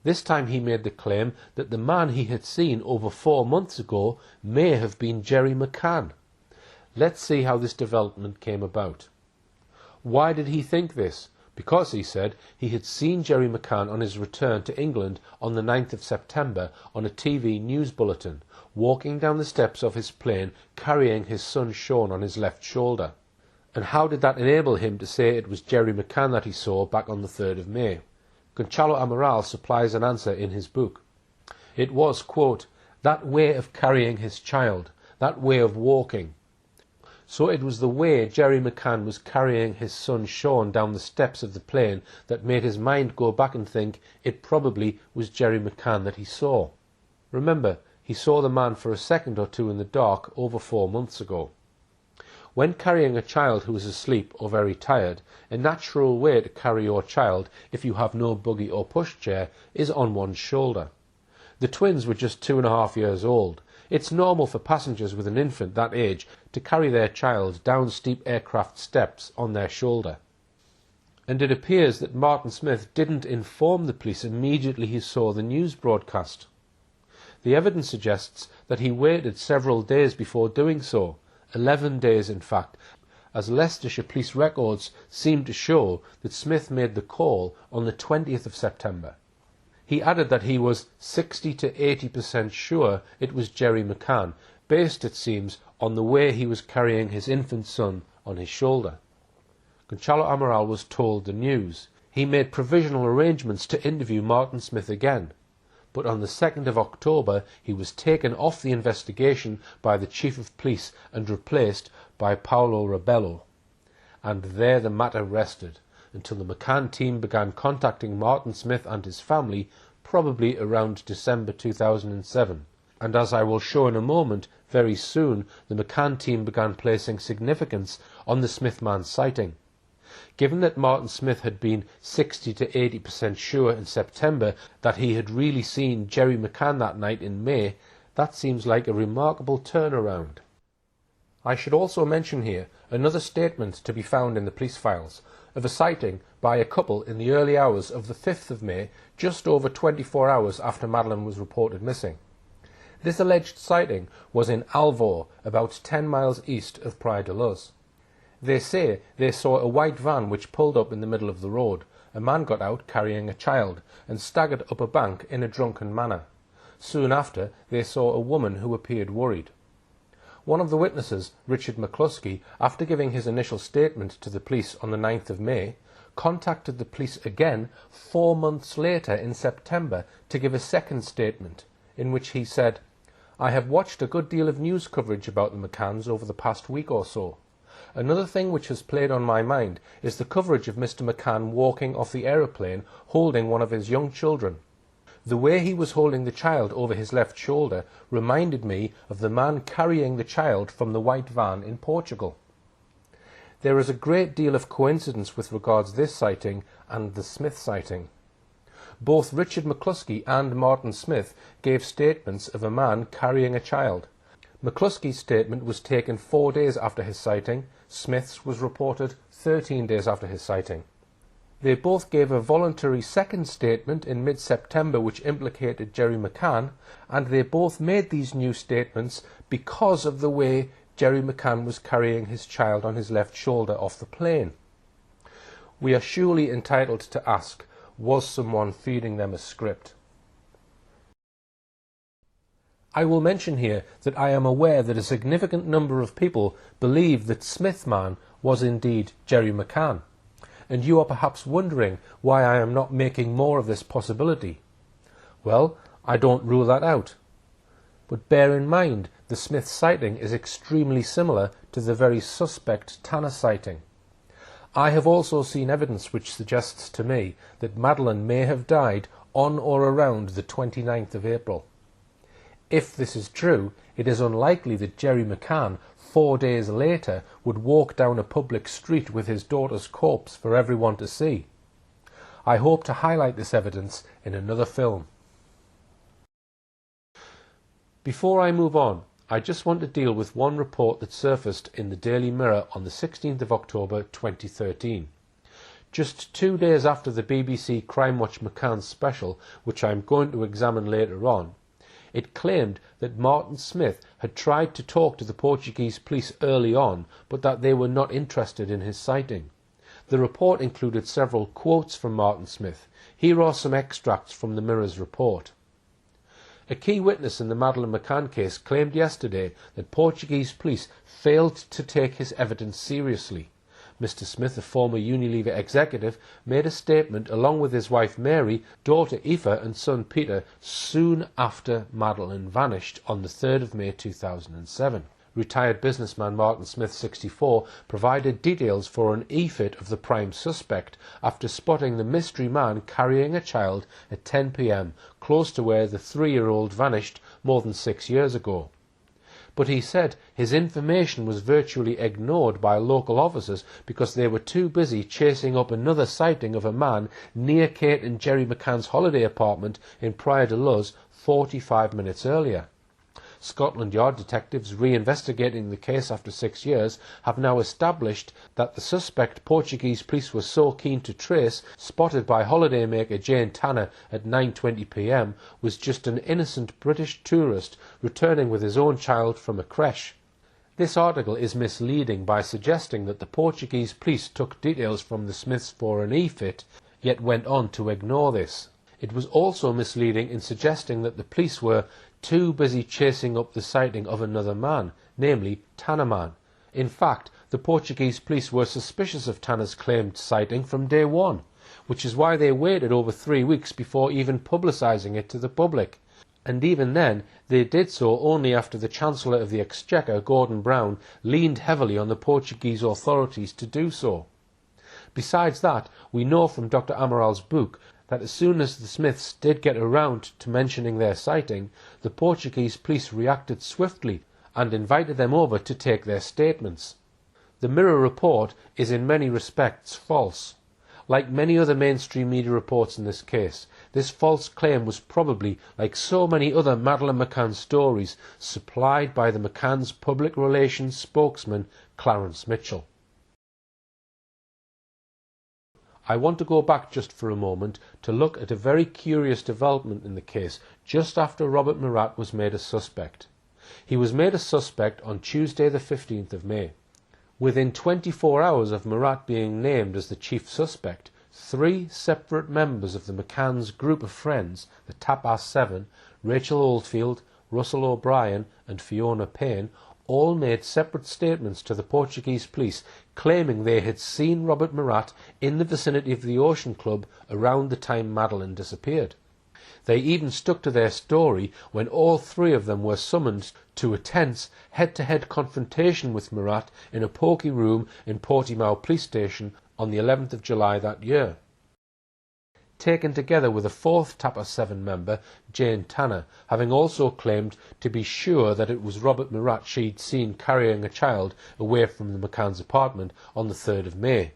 This time he made the claim that the man he had seen over 4 months ago may have been Jerry McCann. Let's see how this development came about. Why did he think this? Because, he said, he had seen Jerry McCann on his return to England on the 9th of September on a TV news bulletin, walking down the steps of his plane carrying his son Sean on his left shoulder. And how did that enable him to say it was Jerry McCann that he saw back on the 3rd of May? Gonçalo Amaral supplies an answer in his book. It was, quote, that way of carrying his child, that way of walking. So it was the way Jerry McCann was carrying his son Sean down the steps of the plane that made his mind go back and think it probably was Jerry McCann that he saw. Remember, he saw the man for a second or two in the dark over 4 months ago. When carrying a child who is asleep or very tired, a natural way to carry your child, if you have no buggy or pushchair, is on one's shoulder. The twins were just 2.5 years old. It's normal for passengers with an infant that age to carry their child down steep aircraft steps on their shoulder. And it appears that Martin Smith didn't inform the police immediately he saw the news broadcast. The evidence suggests that he waited several days before doing so, 11 days in fact, as Leicestershire police records seem to show that Smith made the call on the 20th of September. He added that he was 60 to 80% sure it was Jerry McCann, based, it seems, on the way he was carrying his infant son on his shoulder. Gonçalo Amaral was told the news. He made provisional arrangements to interview Martin Smith again, but on the 2nd of October he was taken off the investigation by the Chief of Police and replaced by Paolo Rebello. And there the matter rested, until the McCann team began contacting Martin Smith and his family, probably around December 2007. And as I will show in a moment, very soon the McCann team began placing significance on the Smith man's sighting. Given that Martin Smith had been 60 to 80% sure in September that he had really seen Jerry McCann that night in May, that seems like a remarkable turnaround. I should also mention here another statement to be found in the police files of a sighting by a couple in the early hours of the 5th of May, just over 24 hours after Madeleine was reported missing. This alleged sighting was in Alvor, about 10 miles east of Praia de Luz. They say they saw a white van which pulled up in the middle of the road. A man got out carrying a child and staggered up a bank in a drunken manner. Soon after, they saw a woman who appeared worried. One of the witnesses, Richard McCluskey, after giving his initial statement to the police on the 9th of May, contacted the police again 4 months later in September to give a second statement, in which he said, "I have watched a good deal of news coverage about the McCanns over the past week or so. Another thing which has played on my mind is the coverage of Mr. McCann walking off the aeroplane holding one of his young children. The way he was holding the child over his left shoulder reminded me of the man carrying the child from the white van in Portugal." There is a great deal of coincidence with regards to this sighting and the Smith sighting. Both Richard McCluskey and Martin Smith gave statements of a man carrying a child. McCluskey's statement was taken 4 days after his sighting. Smith's was reported 13 days after his sighting. They both gave a voluntary second statement in mid-September which implicated Jerry McCann, and they both made these new statements because of the way Jerry McCann was carrying his child on his left shoulder off the plane. We are surely entitled to ask, was someone feeding them a script? I will mention here that I am aware that a significant number of people believe that Smith man was indeed Jerry McCann, and you are perhaps wondering why I am not making more of this possibility. Well, I don't rule that out. But bear in mind, the Smith sighting is extremely similar to the very suspect Tanner sighting. I have also seen evidence which suggests to me that Madeleine may have died on or around the 29th of April. If this is true, it is unlikely that Jerry McCann 4 days later would walk down a public street with his daughter's corpse for everyone to see. I hope to highlight this evidence in another film. Before I move on, I just want to deal with one report that surfaced in the Daily Mirror on the 16th of October 2013. Just 2 days after the BBC Crime Watch McCann special, which I am going to examine later on, it claimed that Martin Smith had tried to talk to the Portuguese police early on, but that they were not interested in his sighting. The report included several quotes from Martin Smith. Here are some extracts from the Mirror's report. A key witness in the Madeleine McCann case claimed yesterday that Portuguese police failed to take his evidence seriously. Mr. Smith, a former Unilever executive, made a statement along with his wife Mary, daughter Aoife and son Peter soon after Madeleine vanished on the 3rd of May 2007. Retired businessman Martin Smith, 64, provided details for an e-fit of the prime suspect after spotting the mystery man carrying a child at 10 p.m, close to where the 3-year-old vanished more than 6 years ago. But he said his information was virtually ignored by local officers because they were too busy chasing up another sighting of a man near Kate and Jerry McCann's holiday apartment in Praia de Luz 45 minutes earlier. Scotland Yard detectives reinvestigating the case after 6 years have now established that the suspect Portuguese police were so keen to trace, spotted by holidaymaker Jane Tanner at 9:20 p.m, was just an innocent British tourist returning with his own child from a creche. This article is misleading by suggesting that the Portuguese police took details from the Smiths for an e-fit, yet went on to ignore this. It was also misleading in suggesting that the police were too busy chasing up the sighting of another man, namely Tanner Man. In fact, the Portuguese police were suspicious of Tanner's claimed sighting from day one, which is why they waited over 3 weeks before even publicising it to the public. And even then, they did so only after the Chancellor of the Exchequer, Gordon Brown, leaned heavily on the Portuguese authorities to do so. Besides that, we know from Dr. Amaral's book that as soon as the Smiths did get around to mentioning their sighting, the Portuguese police reacted swiftly and invited them over to take their statements. The Mirror report is in many respects false. Like many other mainstream media reports in this case, this false claim was probably, like so many other Madeleine McCann stories, supplied by the McCann's public relations spokesman, Clarence Mitchell. I want to go back just for a moment to look at a very curious development in the case just after Robert Murat was made a suspect. He was made a suspect on Tuesday the 15th of May. Within 24 hours of Murat being named as the chief suspect, 3 separate members of the McCann's group of friends, the Tapas Seven, Rachel Oldfield, Russell O'Brien and Fiona Payne, all made separate statements to the Portuguese police claiming they had seen Robert Murat in the vicinity of the Ocean Club around the time Madeleine disappeared. They even stuck to their story when all 3 of them were summoned to a tense head-to-head confrontation with Murat in a poky room in Portimao police station on the 11th of July that year. Taken together with a 4th Tapas 7 member, Jane Tanner, having also claimed to be sure that it was Robert Murat she'd seen carrying a child away from the McCann's apartment on the 3rd of May.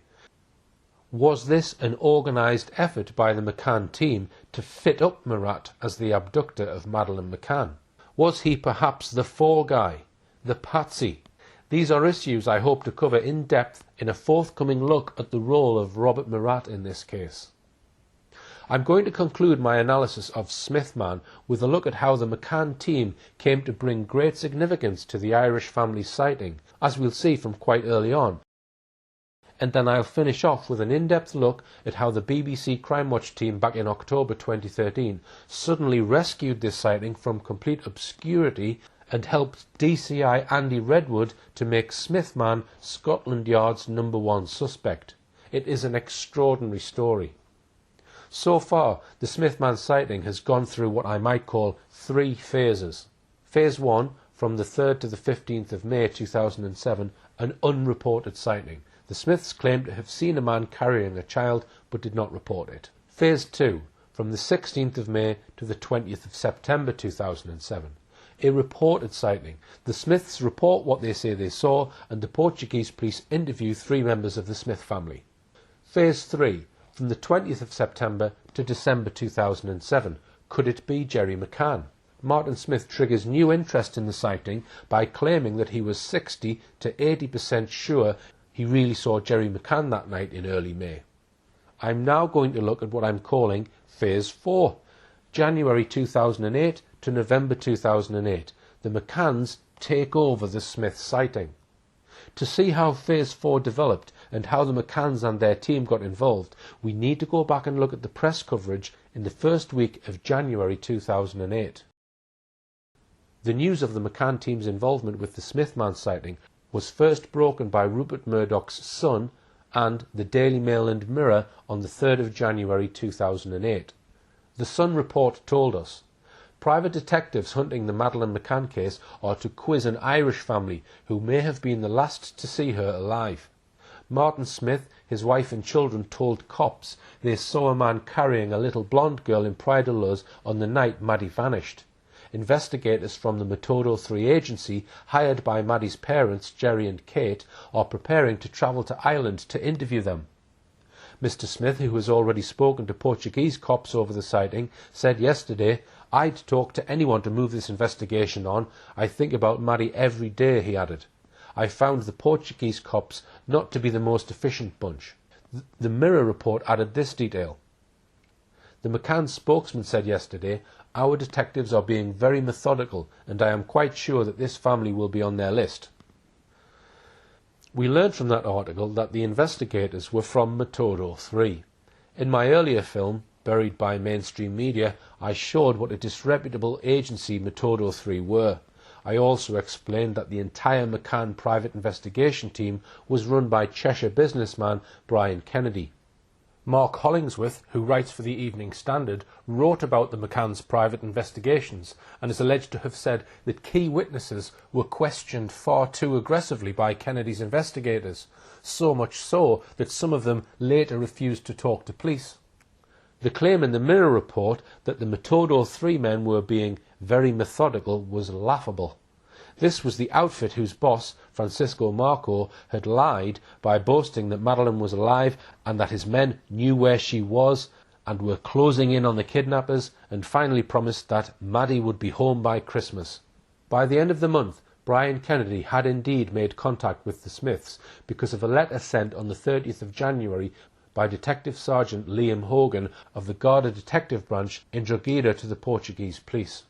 Was this an organised effort by the McCann team to fit up Murat as the abductor of Madeleine McCann? Was he perhaps the fall guy, the patsy? These are issues I hope to cover in depth in a forthcoming look at the role of Robert Murat in this case. I'm going to conclude my analysis of Smithman with a look at how the McCann team came to bring great significance to the Irish family's sighting, as we'll see from quite early on. And then I'll finish off with an in-depth look at how the BBC Crime Watch team back in October 2013 suddenly rescued this sighting from complete obscurity and helped DCI Andy Redwood to make Smithman Scotland Yard's #1 suspect. It is an extraordinary story. So far, the Smithman sighting has gone through what I might call 3 phases. Phase 1, from the 3rd to the 15th of May 2007, an unreported sighting. The Smiths claimed to have seen a man carrying a child, but did not report it. Phase 2, from the 16th of May to the 20th of September 2007. A reported sighting. The Smiths report what they say they saw, and the Portuguese police interview 3 members of the Smith family. Phase 3, from the 20th of September to December 2007. Could it be Jerry McCann? Martin Smith triggers new interest in the sighting by claiming that he was 60 to 80% sure he really saw Jerry McCann that night in early May. I'm now going to look at what I'm calling Phase 4, January 2008 to November 2008. The McCanns take over the Smith sighting. To see how Phase 4 developed and how the McCanns and their team got involved, we need to go back and look at the press coverage in the first week of January 2008. The news of the McCann team's involvement with the Smithman sighting was first broken by Rupert Murdoch's son and the Daily Mail and Mirror on the 3rd of January 2008. The Sun report told us, private detectives hunting the Madeleine McCann case are to quiz an Irish family who may have been the last to see her alive. Martin Smith, his wife and children told cops they saw a man carrying a little blonde girl in Praia da Luz on the night Maddie vanished. Investigators from the Metodo 3 agency, hired by Maddie's parents, Jerry and Kate, are preparing to travel to Ireland to interview them. Mr. Smith, who has already spoken to Portuguese cops over the sighting, said yesterday, "I'd talk to anyone to move this investigation on. I think about Maddie every day," he added. "I found the Portuguese cops not to be the most efficient bunch." The Mirror report added this detail. The McCann spokesman said yesterday, "Our detectives are being very methodical and I am quite sure that this family will be on their list." We learned from that article that the investigators were from Metodo 3. In my earlier film, Buried by Mainstream Media, I showed what a disreputable agency Metodo 3 were. I also explained that the entire McCann private investigation team was run by Cheshire businessman Brian Kennedy. Mark Hollingsworth, who writes for the Evening Standard, wrote about the McCann's private investigations and is alleged to have said that key witnesses were questioned far too aggressively by Kennedy's investigators, so much so that some of them later refused to talk to police. The claim in the Mirror report that the Metodo 3 men were being very methodical was laughable. This was the outfit whose boss, Francisco Marco, had lied by boasting that Madeleine was alive and that his men knew where she was and were closing in on the kidnappers, and finally promised that Maddie would be home by Christmas. By the end of the month, Brian Kennedy had indeed made contact with the Smiths because of a letter sent on the 30th of January by Detective Sergeant Liam Hogan of the Garda Detective Branch in Drogheda to the Portuguese police.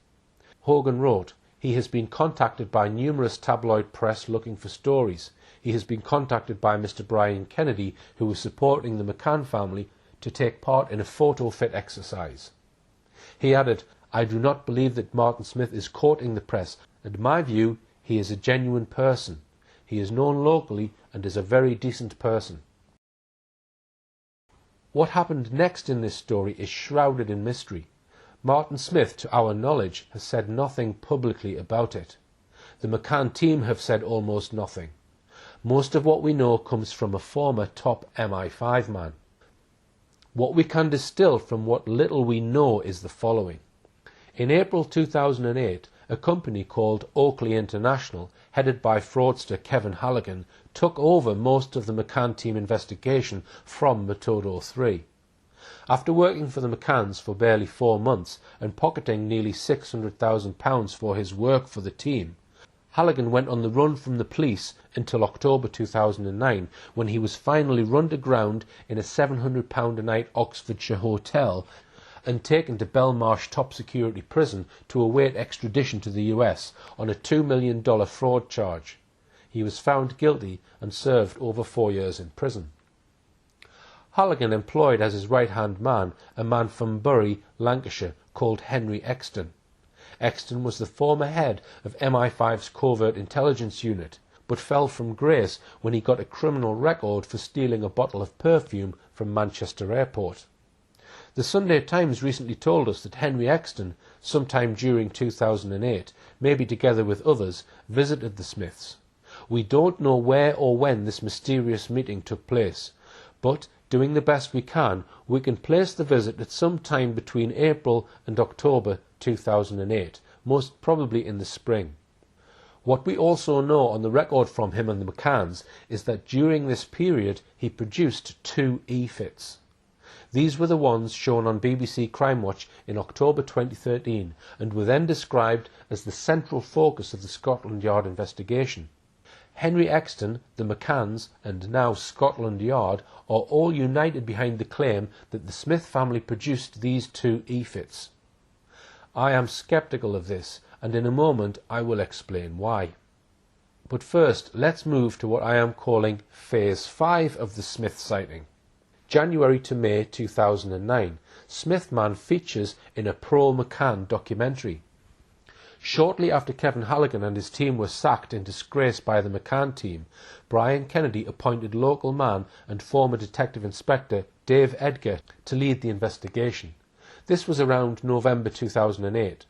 Hogan wrote, "He has been contacted by numerous tabloid press looking for stories. He has been contacted by Mr. Brian Kennedy, who was supporting the McCann family, to take part in a photo fit exercise." He added, "I do not believe that Martin Smith is courting the press, and in my view he is a genuine person. He is known locally and is a very decent person." What happened next in this story is shrouded in mystery. Martin Smith, to our knowledge, has said nothing publicly about it. The McCann team have said almost nothing. Most of what we know comes from a former top MI5 man. What we can distill from what little we know is the following. In April 2008, a company called Oakley International, headed by fraudster Kevin Halligan, took over most of the McCann team investigation from Metodo 3. After working for the McCanns for barely 4 months and pocketing nearly £600,000 for his work for the team, Halligan went on the run from the police until October 2009, when he was finally run to ground in a £700 a night Oxfordshire hotel and taken to Belmarsh top security prison to await extradition to the US on a $2 million fraud charge. He was found guilty and served over 4 years in prison. Halligan employed as his right-hand man a man from Bury, Lancashire, called Henry Exton. Exton was the former head of MI5's covert intelligence unit, but fell from grace when he got a criminal record for stealing a bottle of perfume from Manchester Airport. The Sunday Times recently told us that Henry Exton, sometime during 2008, maybe together with others, visited the Smiths. We don't know where or when this mysterious meeting took place, but doing the best we can place the visit at some time between April and October 2008, most probably in the spring. What we also know on the record from him and the McCanns is that during this period he produced 2 e-fits. These were the ones shown on BBC Crime Watch in October 2013 and were then described as the central focus of the Scotland Yard investigation. Henry Exton, the McCanns, and now Scotland Yard are all united behind the claim that the Smith family produced these 2 e-fits. I am sceptical of this, and in a moment I will explain why. But first, let's move to what I am calling Phase 5 of the Smith sighting. January to May 2009, Smithman features in a pro-McCann documentary. Shortly after Kevin Halligan and his team were sacked in disgrace by the McCann team, Brian Kennedy appointed local man and former Detective Inspector Dave Edgar to lead the investigation. This was around November 2008.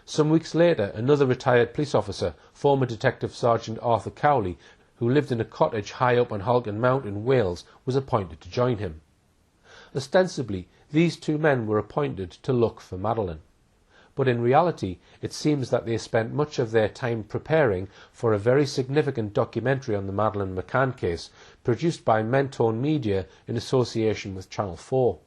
Some weeks later, another retired police officer, former Detective Sergeant Arthur Cowley, who lived in a cottage high up on Halgan Mount in Wales, was appointed to join him. Ostensibly, these 2 men were appointed to look for Madeleine. But in reality, it seems that they spent much of their time preparing for a very significant documentary on the Madeleine McCann case, produced by Mentone Media in association with Channel 4.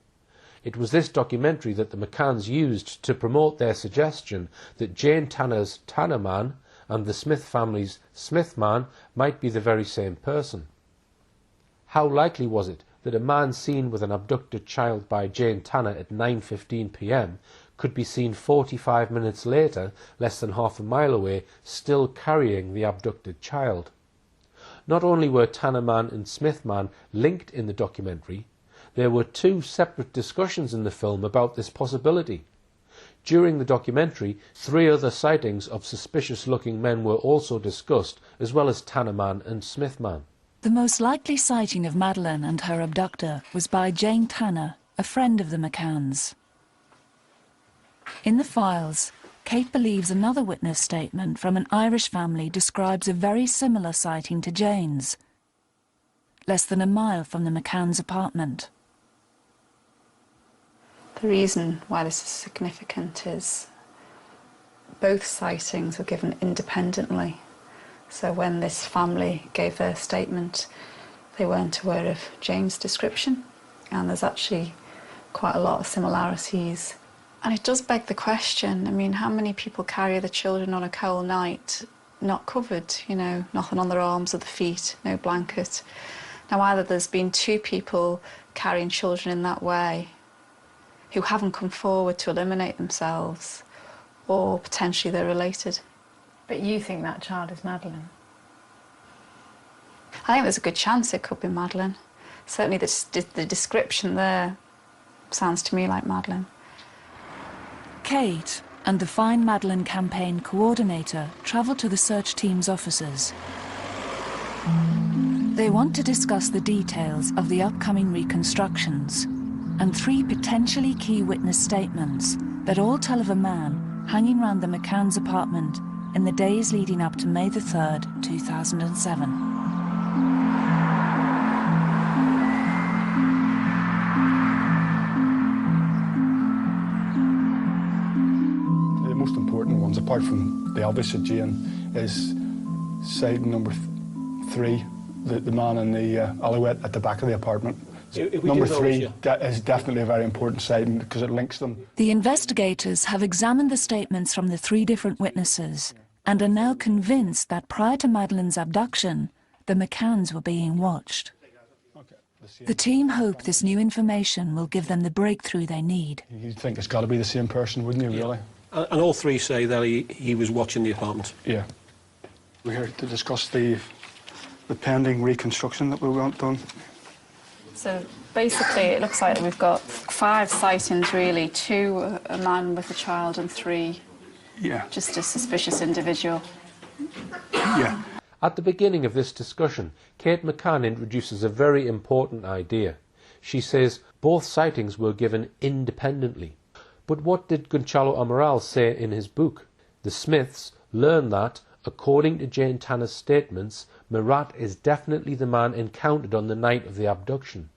It was this documentary that the McCanns used to promote their suggestion that Jane Tanner's Tanner Man and the Smith family's Smith Man might be the very same person. How likely was it that a man seen with an abducted child by Jane Tanner at 9:15 p.m. could be seen 45 minutes later, less than half a mile away, still carrying the abducted child? Not only were Tannerman and Smithman linked in the documentary, there were two separate discussions in the film about this possibility. During the documentary, 3 other sightings of suspicious-looking men were also discussed, as well as Tannerman and Smithman. The most likely sighting of Madeleine and her abductor was by Jane Tanner, a friend of the McCanns. In the files, Kate believes another witness statement from an Irish family describes a very similar sighting to Jane's, less than a mile from the McCann's apartment. The reason why this is significant is both sightings were given independently. So when this family gave their statement, they weren't aware of Jane's description, and there's actually quite a lot of similarities. And it does beg the question, I mean, how many people carry their children on a cold night not covered, you know, nothing on their arms or the feet, no blanket. Now either there's been 2 people carrying children in that way who haven't come forward to eliminate themselves, or potentially they're related. But you think that child is Madeleine? I think there's a good chance it could be Madeleine. Certainly the description there sounds to me like Madeleine. Kate and the Find Madeleine campaign coordinator travel to the search team's offices. They want to discuss the details of the upcoming reconstructions and 3 potentially key witness statements that all tell of a man hanging around the McCann's apartment in the days leading up to May the 3rd, 2007. The most important ones, apart from the obvious of Jane, is sighting number 3, the man in the Alouette at the back of the apartment. Number 3 is definitely a very important sighting because it links them. The investigators have examined the statements from the 3 different witnesses and are now convinced that prior to Madeleine's abduction, the McCanns were being watched. The team hope this new information will give them the breakthrough they need. You'd think it's got to be the same person, wouldn't you, really? And all 3 say that he was watching the apartment. Yeah. We're here to discuss the pending reconstruction that we want done. So basically it looks like we've got 5 sightings really, 2 a man with a child and 3 just a suspicious individual. Yeah. At the beginning of this discussion, Kate McCann introduces a very important idea. She says both sightings were given independently. But what did Gonçalo Amaral say in his book? The Smiths learn that, according to Jane Tanner's statements, Murat is definitely the man encountered on the night of the abduction.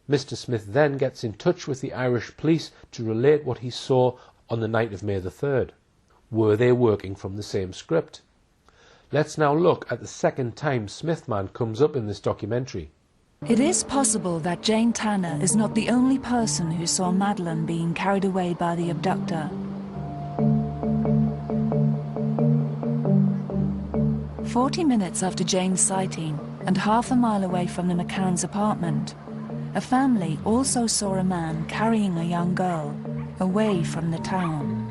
Mr. Smith then gets in touch with the Irish police to relate what he saw on the night of May the 3rd. Were they working from the same script? Let's now look at the second time Smithman comes up in this documentary. It is possible that Jane Tanner is not the only person who saw Madeleine being carried away by the abductor. 40 minutes after Jane's sighting, and half a mile away from the McCann's apartment, a family also saw a man carrying a young girl away from the town.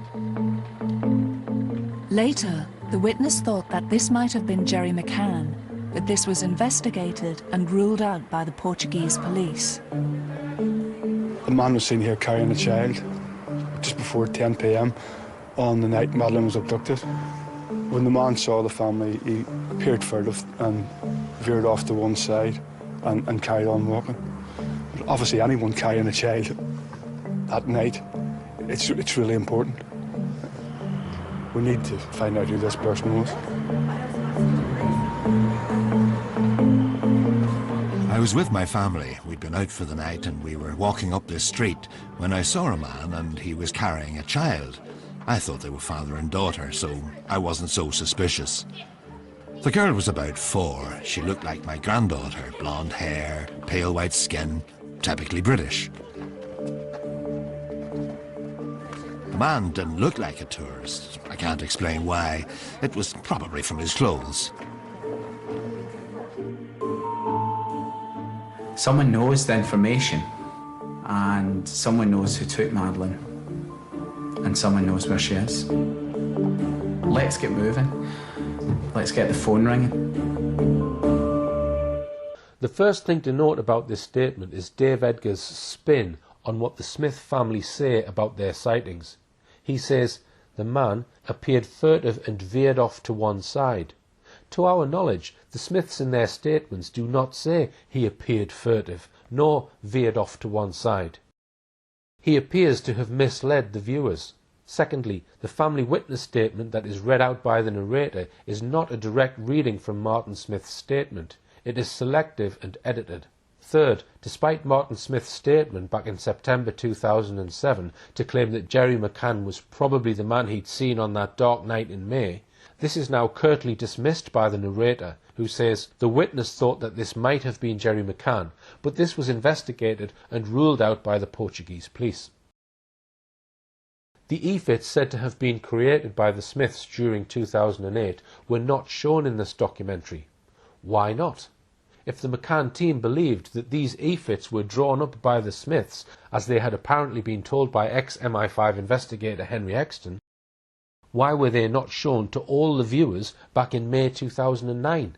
Later, the witness thought that this might have been Jerry McCann, but this was investigated and ruled out by the Portuguese police. A man was seen here carrying a child just before 10 p.m. on the night Madeleine was abducted. When the man saw the family, he appeared furtive and veered off to one side and carried on walking. But obviously anyone carrying a child at night, it's really important. We need to find out who this person was. I was with my family. We'd been out for the night and we were walking up this street when I saw a man and he was carrying a child. I thought they were father and daughter, so I wasn't so suspicious. The girl was about 4. She looked like my granddaughter, blonde hair, pale white skin, typically British. The man didn't look like a tourist. I can't explain why. It was probably from his clothes. Someone knows the information, and someone knows who took Madeleine, and someone knows where she is. Let's get moving. Let's get the phone ringing. The first thing to note about this statement is Dave Edgar's spin on what the Smith family say about their sightings. He says, the man appeared furtive and veered off to one side. To our knowledge, the Smiths in their statements do not say he appeared furtive, nor veered off to one side. He appears to have misled the viewers. Secondly, the family witness statement that is read out by the narrator is not a direct reading from Martin Smith's statement. It is selective and edited. Third, despite Martin Smith's statement back in September 2007 to claim that Jerry McCann was probably the man he'd seen on that dark night in May, this is now curtly dismissed by the narrator, who says the witness thought that this might have been Jerry McCann, but this was investigated and ruled out by the Portuguese police. The EFITs said to have been created by the Smiths during 2008 were not shown in this documentary. Why not? If the McCann team believed that these EFITs were drawn up by the Smiths, as they had apparently been told by ex-MI5 investigator Henry Exton, why were they not shown to all the viewers back in May 2009?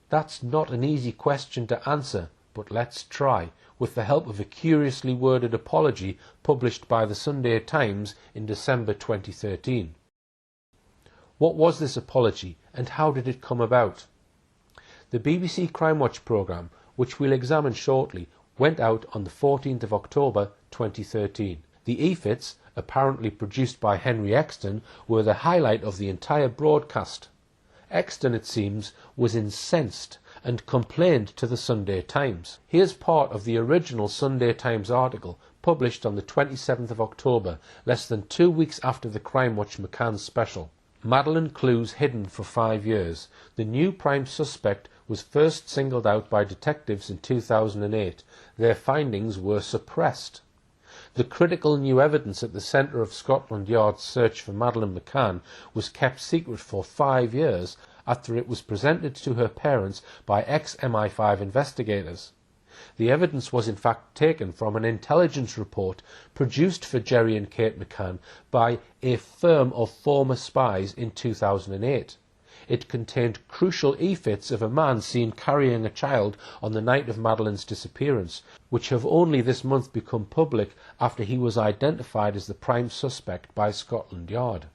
That's not an easy question to answer, but let's try, with the help of a curiously worded apology published by the Sunday Times in December 2013. What was this apology, and how did it come about? The BBC Crime Watch programme, which we'll examine shortly, went out on the 14th of October 2013. The EFITs, apparently produced by Henry Exton, were the highlight of the entire broadcast. Exton, it seems, was incensed and complained to the Sunday Times. Here's part of the original Sunday Times article published on the 27th of October, less than 2 weeks after the Crime Watch McCann special. Madeleine clues hidden for 5 years. The new prime suspect was first singled out by detectives in 2008. Their findings were suppressed. The critical new evidence at the centre of Scotland Yard's search for Madeleine McCann was kept secret for 5 years after it was presented to her parents by ex-MI5 investigators. The evidence was in fact taken from an intelligence report produced for Jerry and Kate McCann by a firm of former spies in 2008. It contained crucial EFITs of a man seen carrying a child on the night of Madeleine's disappearance, which have only this month become public after he was identified as the prime suspect by Scotland Yard.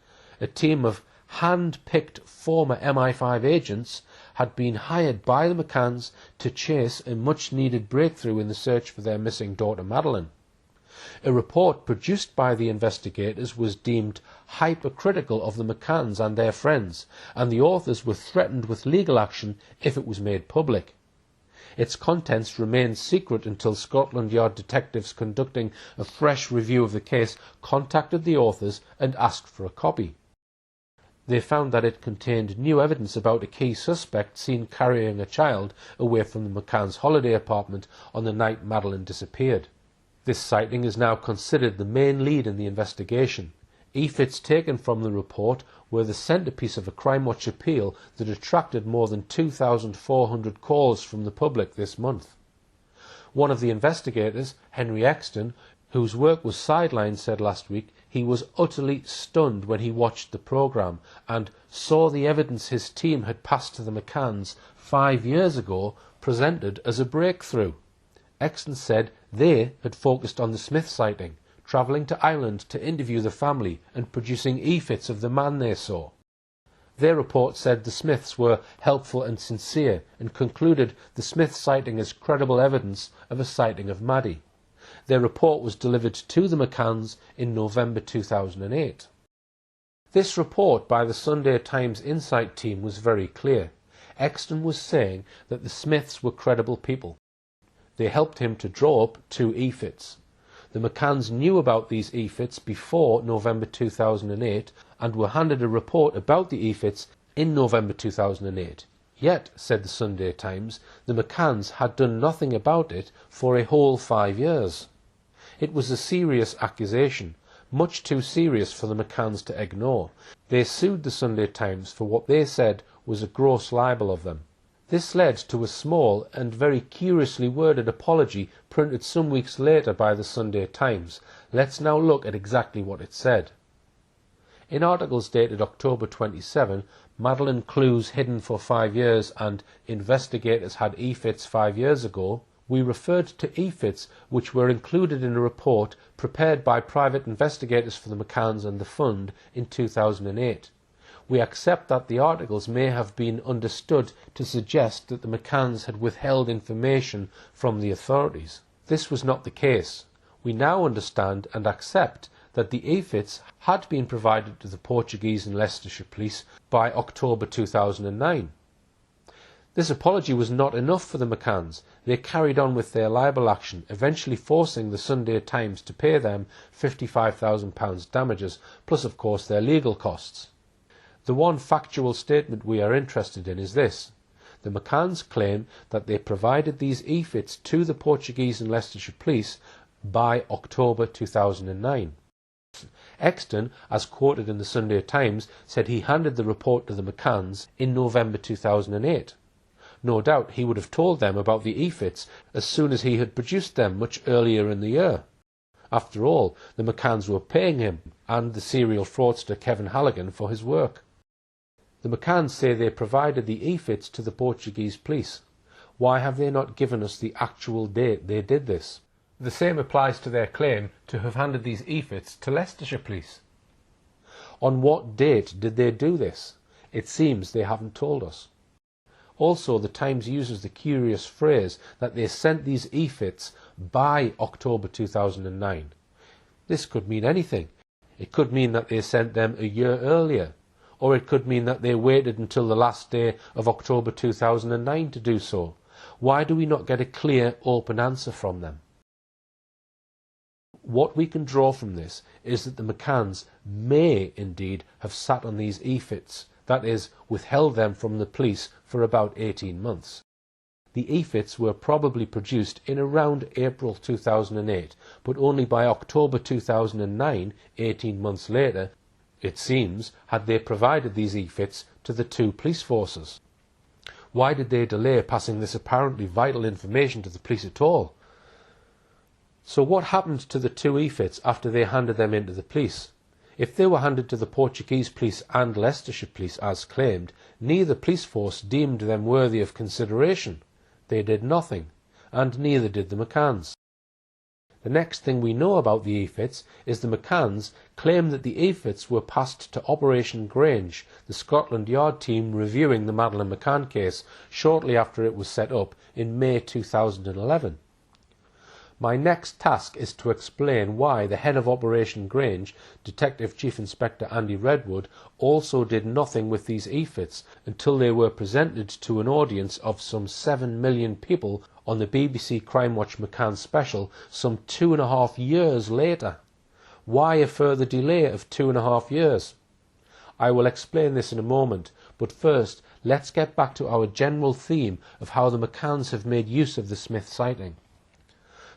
A team of hand-picked former MI5 agents had been hired by the McCanns to chase a much-needed breakthrough in the search for their missing daughter Madeleine. A report produced by the investigators was deemed hypercritical of the McCanns and their friends, and the authors were threatened with legal action if it was made public. Its contents remained secret until Scotland Yard detectives conducting a fresh review of the case contacted the authors and asked for a copy. They found that it contained new evidence about a key suspect seen carrying a child away from the McCann's holiday apartment on the night Madeleine disappeared. This sighting is now considered the main lead in the investigation. EFITs taken from the report were the centrepiece of a Crime Watch appeal that attracted more than 2,400 calls from the public this month. One of the investigators, Henry Exton, whose work was sidelined, said last week he was utterly stunned when he watched the programme and saw the evidence his team had passed to the McCanns 5 years ago presented as a breakthrough. Exton said they had focused on the Smith sighting, travelling to Ireland to interview the family and producing EFITs of the man they saw. Their report said the Smiths were helpful and sincere and concluded the Smith sighting as credible evidence of a sighting of Maddie. Their report was delivered to the McCanns in November 2008. This report by the Sunday Times Insight team was very clear. Exton was saying that the Smiths were credible people. They helped him to draw up 2 EFITs. The McCanns knew about these EFITs before November 2008 and were handed a report about the EFITs in November 2008. Yet, said the Sunday Times, the McCanns had done nothing about it for a whole 5 years. It was a serious accusation, much too serious for the McCanns to ignore. They sued the Sunday Times for what they said was a gross libel of them. This led to a small and very curiously worded apology printed some weeks later by the Sunday Times. Let's now look at exactly what it said. In articles dated October 27, Madeleine clues hidden for 5 years and investigators had EFITs 5 years ago, we referred to EFITs which were included in a report prepared by private investigators for the McCanns and the Fund in 2008. We accept that the articles may have been understood to suggest that the McCanns had withheld information from the authorities. This was not the case. We now understand and accept that the EFITs had been provided to the Portuguese and Leicestershire police by October 2009. This apology was not enough for the McCanns. They carried on with their libel action, eventually forcing the Sunday Times to pay them £55,000 damages, plus of course their legal costs. The one factual statement we are interested in is this. The McCanns claim that they provided these EFITs to the Portuguese and Leicestershire police by October 2009. Exton, as quoted in the Sunday Times, said he handed the report to the McCanns in November 2008. No doubt he would have told them about the EFITs as soon as he had produced them much earlier in the year. After all, the McCanns were paying him and the serial fraudster Kevin Halligan for his work. The McCanns say they provided the EFITs to the Portuguese police. Why have they not given us the actual date they did this? The same applies to their claim to have handed these EFITs to Leicestershire police. On what date did they do this? It seems they haven't told us. Also, the Times uses the curious phrase that they sent these EFITs by October 2009. This could mean anything. It could mean that they sent them a year earlier, or it could mean that they waited until the last day of October 2009 to do so. Why do we not get a clear, open answer from them? What we can draw from this is that the McCanns may indeed have sat on these EFITs, that is, withheld them from the police for about 18 months. The EFITs were probably produced in around April 2008, but only by October 2009, 18 months later, it seems, had they provided these EFITs to the two police forces. Why did they delay passing this apparently vital information to the police at all? So what happened to the two EFITs after they handed them in to the police? If they were handed to the Portuguese police and Leicestershire police as claimed, neither police force deemed them worthy of consideration. They did nothing, and neither did the McCanns. The next thing we know about the EFITs is the McCanns claim that the EFITs were passed to Operation Grange, the Scotland Yard team reviewing the Madeleine McCann case shortly after it was set up in May 2011. My next task is to explain why the head of Operation Grange, Detective Chief Inspector Andy Redwood, also did nothing with these EFITs until they were presented to an audience of some 7 million people on the BBC Crime Watch McCann special some 2.5 years later. Why a further delay of 2.5 years? I will explain this in a moment, but first let's get back to our general theme of how the McCanns have made use of the Smith sighting.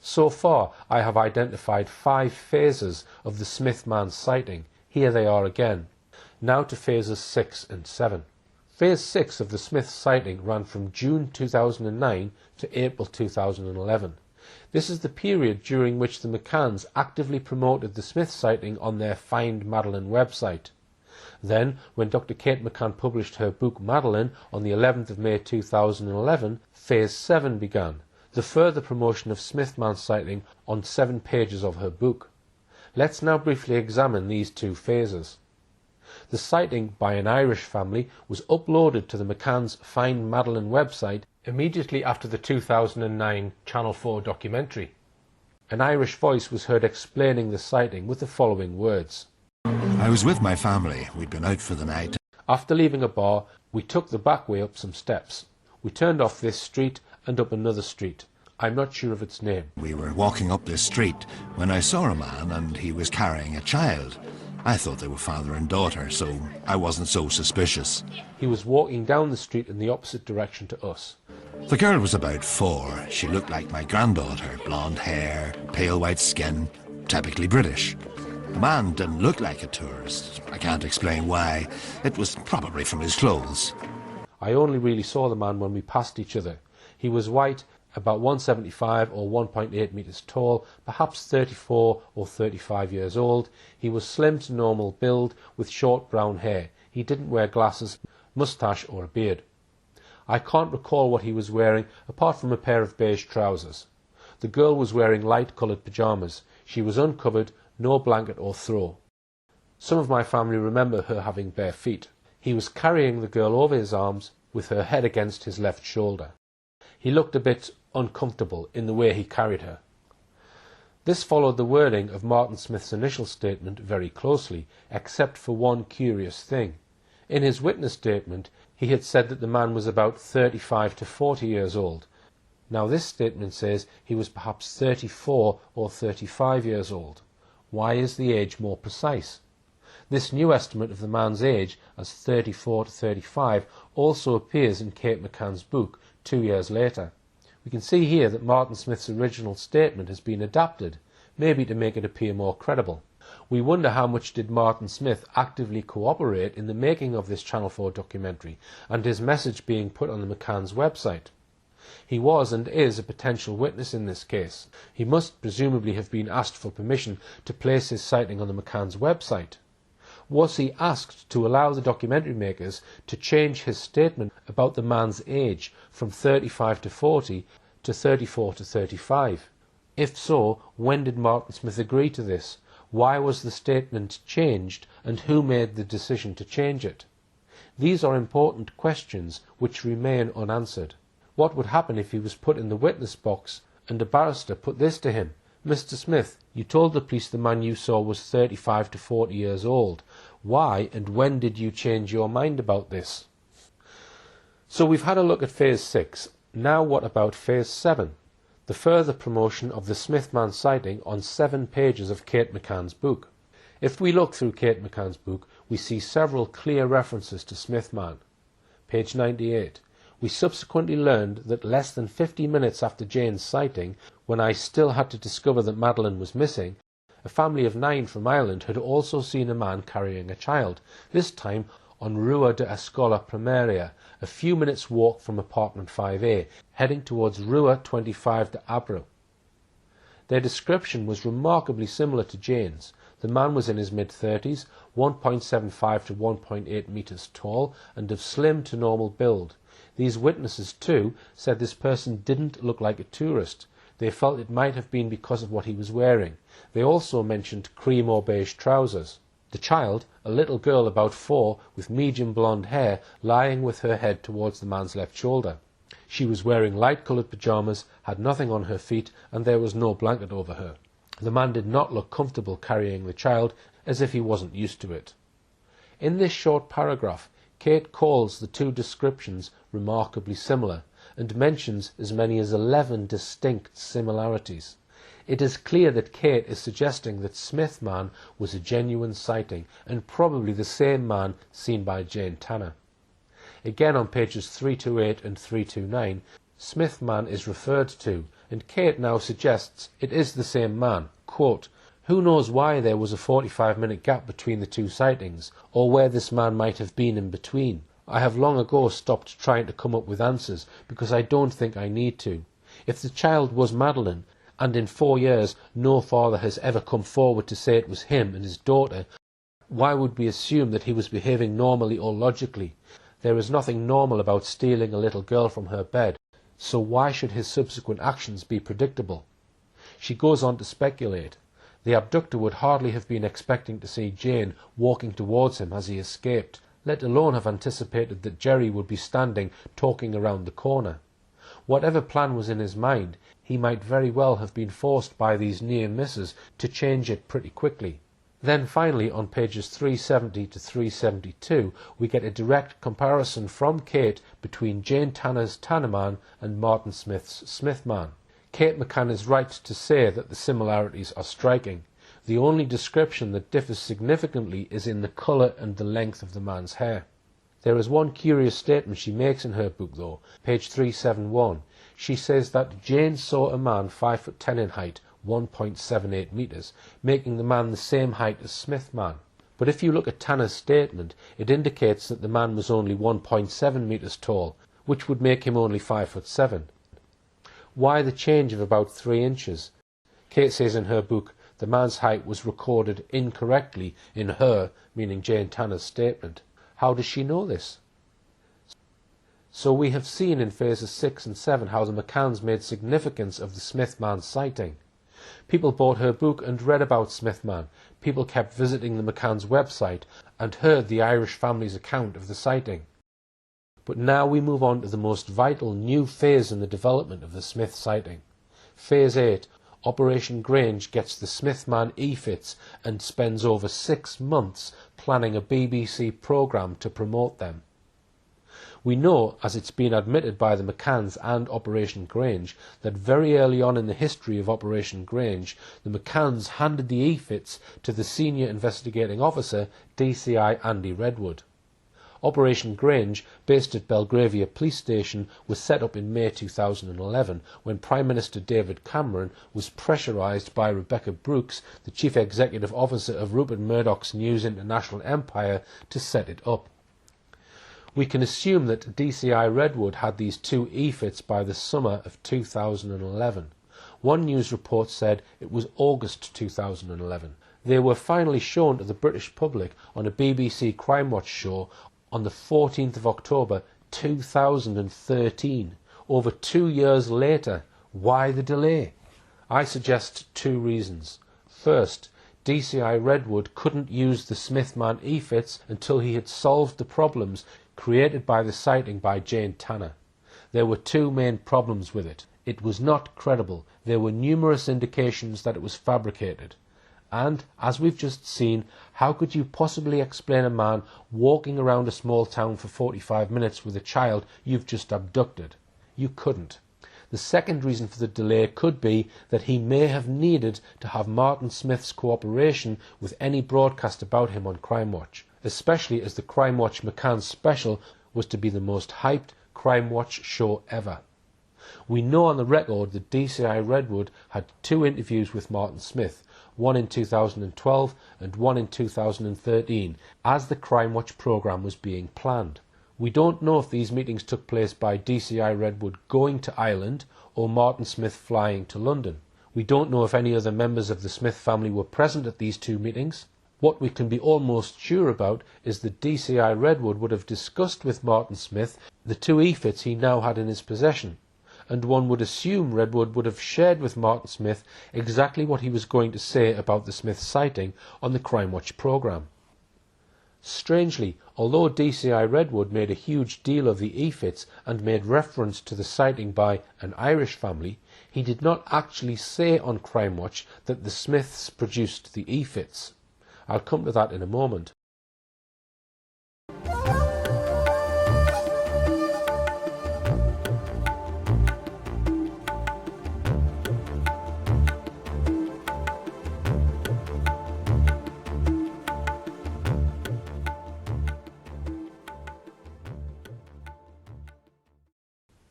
So far, I have identified 5 phases of the Smith man's sighting. Here they are again. Now to phases 6 and 7. Phase 6 of the Smith sighting ran from June 2009 to April 2011. This is the period during which the McCanns actively promoted the Smith sighting on their Find Madeleine website. Then, when Dr. Kate McCann published her book Madeleine on the 11th of May 2011, Phase 7 began. The further promotion of Smithman's sighting on 7 pages of her book. Let's now briefly examine these 2 phases. The sighting by an Irish family was uploaded to the McCann's Find Madeleine website immediately after the 2009 Channel 4 documentary. An Irish voice was heard explaining the sighting with the following words. I was with my family. We'd been out for the night. After leaving a bar, we took the back way up some steps. We turned off this street and up another street. I'm not sure of its name. We were walking up this street when I saw a man and he was carrying a child. I thought they were father and daughter, so I wasn't so suspicious. He was walking down the street in the opposite direction to us. The girl was about 4. She looked like my granddaughter. Blonde hair, pale white skin, typically British. The man didn't look like a tourist. I can't explain why. It was probably from his clothes. I only really saw the man when we passed each other. He was white, about 175 or 1.8 metres tall, perhaps 34 or 35 years old. He was slim to normal build with short brown hair. He didn't wear glasses, moustache or a beard. I can't recall what he was wearing apart from a pair of beige trousers. The girl was wearing light-coloured pyjamas. She was uncovered, no blanket or throw. Some of my family remember her having bare feet. He was carrying the girl over his arms with her head against his left shoulder. He looked a bit uncomfortable in the way he carried her. This followed the wording of Martin Smith's initial statement very closely, except for one curious thing. In his witness statement, he had said that the man was about 35 to 40 years old. Now this statement says he was perhaps 34 or 35 years old. Why is the age more precise? This new estimate of the man's age as 34 to 35 also appears in Kate McCann's book 2 years later. We can see here that Martin Smith's original statement has been adapted, maybe to make it appear more credible. We wonder how much did Martin Smith actively cooperate in the making of this Channel 4 documentary and his message being put on the McCann's website. He was and is a potential witness in this case. He must presumably have been asked for permission to place his sighting on the McCann's website. Was he asked to allow the documentary makers to change his statement about the man's age from 35 to 40 to 34 to 35? If so, when did Martin Smith agree to this? Why was the statement changed, and who made the decision to change it? These are important questions which remain unanswered. What would happen if he was put in the witness box and a barrister put this to him? Mr. Smith, you told the police the man you saw was 35 to 40 years old. Why and when did you change your mind about this? So we've had a look at Phase 6. Now what about Phase 7? The further promotion of the Smith man sighting on 7 pages of Kate McCann's book. If we look through Kate McCann's book, we see several clear references to Smith man. Page 98. We subsequently learned that less than 50 minutes after Jane's sighting, when I still had to discover that Madeleine was missing, a family of 9 from Ireland had also seen a man carrying a child, this time on Rua de Escola Primaria, a few minutes' walk from apartment 5A, heading towards Rua 25 de Abreu. Their description was remarkably similar to Jane's. The man was in his mid-30s, 1.75 to 1.8 metres tall, and of slim to normal build. These witnesses, too, said this person didn't look like a tourist. They felt it might have been because of what he was wearing. They also mentioned cream or beige trousers. The child, a little girl about 4 with medium blonde hair, lying with her head towards the man's left shoulder. She was wearing light-coloured pyjamas, had nothing on her feet, and there was no blanket over her. The man did not look comfortable carrying the child, as if he wasn't used to it. In this short paragraph, Kate calls the 2 descriptions remarkably similar and mentions as many as 11 distinct similarities. It is clear that Kate is suggesting that Smith man was a genuine sighting and probably the same man seen by Jane Tanner. Again on pages 328 and 329, Smith man is referred to, and Kate now suggests it is the same man. Quote, "Who knows why there was a 45-minute gap between the 2 sightings, or where this man might have been in between? I have long ago stopped trying to come up with answers, because I don't think I need to. If the child was Madeleine, and in 4 years no father has ever come forward to say it was him and his daughter, why would we assume that he was behaving normally or logically? There is nothing normal about stealing a little girl from her bed, so why should his subsequent actions be predictable?" She goes on to speculate. The abductor would hardly have been expecting to see Jane walking towards him as he escaped, let alone have anticipated that Jerry would be standing talking around the corner. Whatever plan was in his mind, he might very well have been forced by these near misses to change it pretty quickly. Then finally, on pages 370 to 372, we get a direct comparison from Kate between Jane Tanner's Tannerman and Martin Smith's Smithman. Kate McCann is right to say that the similarities are striking. The only description that differs significantly is in the colour and the length of the man's hair. There is one curious statement she makes in her book, though, page 371. She says that Jane saw a man 5'10" in height, 1.78 metres, making the man the same height as Smith man. But if you look at Tanner's statement, it indicates that the man was only 1.7 metres tall, which would make him only 5'7". Why the change of about 3 inches? Kate says in her book, the man's height was recorded incorrectly in her, meaning Jane Tanner's, statement. How does she know this? So we have seen in phases 6 and 7 how the McCanns made significance of the Smith man sighting. People bought her book and read about Smith man. People kept visiting the McCanns' website and heard the Irish family's account of the sighting. But now we move on to the most vital new phase in the development of the Smith sighting. Phase 8, Operation Grange gets the Smith man EFITs and spends over 6 months planning a BBC programme to promote them. We know, as it's been admitted by the McCanns and Operation Grange, that very early on in the history of Operation Grange, the McCanns handed the EFITs to the senior investigating officer, DCI Andy Redwood. Operation Grange, based at Belgravia Police Station, was set up in May 2011 when Prime Minister David Cameron was pressurised by Rebecca Brooks, the Chief Executive Officer of Rupert Murdoch's News International empire, to set it up. We can assume that DCI Redwood had these 2 EFITs by the summer of 2011. One news report said it was August 2011. They were finally shown to the British public on a BBC Crime Watch show on the 14th of October 2013. Over 2 years later. Why the delay? I suggest 2 reasons. First, DCI Redwood couldn't use the Smith man EFITs until he had solved the problems created by the sighting by Jane Tanner. There were 2 main problems with it. It was not credible. There were numerous indications that it was fabricated. And, as we've just seen, how could you possibly explain a man walking around a small town for 45 minutes with a child you've just abducted? You couldn't. The second reason for the delay could be that he may have needed to have Martin Smith's cooperation with any broadcast about him on Crime Watch, especially as the Crime Watch McCann special was to be the most hyped Crime Watch show ever. We know on the record that DCI Redwood had 2 interviews with Martin Smith, one in 2012 and one in 2013, as the Crime Watch programme was being planned. We don't know if these meetings took place by DCI Redwood going to Ireland or Martin Smith flying to London. We don't know if any other members of the Smith family were present at these 2 meetings. What we can be almost sure about is that DCI Redwood would have discussed with Martin Smith the 2 EFITs he now had in his possession, and one would assume Redwood would have shared with Martin Smith exactly what he was going to say about the Smith sighting on the Crime Watch programme. Strangely, although DCI Redwood made a huge deal of the EFITs and made reference to the sighting by an Irish family, he did not actually say on Crime Watch that the Smiths produced the EFITs. I'll come to that in a moment.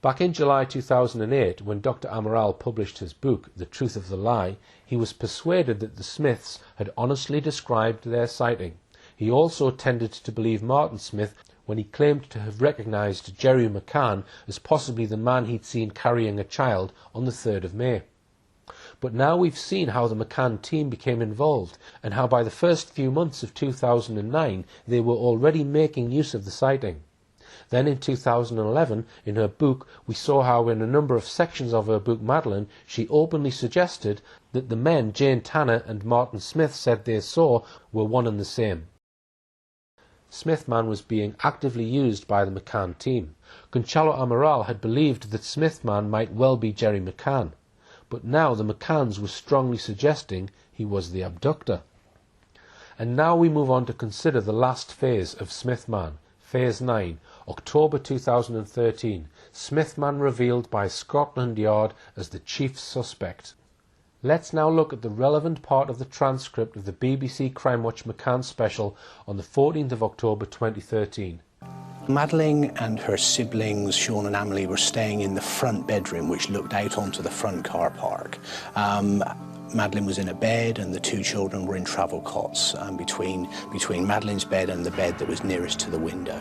Back in July 2008, when Dr. Amaral published his book, The Truth of the Lie, he was persuaded that the Smiths had honestly described their sighting. He also tended to believe Martin Smith when he claimed to have recognised Jerry McCann as possibly the man he'd seen carrying a child on the 3rd of May. But now we've seen how the McCann team became involved, and how by the first few months of 2009 they were already making use of the sighting. Then in 2011, in her book, we saw how in a number of sections of her book Madeleine, she openly suggested that the men Jane Tanner and Martin Smith said they saw were one and the same. Smithman was being actively used by the McCann team. Gonçalo Amaral had believed that Smithman might well be Jerry McCann, but now the McCanns were strongly suggesting he was the abductor. And now we move on to consider the last phase of Smithman, Phase 9, October 2013, Smithman revealed by Scotland Yard as the chief suspect. Let's now look at the relevant part of the transcript of the BBC Crime Watch McCann special on the 14th of October 2013. Madeleine and her siblings, Sean and Amelie, were staying in the front bedroom, which looked out onto the front car park. Madeleine was in a bed and the two children were in travel cots between Madeleine's bed and the bed that was nearest to the window.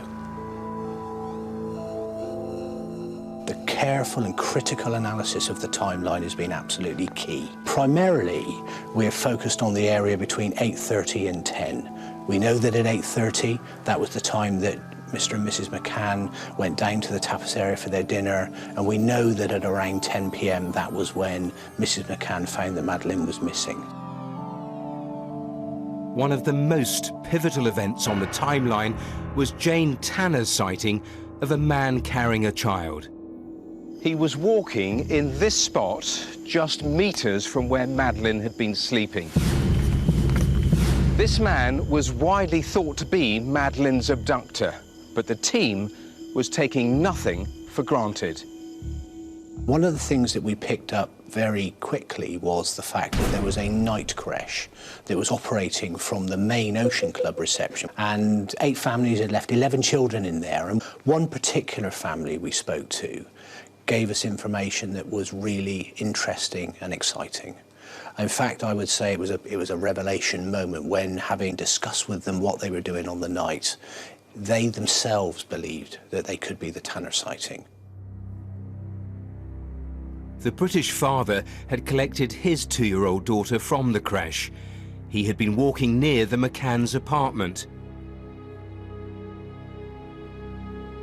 The careful and critical analysis of the timeline has been absolutely key. Primarily, we're focused on the area between 8:30 and 10. We know that at 8:30, that was the time that Mr. and Mrs. McCann went down to the tapas area for their dinner, and we know that at around 10 p.m. that was when Mrs. McCann found that Madeleine was missing. One of the most pivotal events on the timeline was Jane Tanner's sighting of a man carrying a child. He was walking in this spot just meters from where Madeleine had been sleeping. This man was widely thought to be Madeleine's abductor, but the team was taking nothing for granted. One of the things that we picked up very quickly was the fact that there was a night creche that was operating from the main Ocean Club reception, and 8 families had left 11 children in there, and one particular family we spoke to gave us information that was really interesting and exciting. In fact, I would say it was a revelation moment when, having discussed with them what they were doing on the night, they themselves believed that they could be the Tanner sighting. The British father had collected his 2-year-old daughter from the creche. He had been walking near the McCann's apartment.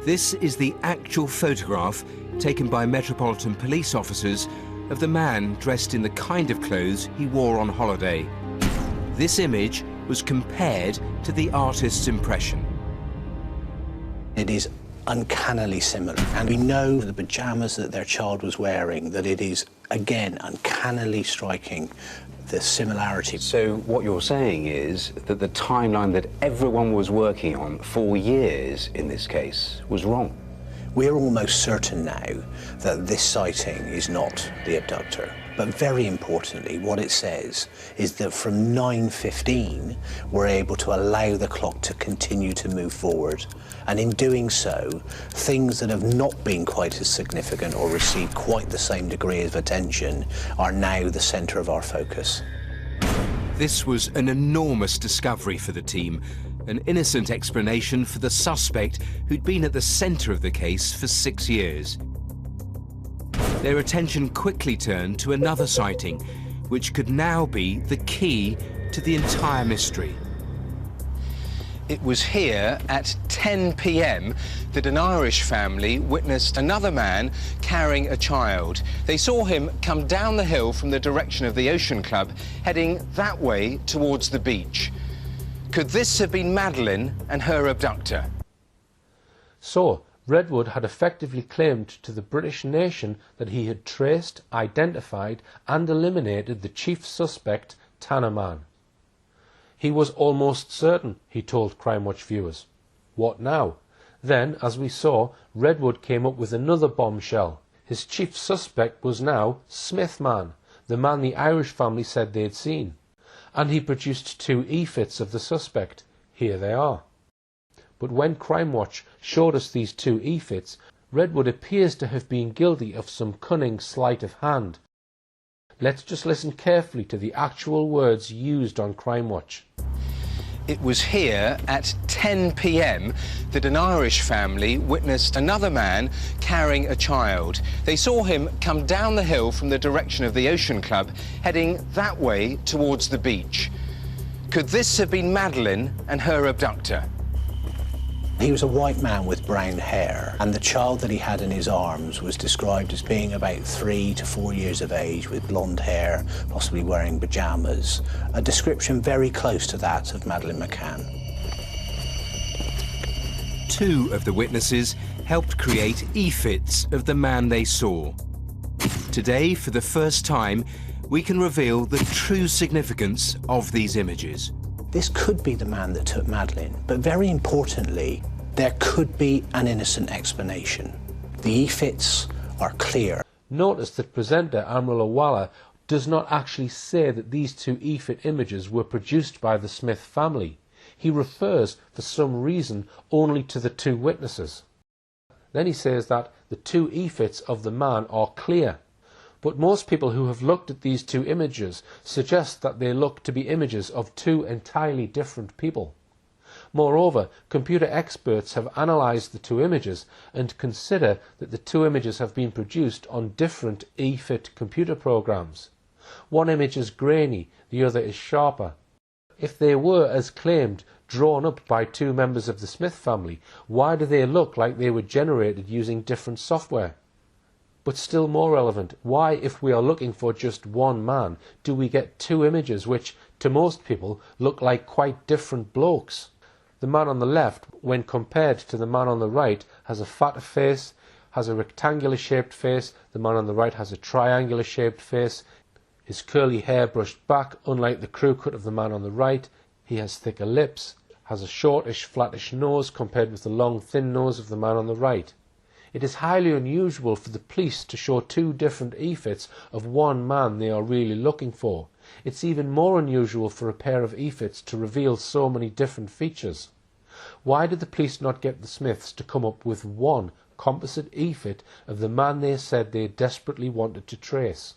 This is the actual photograph taken by Metropolitan Police officers of the man dressed in the kind of clothes he wore on holiday. This image was compared to the artist's impression. It is uncannily similar, and we know the pyjamas that their child was wearing, that it is, again, uncannily striking the similarity. So what you're saying is that the timeline that everyone was working on for years in this case was wrong? We're almost certain now that this sighting is not the abductor. But very importantly, what it says is that from 9:15, we're able to allow the clock to continue to move forward. And in doing so, things that have not been quite as significant or received quite the same degree of attention are now the centre of our focus. This was an enormous discovery for the team, an innocent explanation for the suspect who'd been at the centre of the case for 6 years. Their attention quickly turned to another sighting, which could now be the key to the entire mystery. It was here at 10 p.m. that an Irish family witnessed another man carrying a child. They saw him come down the hill from the direction of the Ocean Club, heading that way towards the beach. Could this have been Madeleine and her abductor? So, Redwood had effectively claimed to the British nation that he had traced, identified and eliminated the chief suspect, Tanner Man. He was almost certain, he told Crime Watch viewers. What now? Then, as we saw, Redwood came up with another bombshell. His chief suspect was now Smith Man, the man the Irish family said they'd seen. And he produced 2 e-fits of the suspect. Here they are. But when Crime Watch showed us these 2 e-fits, Redwood appears to have been guilty of some cunning sleight of hand. Let's just listen carefully to the actual words used on Crime Watch. It was here at 10 p.m. that an Irish family witnessed another man carrying a child. They saw him come down the hill from the direction of the Ocean Club, heading that way towards the beach. Could this have been Madeleine and her abductor? He was a white man with brown hair, and the child that he had in his arms was described as being about 3 to 4 years of age, with blonde hair, possibly wearing pyjamas, a description very close to that of Madeleine McCann. 2 of the witnesses helped create e-fits of the man they saw. Today, for the first time, we can reveal the true significance of these images. This could be the man that took Madeleine, but very importantly, there could be an innocent explanation. The e-fits are clear. Notice that presenter Amrul Awala does not actually say that these 2 e-fit images were produced by the Smith family. He refers, for some reason, only to the 2 witnesses. Then he says that the 2 e-fits of the man are clear. but most people who have looked at these two images suggest that they look to be images of two entirely different people. Moreover, computer experts have analysed the two images and consider that the two images have been produced on different EFIT computer programs. One image is grainy, the other is sharper. If they were, as claimed, drawn up by two members of the Smith family, why do they look like they were generated using different software? But still more relevant, why, if we are looking for just one man, do we get two images which, to most people, look like quite different blokes? The man on the left, when compared to the man on the right, has a fatter face, has a rectangular-shaped face. The man on the right has a triangular-shaped face. His curly hair brushed back, unlike the crew cut of the man on the right. He has thicker lips, has a shortish, flattish nose compared with the long, thin nose of the man on the right. It is highly unusual for the police to show two different EFITs of one man they are really looking for. It's even more unusual for a pair of EFITs to reveal so many different features. Why did the police not get the Smiths to come up with one composite EFIT of the man they said they desperately wanted to trace?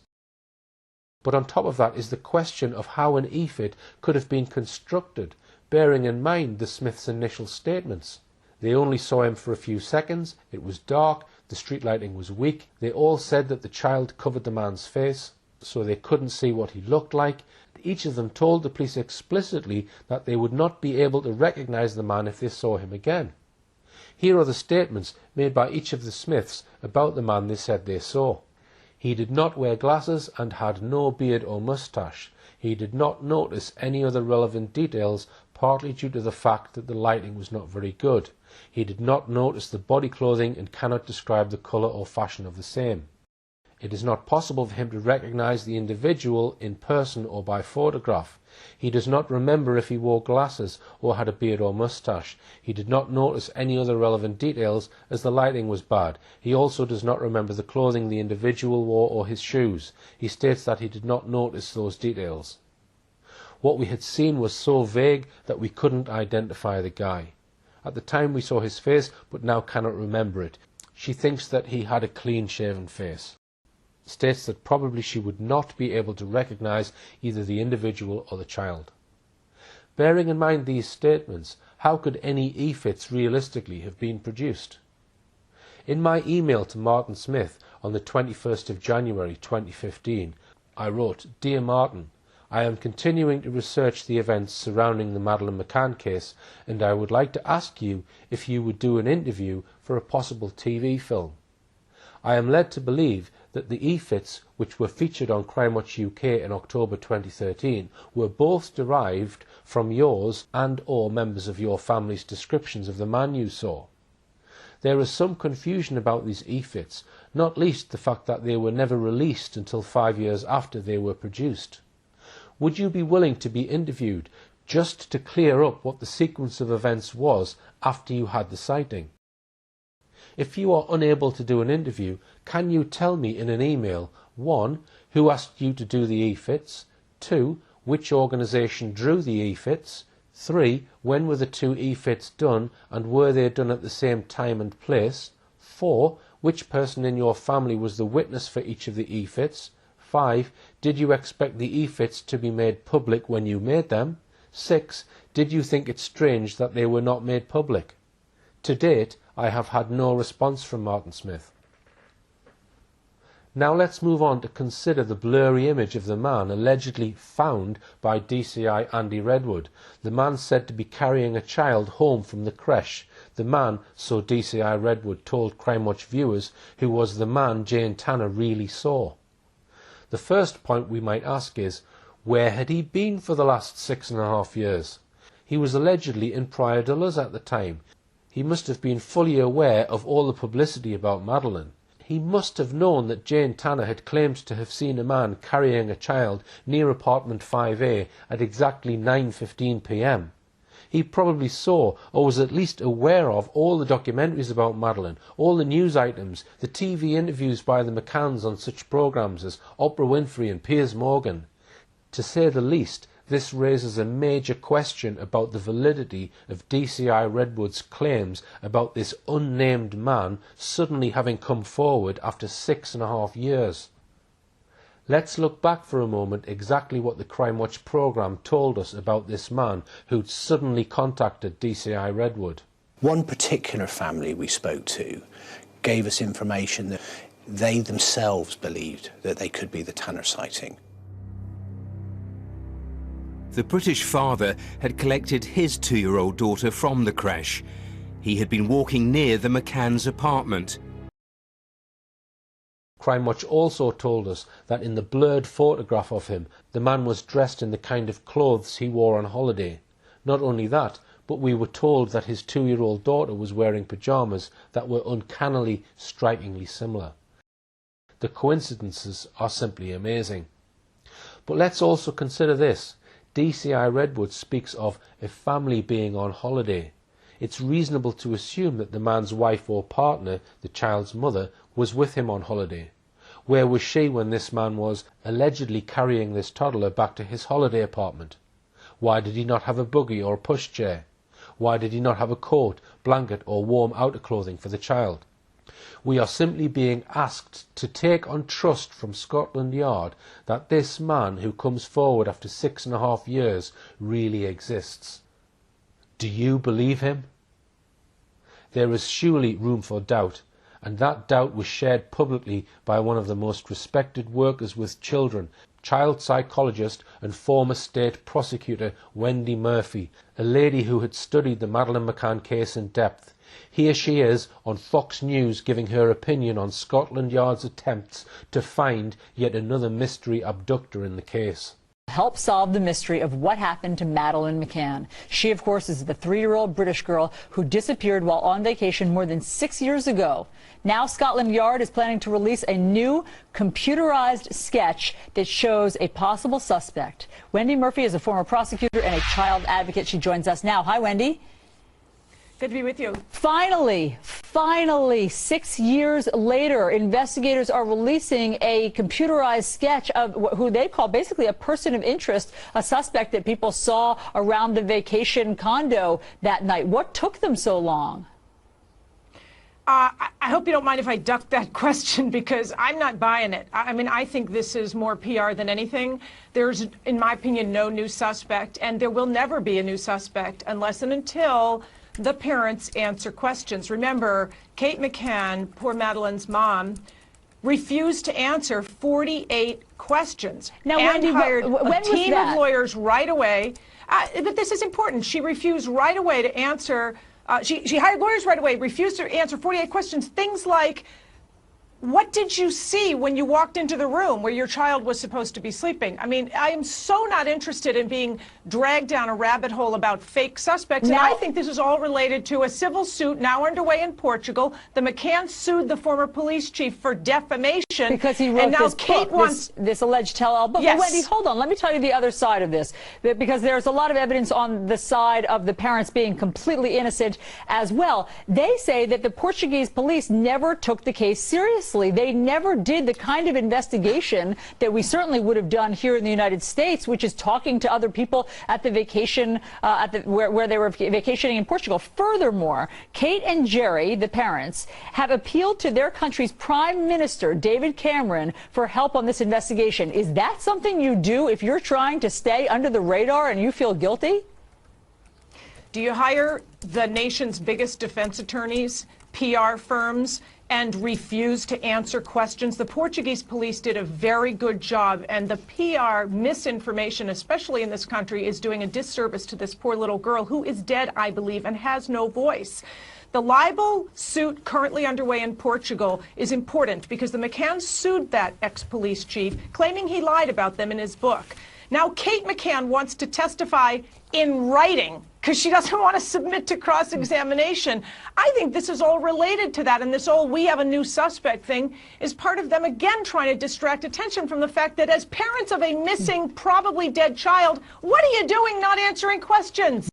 But on top of that is the question of how an EFIT could have been constructed, bearing in mind the Smiths' initial statements. They only saw him for a few seconds, it was dark, the street lighting was weak, they all said that the child covered the man's face, so they couldn't see what he looked like. Each of them told the police explicitly that they would not be able to recognise the man if they saw him again. Here are the statements made by each of the Smiths about the man they said they saw. He did not wear glasses and had no beard or moustache. He did not notice any other relevant details, partly due to the fact that the lighting was not very good. He did not notice the body clothing and cannot describe the colour or fashion of the same. It is not possible for him to recognise the individual in person or by photograph. He does not remember if he wore glasses or had a beard or moustache. He did not notice any other relevant details as the lighting was bad. He also does not remember the clothing the individual wore or his shoes. He states that he did not notice those details. What we had seen was so vague that we couldn't identify the guy. At the time we saw his face, but now cannot remember it. She thinks that he had a clean-shaven face. States that probably she would not be able to recognise either the individual or the child. Bearing in mind these statements, how could any EFITs realistically have been produced? In my email to Martin Smith on the 21st of January 2015, I wrote, "Dear Martin, I am continuing to research the events surrounding the Madeleine McCann case, and I would like to ask you if you would do an interview for a possible TV film. I am led to believe that the EFITs which were featured on Crime Watch UK in October 2013 were both derived from yours and or members of your family's descriptions of the man you saw. There is some confusion about these EFITs, not least the fact that they were never released until 5 years after they were produced. Would you be willing to be interviewed just to clear up what the sequence of events was after you had the sighting? If you are unable to do an interview, can you tell me in an email, 1. Who asked you to do the EFITs, 2. Which organisation drew the EFITs, 3. When were the two EFITs done and were they done at the same time and place, 4. Which person in your family was the witness for each of the EFITs, 5. Did you expect the EFITs to be made public when you made them, 6. Did you think it strange that they were not made public?" To date, I have had no response from Martin Smith. Now let's move on to consider the blurry image of the man allegedly found by DCI Andy Redwood, the man said to be carrying a child home from the creche, the man, so DCI Redwood told Crime Watch viewers, who was the man Jane Tanner really saw. The first point we might ask is, where had he been for the last 6.5 years? He was allegedly in Praia de Luz at the time. He must have been fully aware of all the publicity about Madeleine. He must have known that Jane Tanner had claimed to have seen a man carrying a child near apartment 5A at exactly 9:15 p.m. He probably saw, or was at least aware of, all the documentaries about Madeleine, all the news items, the TV interviews by the McCanns on such programmes as Oprah Winfrey and Piers Morgan. To say the least, this raises a major question about the validity of DCI Redwood's claims about this unnamed man suddenly having come forward after 6.5 years. Let's look back for a moment exactly what the Crime Watch programme told us about this man who'd suddenly contacted DCI Redwood. One particular family we spoke to gave us information that they themselves believed that they could be the Tanner sighting. The British father had collected his 2-year-old daughter from the crash. He had been walking near the McCann's apartment. Crime Watch also told us that in the blurred photograph of him, the man was dressed in the kind of clothes he wore on holiday. Not only that, but we were told that his 2-year-old daughter was wearing pyjamas that were uncannily, strikingly similar. The coincidences are simply amazing. But let's also consider this. DCI Redwood speaks of a family being on holiday. It's reasonable to assume that the man's wife or partner, the child's mother, was with him on holiday. Where was she when this man was allegedly carrying this toddler back to his holiday apartment? Why did he not have a buggy or a pushchair? Why did he not have a coat, blanket or warm outer clothing for the child? We are simply being asked to take on trust from Scotland Yard that this man who comes forward after 6.5 years really exists. Do you believe him? There is surely room for doubt, and that doubt was shared publicly by one of the most respected workers with children, child psychologist and former state prosecutor Wendy Murphy, a lady who had studied the Madeleine McCann case in depth. Here she is on Fox News giving her opinion on Scotland Yard's attempts to find yet another mystery abductor in the case. Help solve the mystery of what happened to Madeleine McCann. She, of course, is the 3-year-old British girl who disappeared while on vacation more than 6 years ago. Now Scotland Yard is planning to release a new computerized sketch that shows a possible suspect. Wendy Murphy is a former prosecutor and a child advocate. She joins us now. Hi, Wendy. Good to be with you. Finally, 6 years later, investigators are releasing a computerized sketch of who they call basically a person of interest, a suspect that people saw around the vacation condo that night. What took them so long? I hope you don't mind if I duck that question because I'm not buying it. I mean, I think this is more PR than anything. There's, in my opinion, no new suspect, and there will never be a new suspect unless and until the parents answer questions. Remember, Kate McCann, poor Madeleine's mom, refused to answer 48 questions. Now, and Wendy, hired when a team was that? of lawyers right away. But this is important. She refused right away to answer. She hired lawyers right away, refused to answer 48 questions. Things like, what did you see when you walked into the room where your child was supposed to be sleeping? I mean, I am so not interested in being dragged down a rabbit hole about fake suspects. Now, and I think this is all related to a civil suit now underway in Portugal. The McCann sued the former police chief for defamation. Because he wrote and now this Kate book, this alleged tell-all book. Yes. But Wendy, hold on. Let me tell you the other side of this. Because there's a lot of evidence on the side of the parents being completely innocent as well. They say that the Portuguese police never took the case seriously. They never did the kind of investigation that we certainly would have done here in the United States, which is talking to other people at the vacation, where they were vacationing in Portugal. Furthermore, Kate and Jerry, the parents, have appealed to their country's Prime Minister, David Cameron, for help on this investigation. Is that something you do if you're trying to stay under the radar and you feel guilty? Do you hire the nation's biggest defense attorneys, PR firms, and refuse to answer questions? The Portuguese police did a very good job, and the PR misinformation, especially in this country, is doing a disservice to this poor little girl who is dead, I believe, and has no voice. The libel suit currently underway in Portugal is important because the McCanns sued that ex-police chief, claiming he lied about them in his book. Now, Kate McCann wants to testify in writing because she doesn't want to submit to cross-examination. I think this is all related to that, and this whole "we have a new suspect" thing is part of them again trying to distract attention from the fact that as parents of a missing, probably dead child, what are you doing not answering questions?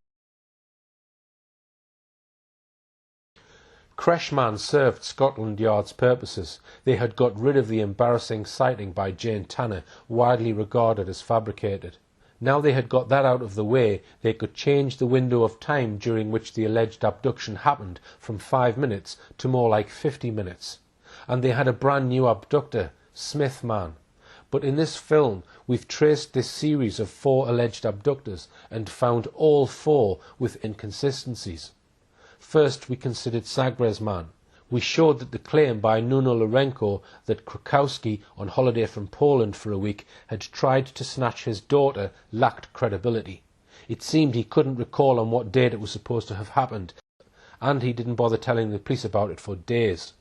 Crashman served Scotland Yard's purposes. They had got rid of the embarrassing sighting by Jane Tanner, widely regarded as fabricated. Now they had got that out of the way, they could change the window of time during which the alleged abduction happened from 5 minutes to more like 50 minutes. And they had a brand new abductor, Smith man. But in this film, we've traced this series of 4 alleged abductors and found all 4 with inconsistencies. First, we considered Sagres man. We showed that the claim by Nuno Lourenco that Krakowski, on holiday from Poland for a week, had tried to snatch his daughter lacked credibility. It seemed he couldn't recall on what date it was supposed to have happened, and he didn't bother telling the police about it for days.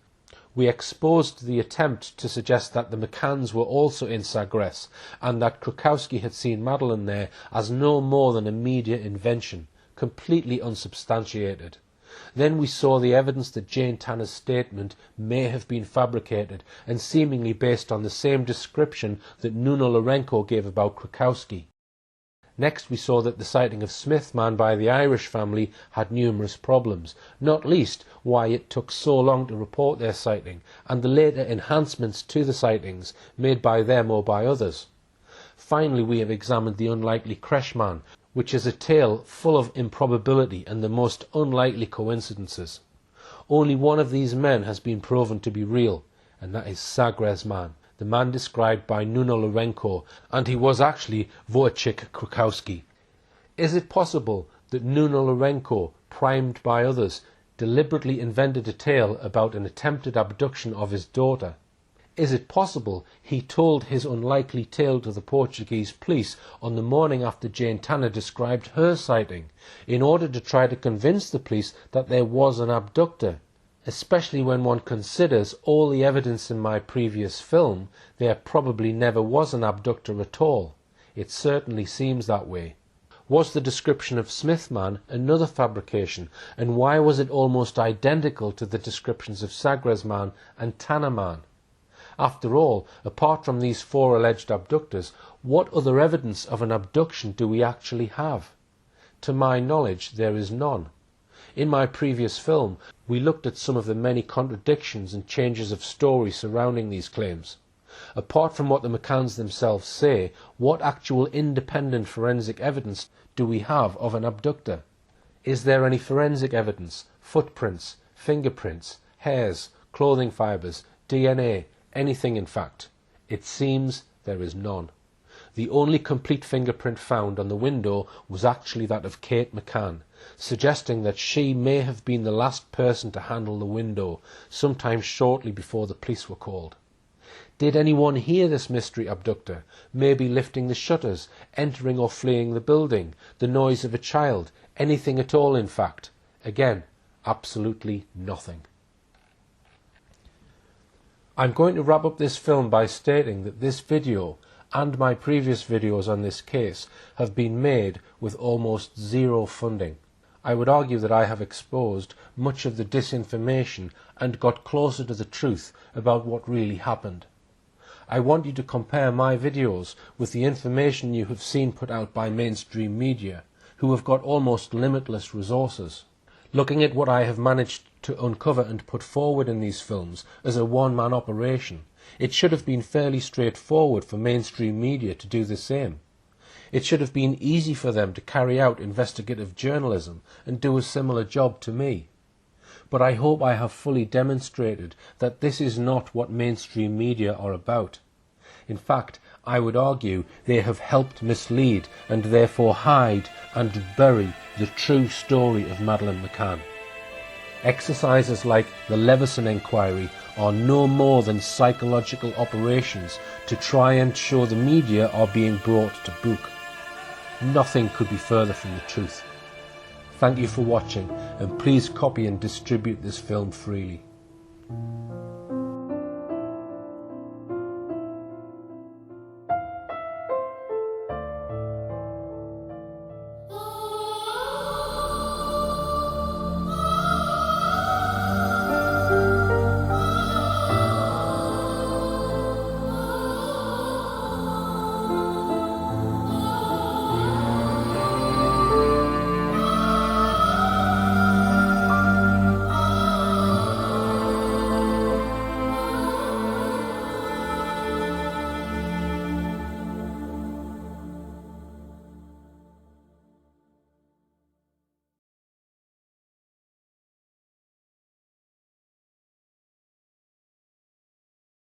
We exposed the attempt to suggest that the McCanns were also in Sagres, and that Krakowski had seen Madeleine there as no more than a media invention, completely unsubstantiated. Then we saw the evidence that Jane Tanner's statement may have been fabricated and seemingly based on the same description that Nuno Lourenco gave about Krakowski. Next we saw that the sighting of Smith man by the Irish family had numerous problems, not least why it took so long to report their sighting, and the later enhancements to the sightings made by them or by others. Finally, we have examined the unlikely creche man, which is a tale full of improbability and the most unlikely coincidences. Only one of these men has been proven to be real, and that is Sagres man, the man described by Nuno Lourenco, and he was actually Wojciech Krakowski. Is it possible that Nuno Lourenco, primed by others, deliberately invented a tale about an attempted abduction of his daughter? Is it possible he told his unlikely tale to the Portuguese police on the morning after Jane Tanner described her sighting, in order to try to convince the police that there was an abductor? Especially when one considers all the evidence in my previous film, there probably never was an abductor at all. It certainly seems that way. Was the description of Smith man another fabrication, and why was it almost identical to the descriptions of Sagres man and Tanner man? After all, apart from these 4 alleged abductors, what other evidence of an abduction do we actually have? To my knowledge, there is none. In my previous film, we looked at some of the many contradictions and changes of story surrounding these claims. Apart from what the McCanns themselves say, what actual independent forensic evidence do we have of an abductor? Is there any forensic evidence, footprints, fingerprints, hairs, clothing fibres, DNA, anything in fact? It seems there is none. The only complete fingerprint found on the window was actually that of Kate McCann, suggesting that she may have been the last person to handle the window, sometime shortly before the police were called. Did anyone hear this mystery abductor, maybe lifting the shutters, entering or fleeing the building, the noise of a child, anything at all in fact? Again, absolutely nothing. I'm going to wrap up this film by stating that this video and my previous videos on this case have been made with almost zero funding. I would argue that I have exposed much of the disinformation and got closer to the truth about what really happened. I want you to compare my videos with the information you have seen put out by mainstream media, who have got almost limitless resources. Looking at what I have managed to uncover and put forward in these films as a one-man operation, it should have been fairly straightforward for mainstream media to do the same. It should have been easy for them to carry out investigative journalism and do a similar job to me. But I hope I have fully demonstrated that this is not what mainstream media are about. In fact, I would argue they have helped mislead and therefore hide and bury the true story of Madeleine McCann. Exercises like the Leveson inquiry are no more than psychological operations to try and show the media are being brought to book. Nothing could be further from the truth. Thank you for watching, and please copy and distribute this film freely.